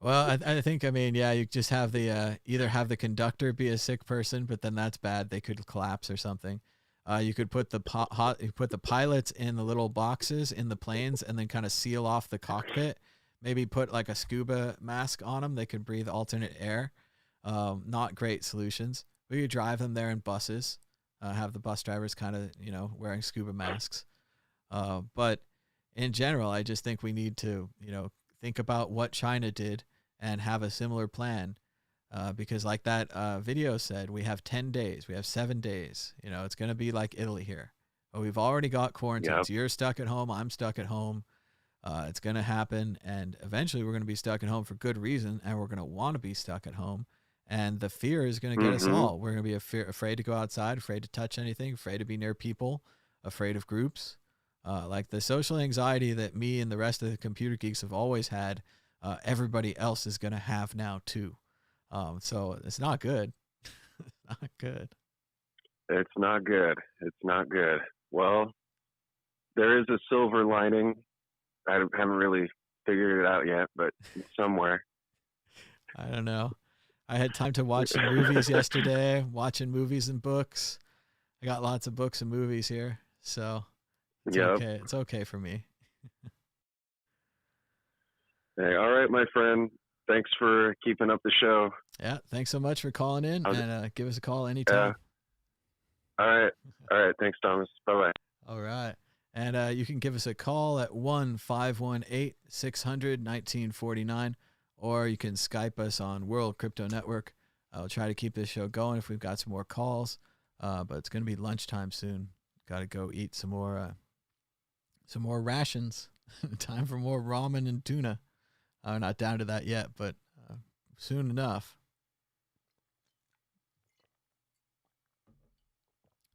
Well, I think, you just have the either have the conductor be a sick person, but then that's bad. They could collapse or something. You could put the pilots in the little boxes in the planes and then kind of seal off the cockpit. Maybe put like a scuba mask on them. They could breathe alternate air. Not great solutions. We could drive them there in buses. Have the bus drivers kind of, wearing scuba masks. But in general, I just think we need to, think about what China did and have a similar plan. Because like that video said, we have 10 days. We have 7 days. It's going to be like Italy here. But we've already got quarantines. Yep. You're stuck at home. I'm stuck at home. It's going to happen, and eventually we're going to be stuck at home for good reason, and we're going to want to be stuck at home, and the fear is going to get us all. We're going to be afraid to go outside, afraid to touch anything, afraid to be near people, afraid of groups. Like the social anxiety that me and the rest of the computer geeks have always had, everybody else is going to have now too. So it's not good. It's not good. It's not good. It's not good. Well, there is a silver lining. I haven't really figured it out yet, but it's somewhere. I don't know. I had time to watch some movies yesterday, watching movies and books. I got lots of books and movies here, so it's okay. It's okay for me. Hey, all right, my friend. Thanks for keeping up the show. Yeah, thanks so much for calling in, and give us a call anytime. All right. Thanks, Thomas. Bye-bye. All right. And you can give us a call at 1-518-600-1949, or you can Skype us on World Crypto Network. I'll try to keep this show going if we've got some more calls, but it's going to be lunchtime soon. Got to go eat some more rations. Time for more ramen and tuna. I'm not down to that yet, but soon enough.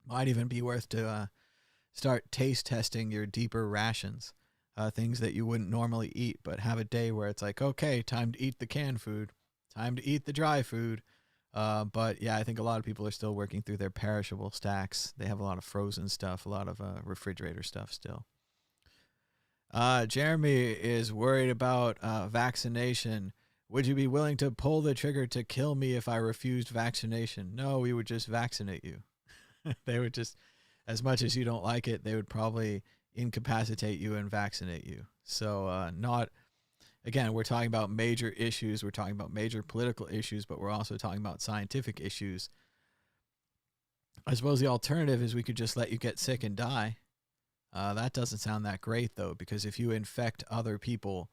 Might even be worth to start taste testing your deeper rations, things that you wouldn't normally eat, but have a day where it's like, okay, time to eat the canned food, time to eat the dry food. But yeah, I think a lot of people are still working through their perishable stacks. They have a lot of frozen stuff, a lot of refrigerator stuff still. Jeremy is worried about vaccination. Would you be willing to pull the trigger to kill me if I refused vaccination? No, we would just vaccinate you. They would just, as much as you don't like it, they would probably incapacitate you and vaccinate you. So again, we're talking about major issues. We're talking about major political issues, but we're also talking about scientific issues. I suppose the alternative is we could just let you get sick and die. That doesn't sound that great, though, because if you infect other people,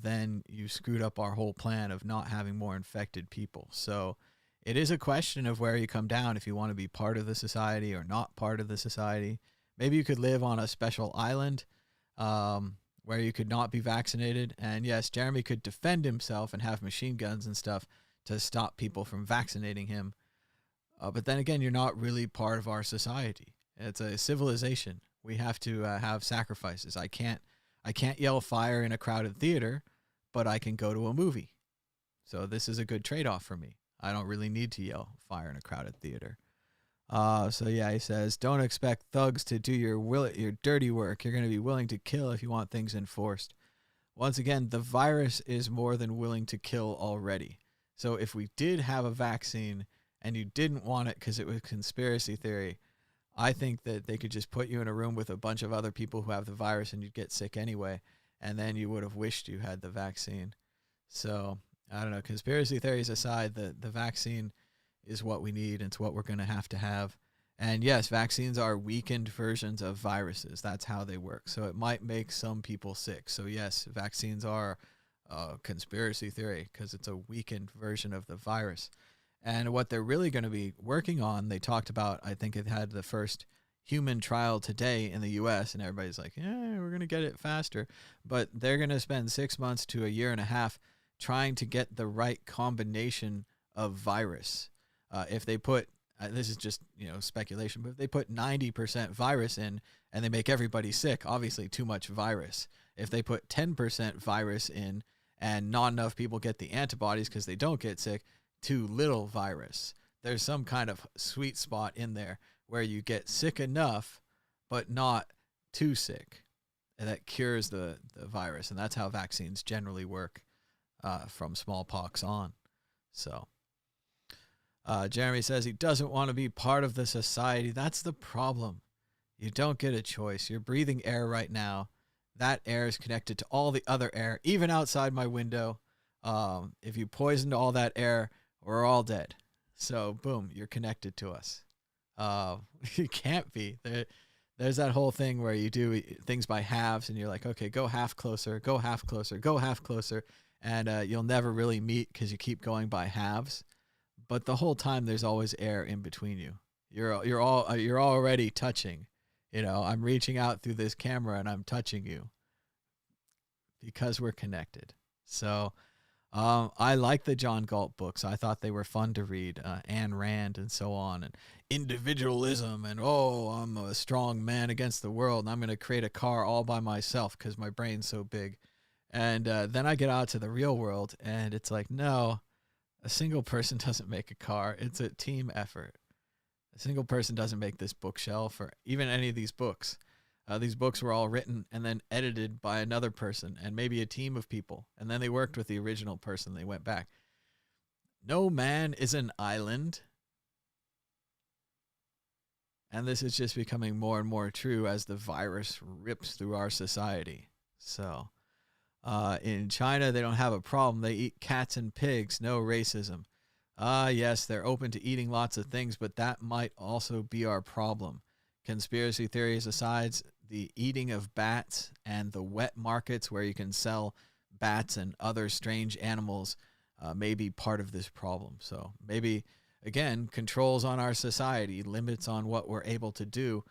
then you screwed up our whole plan of not having more infected people. So it is a question of where you come down, if you want to be part of the society or not part of the society. Maybe you could live on a special island where you could not be vaccinated. And yes, Jeremy could defend himself and have machine guns and stuff to stop people from vaccinating him. But then again, you're not really part of our society. It's a civilization. We have to have sacrifices. I can't I can't yell fire in a crowded theater, but I can go to a movie. So this is a good trade-off for me. I don't really need to yell fire in a crowded theater. So yeah, he says, don't expect thugs to do your dirty work. You're going to be willing to kill if you want things enforced. Once again, the virus is more than willing to kill already. So if we did have a vaccine and you didn't want it because it was conspiracy theory, I think that they could just put you in a room with a bunch of other people who have the virus and you'd get sick anyway. And then you would have wished you had the vaccine. So I don't know. Conspiracy theories aside, the vaccine is what we need. It's what we're going to have. And yes, vaccines are weakened versions of viruses. That's how they work. So it might make some people sick. So yes, vaccines are a conspiracy theory because it's a weakened version of the virus. And what they're really going to be working on, they talked about, I think it had the first human trial today in the US, and everybody's like, yeah, we're going to get it faster. But they're going to spend 6 months to a year and a half trying to get the right combination of virus. If they put, this is just, speculation, but if they put 90% virus in and they make everybody sick, obviously too much virus. If they put 10% virus in and not enough people get the antibodies because they don't get sick, too little virus. There's some kind of sweet spot in there where you get sick enough, but not too sick. And that cures the virus. And that's how vaccines generally work from smallpox on. So Jeremy says he doesn't want to be part of the society. That's the problem. You don't get a choice. You're breathing air right now. That air is connected to all the other air, even outside my window. If you poisoned all that air, we're all dead. So boom, you're connected to us. You can't be. There's that whole thing where you do things by halves and you're like, okay, go half closer, go half closer, go half closer. And you'll never really meet because you keep going by halves. But the whole time there's always air in between you. You're already touching. I'm reaching out through this camera and I'm touching you because we're connected. So I like the John Galt books. I thought they were fun to read. Ayn Rand and so on, and individualism, and I'm a strong man against the world, and I'm going to create a car all by myself because my brain's so big. And then I get out to the real world, and it's like, no, a single person doesn't make a car. It's a team effort. A single person doesn't make this bookshelf or even any of these books. These books were all written and then edited by another person and maybe a team of people. And then they worked with the original person. They went back. No man is an island. And this is just becoming more and more true as the virus rips through our society. So in China, they don't have a problem. They eat cats and pigs. No racism. Yes, they're open to eating lots of things, but that might also be our problem. Conspiracy theories aside, the eating of bats and the wet markets where you can sell bats and other strange animals may be part of this problem. So maybe, again, controls on our society, limits on what we're able to do.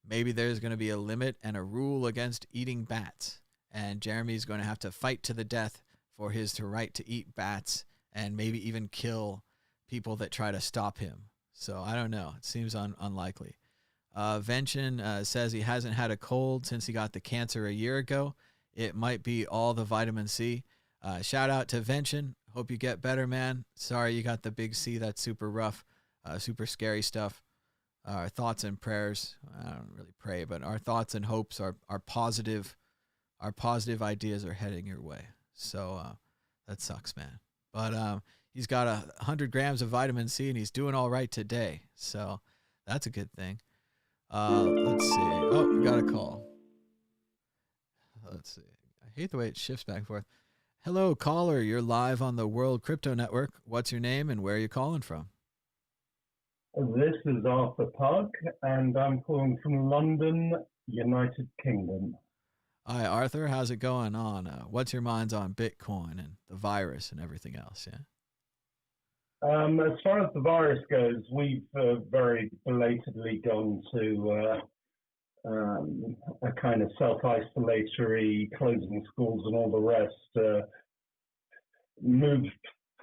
Maybe there's going to be a limit and a rule against eating bats. And Jeremy's going to have to fight to the death for his right to eat bats and maybe even kill people that try to stop him. So I don't know. It seems unlikely. Vention says he hasn't had a cold since he got the cancer a year ago. It might be all the vitamin C. Shout out to Vention. Hope you get better, man. Sorry you got the big C. That's super rough, super scary stuff. Our thoughts and prayers, I don't really pray, but our thoughts and hopes are positive. Our positive ideas are heading your way. So that sucks, man. But he's got 100 grams of vitamin C and he's doing all right today. So that's a good thing. Let's see. Oh, we got a call. Let's see. I hate the way it shifts back and forth. Hello, caller. You're live on the World Crypto Network. What's your name and where are you calling from? This is Arthur Park, and I'm calling from London, United Kingdom. Hi, Arthur. How's it going on? What's your minds on Bitcoin and the virus and everything else? Yeah. As far as the virus goes, we've very belatedly gone to a kind of self-isolatory, closing schools and all the rest, moved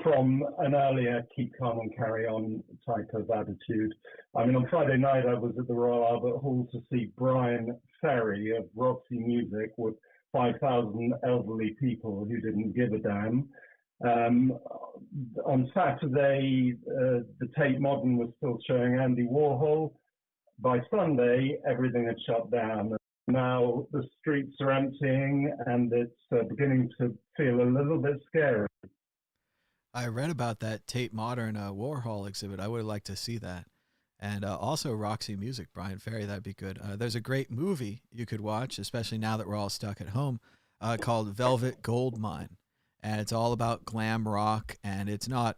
from an earlier keep calm and carry on type of attitude. I mean, on Friday night, I was at the Royal Albert Hall to see Brian Ferry of Roxy Music with 5,000 elderly people who didn't give a damn. On Saturday, the Tate Modern was still showing Andy Warhol. By Sunday, everything had shut down. Now the streets are emptying, and it's beginning to feel a little bit scary. I read about that Tate Modern Warhol exhibit. I would like to see that. And also Roxy Music, Brian Ferry, that'd be good. There's a great movie you could watch, especially now that we're all stuck at home, called Velvet Goldmine. And it's all about glam rock, and it's not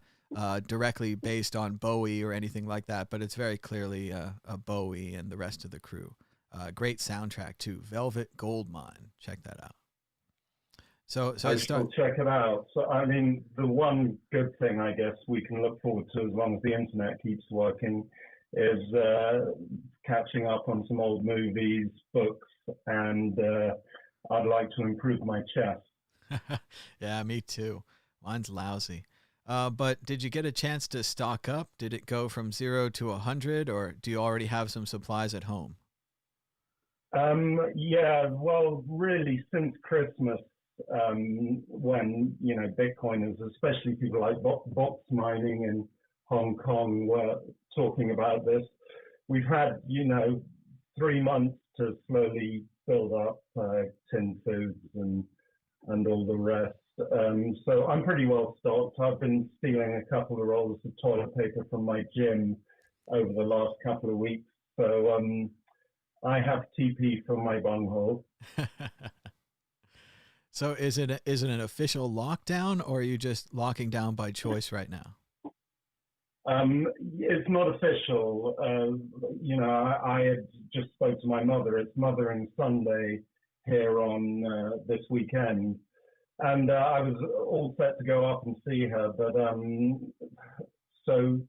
directly based on Bowie or anything like that, but it's very clearly a Bowie and the rest of the crew. Great soundtrack too, Velvet Goldmine. Check that out. So I shall check it out. So, I mean, the one good thing I guess we can look forward to, as long as the internet keeps working, is catching up on some old movies, books, and I'd like to improve my chess. Yeah, me too. Mine's lousy. But did you get a chance to stock up? Did it go from 0 to 100, or do you already have some supplies at home? Yeah, well, really, since Christmas, when, Bitcoiners, especially people like box mining in Hong Kong, were talking about this, we've had, 3 months to slowly build up tin foods and all the rest. So I'm pretty well stocked. I've been stealing a couple of rolls of toilet paper from my gym over the last couple of weeks. So I have TP from my bunghole. So is it an official lockdown, or are you just locking down by choice right now? It's not official. I had just spoke to my mother. It's Mothering Sunday here on this weekend. And I was all set to go up and see her. But so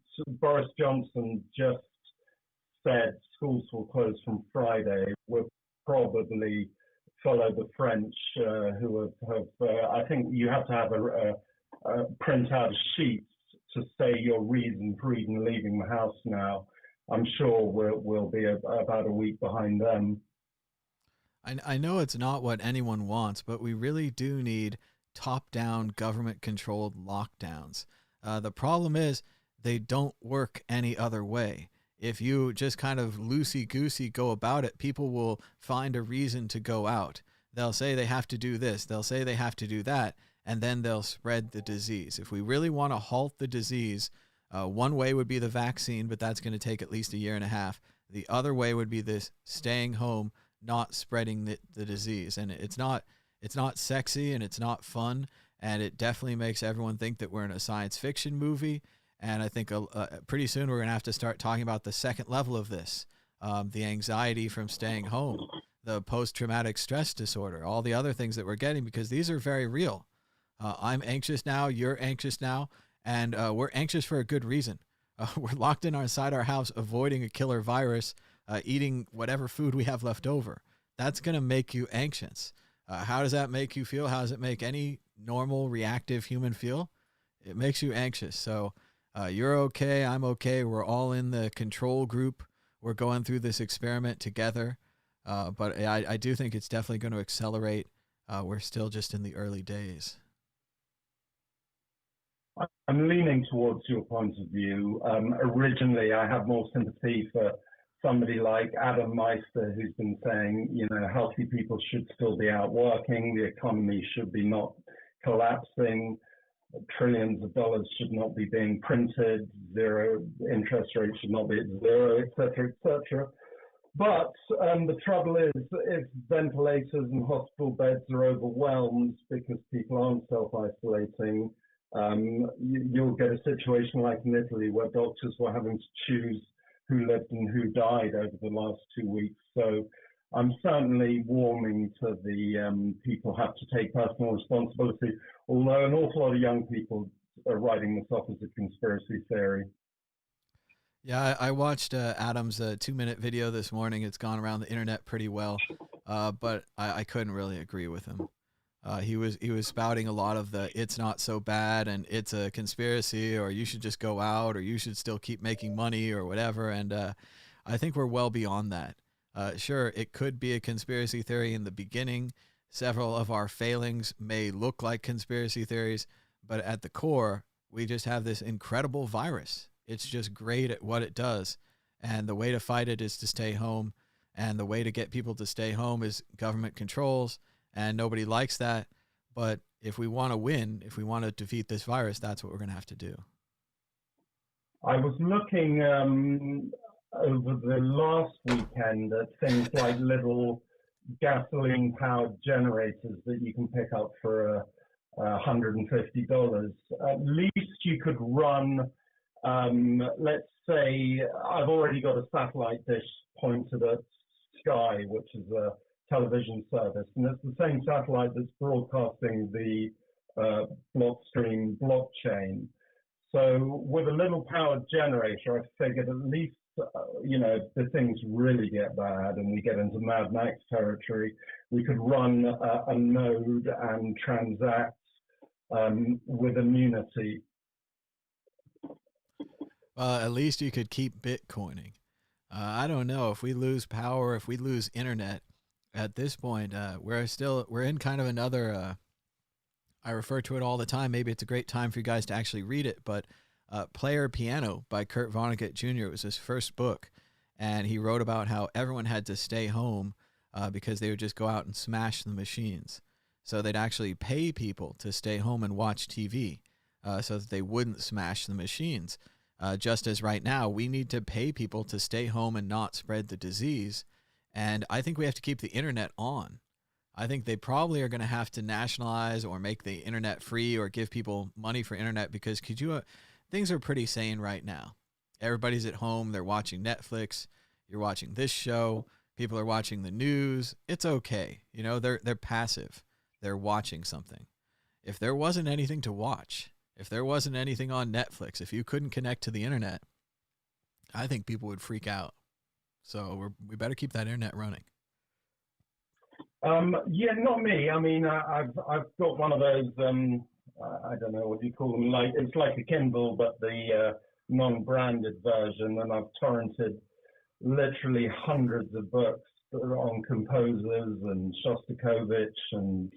Boris Johnson just said schools will close from Friday. We'll probably follow the French who have I think you have to have a print out a sheet to say your reason for even leaving the house now. I'm sure we'll be about a week behind them. I know it's not what anyone wants, but we really do need top-down government-controlled lockdowns. The problem is they don't work any other way. If you just kind of loosey-goosey go about it, people will find a reason to go out. They'll say they have to do this. They'll say they have to do that. And then they'll spread the disease. If we really want to halt the disease, one way would be the vaccine, but that's going to take at least a year and a half. The other way would be this staying home, not spreading the disease. And it's not sexy, and it's not fun, and it definitely makes everyone think that we're in a science fiction movie. And I think pretty soon we're going to have to start talking about the second level of this, the anxiety from staying home, the post-traumatic stress disorder, all the other things that we're getting, because these are very real. I'm anxious now, you're anxious now, and we're anxious for a good reason. We're locked inside our house, avoiding a killer virus, eating whatever food we have left over. That's going to make you anxious. How does that make you feel? How does it make any normal, reactive human feel? It makes you anxious. So you're okay, I'm okay. We're all in the control group. We're going through this experiment together. But I do think it's definitely going to accelerate. We're still just in the early days. I'm leaning towards your point of view. Originally, I have more sympathy for somebody like Adam Meister, who's been saying, healthy people should still be out working, the economy should be not collapsing, trillions of dollars should not be being printed, zero interest rates should not be at zero, etc., etc. But the trouble is, if ventilators and hospital beds are overwhelmed because people aren't self-isolating, you'll get a situation like in Italy where doctors were having to choose who lived and who died over the last 2 weeks. So I'm certainly warming to the people have to take personal responsibility, although an awful lot of young people are writing this off as a conspiracy theory. Yeah, I watched Adam's 2-minute video this morning. It's gone around the internet pretty well, but I couldn't really agree with him. He was spouting a lot of the "it's not so bad" and "it's a conspiracy," or "you should just go out," or "you should still keep making money," or whatever. And I think we're well beyond that. Sure, it could be a conspiracy theory in the beginning. several of our failings may look like conspiracy theories, but at the core, we just have this incredible virus. It's just great at what it does. And the way to fight it is to stay home. And the way to get people to stay home is government controls. And nobody likes that. But if we want to win, if we want to defeat this virus, that's what we're going to have to do. I was looking over the last weekend at things like little gasoline-powered generators that you can pick up for $150. At least you could run, let's say, I've already got a satellite dish pointed at Sky, which is a television service, and it's the same satellite that's broadcasting the Blockstream blockchain. So with a little powered generator, I figured at least, if things really get bad and we get into Mad Max territory, we could run a node and transact with immunity. Well, at least you could keep Bitcoining. I don't know if we lose power, if we lose internet at this point, we're in kind of another, I refer to it all the time. Maybe it's a great time for you guys to actually read it, but Player Piano by Kurt Vonnegut Jr. It was his first book, and he wrote about how everyone had to stay home because they would just go out and smash the machines. So they'd actually pay people to stay home and watch TV so that they wouldn't smash the machines. Just as right now, we need to pay people to stay home and not spread the disease. And I think we have to keep the internet on. I think they probably are going to have to nationalize or make the internet free or give people money for internet because things are pretty sane right now. Everybody's at home. They're watching Netflix. You're watching this show. People are watching the news. It's okay. They're passive. They're watching something. If there wasn't anything to watch, if there wasn't anything on Netflix, if you couldn't connect to the internet, I think people would freak out. So we better keep that internet running. Yeah, not me. I mean, I've got one of those. I don't know what you call them. It's like a Kindle, but the non-branded version, and I've torrented literally hundreds of books on composers and Shostakovich and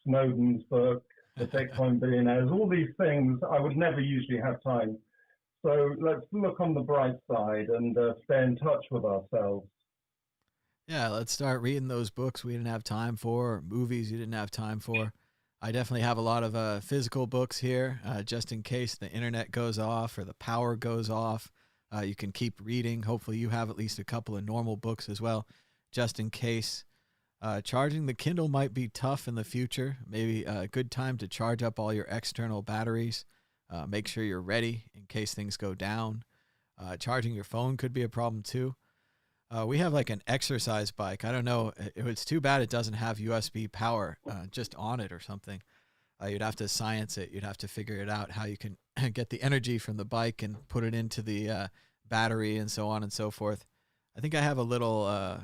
Snowden's book, The Bitcoin Billionaires. All these things I would never usually have time. So let's look on the bright side and stay in touch with ourselves. Yeah, let's start reading those books we didn't have time for, or movies you didn't have time for. I definitely have a lot of physical books here, just in case the internet goes off or the power goes off. You can keep reading. Hopefully you have at least a couple of normal books as well, just in case. Charging the Kindle might be tough in the future. Maybe a good time to charge up all your external batteries. Make sure you're ready in case things go down. Charging your phone could be a problem too. We have like an exercise bike. I don't know. It's too bad it doesn't have USB power just on it or something. You'd have to science it. You'd have to figure it out how you can get the energy from the bike and put it into the battery and so on and so forth. I think I have a little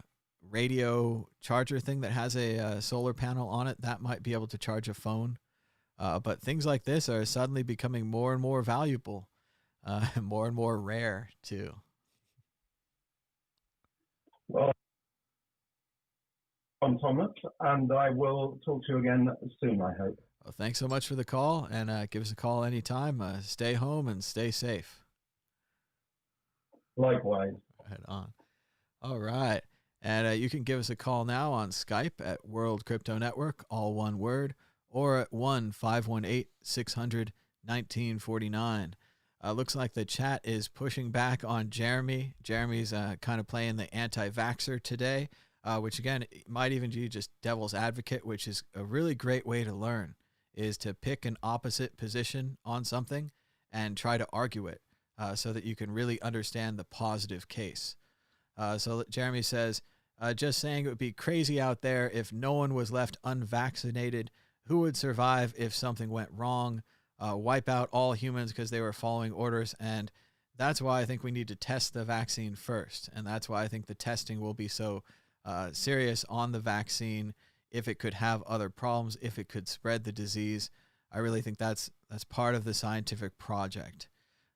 radio charger thing that has a solar panel on it. That might be able to charge a phone. But things like this are suddenly becoming more and more valuable, more and more rare too. Well, I'm Thomas, and I will talk to you again soon, I hope. Well, thanks so much for the call, and give us a call anytime. Stay home and stay safe. Likewise. Right on. All right. And you can give us a call now on Skype at World Crypto Network, all one word, or at 1-518-600-1949. Looks like the chat is pushing back on Jeremy. Jeremy's kind of playing the anti-vaxxer today, which again might even be just devil's advocate, which is a really great way to learn, is to pick an opposite position on something and try to argue it so that you can really understand the positive case. So Jeremy says, just saying it would be crazy out there if no one was left unvaccinated. Who would survive if something went wrong? Wipe out all humans because they were following orders. And that's why I think we need to test the vaccine first. And that's why I think the testing will be so serious on the vaccine. If it could have other problems, if it could spread the disease, I really think that's part of the scientific project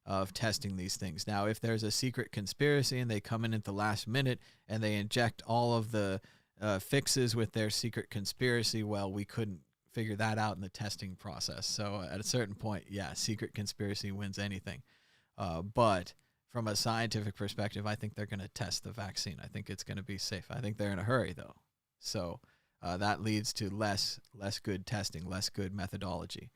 of testing these things. Now, if there's a secret conspiracy and they come in at the last minute and they inject all of the fixes with their secret conspiracy. Well, we couldn't figure that out in the testing process. So at a certain point, yeah, secret conspiracy wins anything. But from a scientific perspective, I think they're going to test the vaccine. I think it's going to be safe. I think they're in a hurry, though. So that leads to less good testing, less good methodology.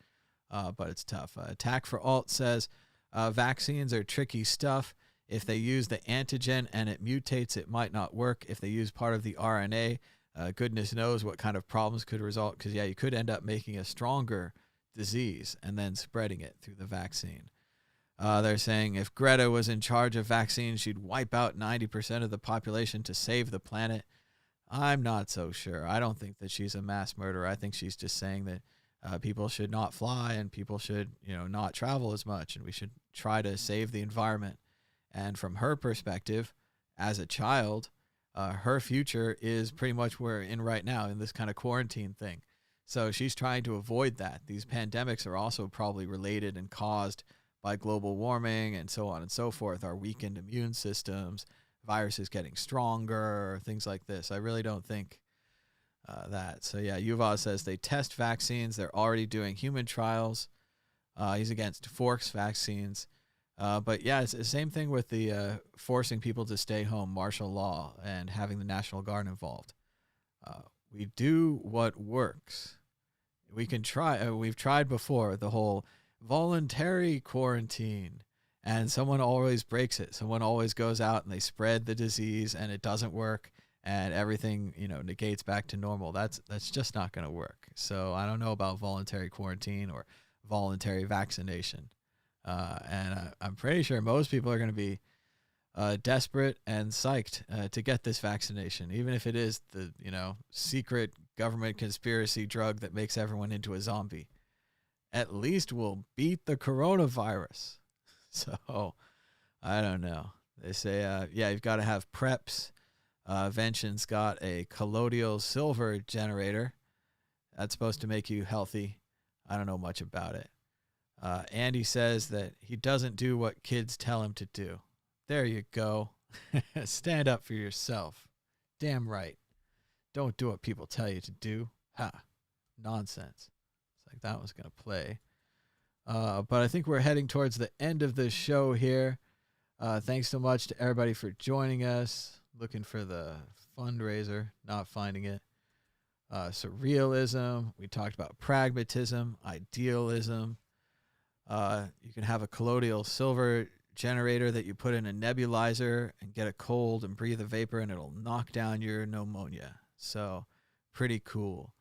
But it's tough. Attack for Alt says, vaccines are tricky stuff. If they use the antigen and it mutates, it might not work. If they use part of the RNA, goodness knows what kind of problems could result. Because, yeah, you could end up making a stronger disease and then spreading it through the vaccine. They're saying if Greta was in charge of vaccines, she'd wipe out 90% of the population to save the planet. I'm not so sure. I don't think that she's a mass murderer. I think she's just saying that people should not fly and people should, not travel as much, and we should try to save the environment. And from her perspective, as a child, her future is pretty much where we're in right now in this kind of quarantine thing. So she's trying to avoid that. These pandemics are also probably related and caused by global warming and so on and so forth, our weakened immune systems, viruses getting stronger, things like this. I really don't think that. So, yeah, Yuval says they test vaccines. They're already doing human trials. He's against forced vaccines. But, yeah, it's the same thing with the forcing people to stay home, martial law, and having the National Guard involved. We do what works. We can try. We've tried before the whole voluntary quarantine, and someone always breaks it. Someone always goes out and they spread the disease, and it doesn't work, and everything negates back to normal. That's just not going to work. So I don't know about voluntary quarantine or voluntary vaccination, and I'm pretty sure most people are going to be desperate and psyched to get this vaccination, even if it is the secret government conspiracy drug that makes everyone into a zombie. At least we'll beat the coronavirus. So, I don't know. They say, you've got to have preps. Vention's got a colloidal silver generator. That's supposed to make you healthy. I don't know much about it. Andy says that he doesn't do what kids tell him to do. There you go. Stand up for yourself. Damn right. Don't do what people tell you to do. Ha. Nonsense. That was going to play. But I think we're heading towards the end of the show here. Thanks so much to everybody for joining us. Looking for the fundraiser, not finding it. Surrealism. We talked about pragmatism, idealism. You can have a colloidal silver generator that you put in a nebulizer and get a cold and breathe a vapor, and it'll knock down your pneumonia. So pretty cool.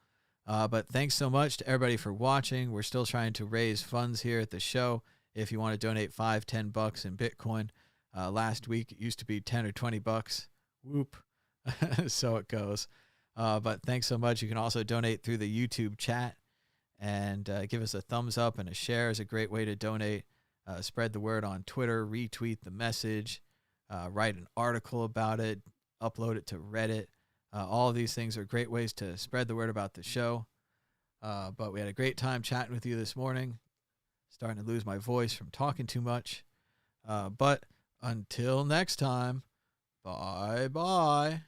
But thanks so much to everybody for watching. We're still trying to raise funds here at the show. If you want to donate $5-10 in Bitcoin, last week it used to be 10 or $20. Whoop. So it goes. But thanks so much. You can also donate through the YouTube chat, and give us a thumbs up and a share is a great way to donate. Spread the word on Twitter, retweet the message, write an article about it, upload it to Reddit. All of these things are great ways to spread the word about the show. But we had a great time chatting with you this morning. Starting to lose my voice from talking too much. But until next time, bye-bye.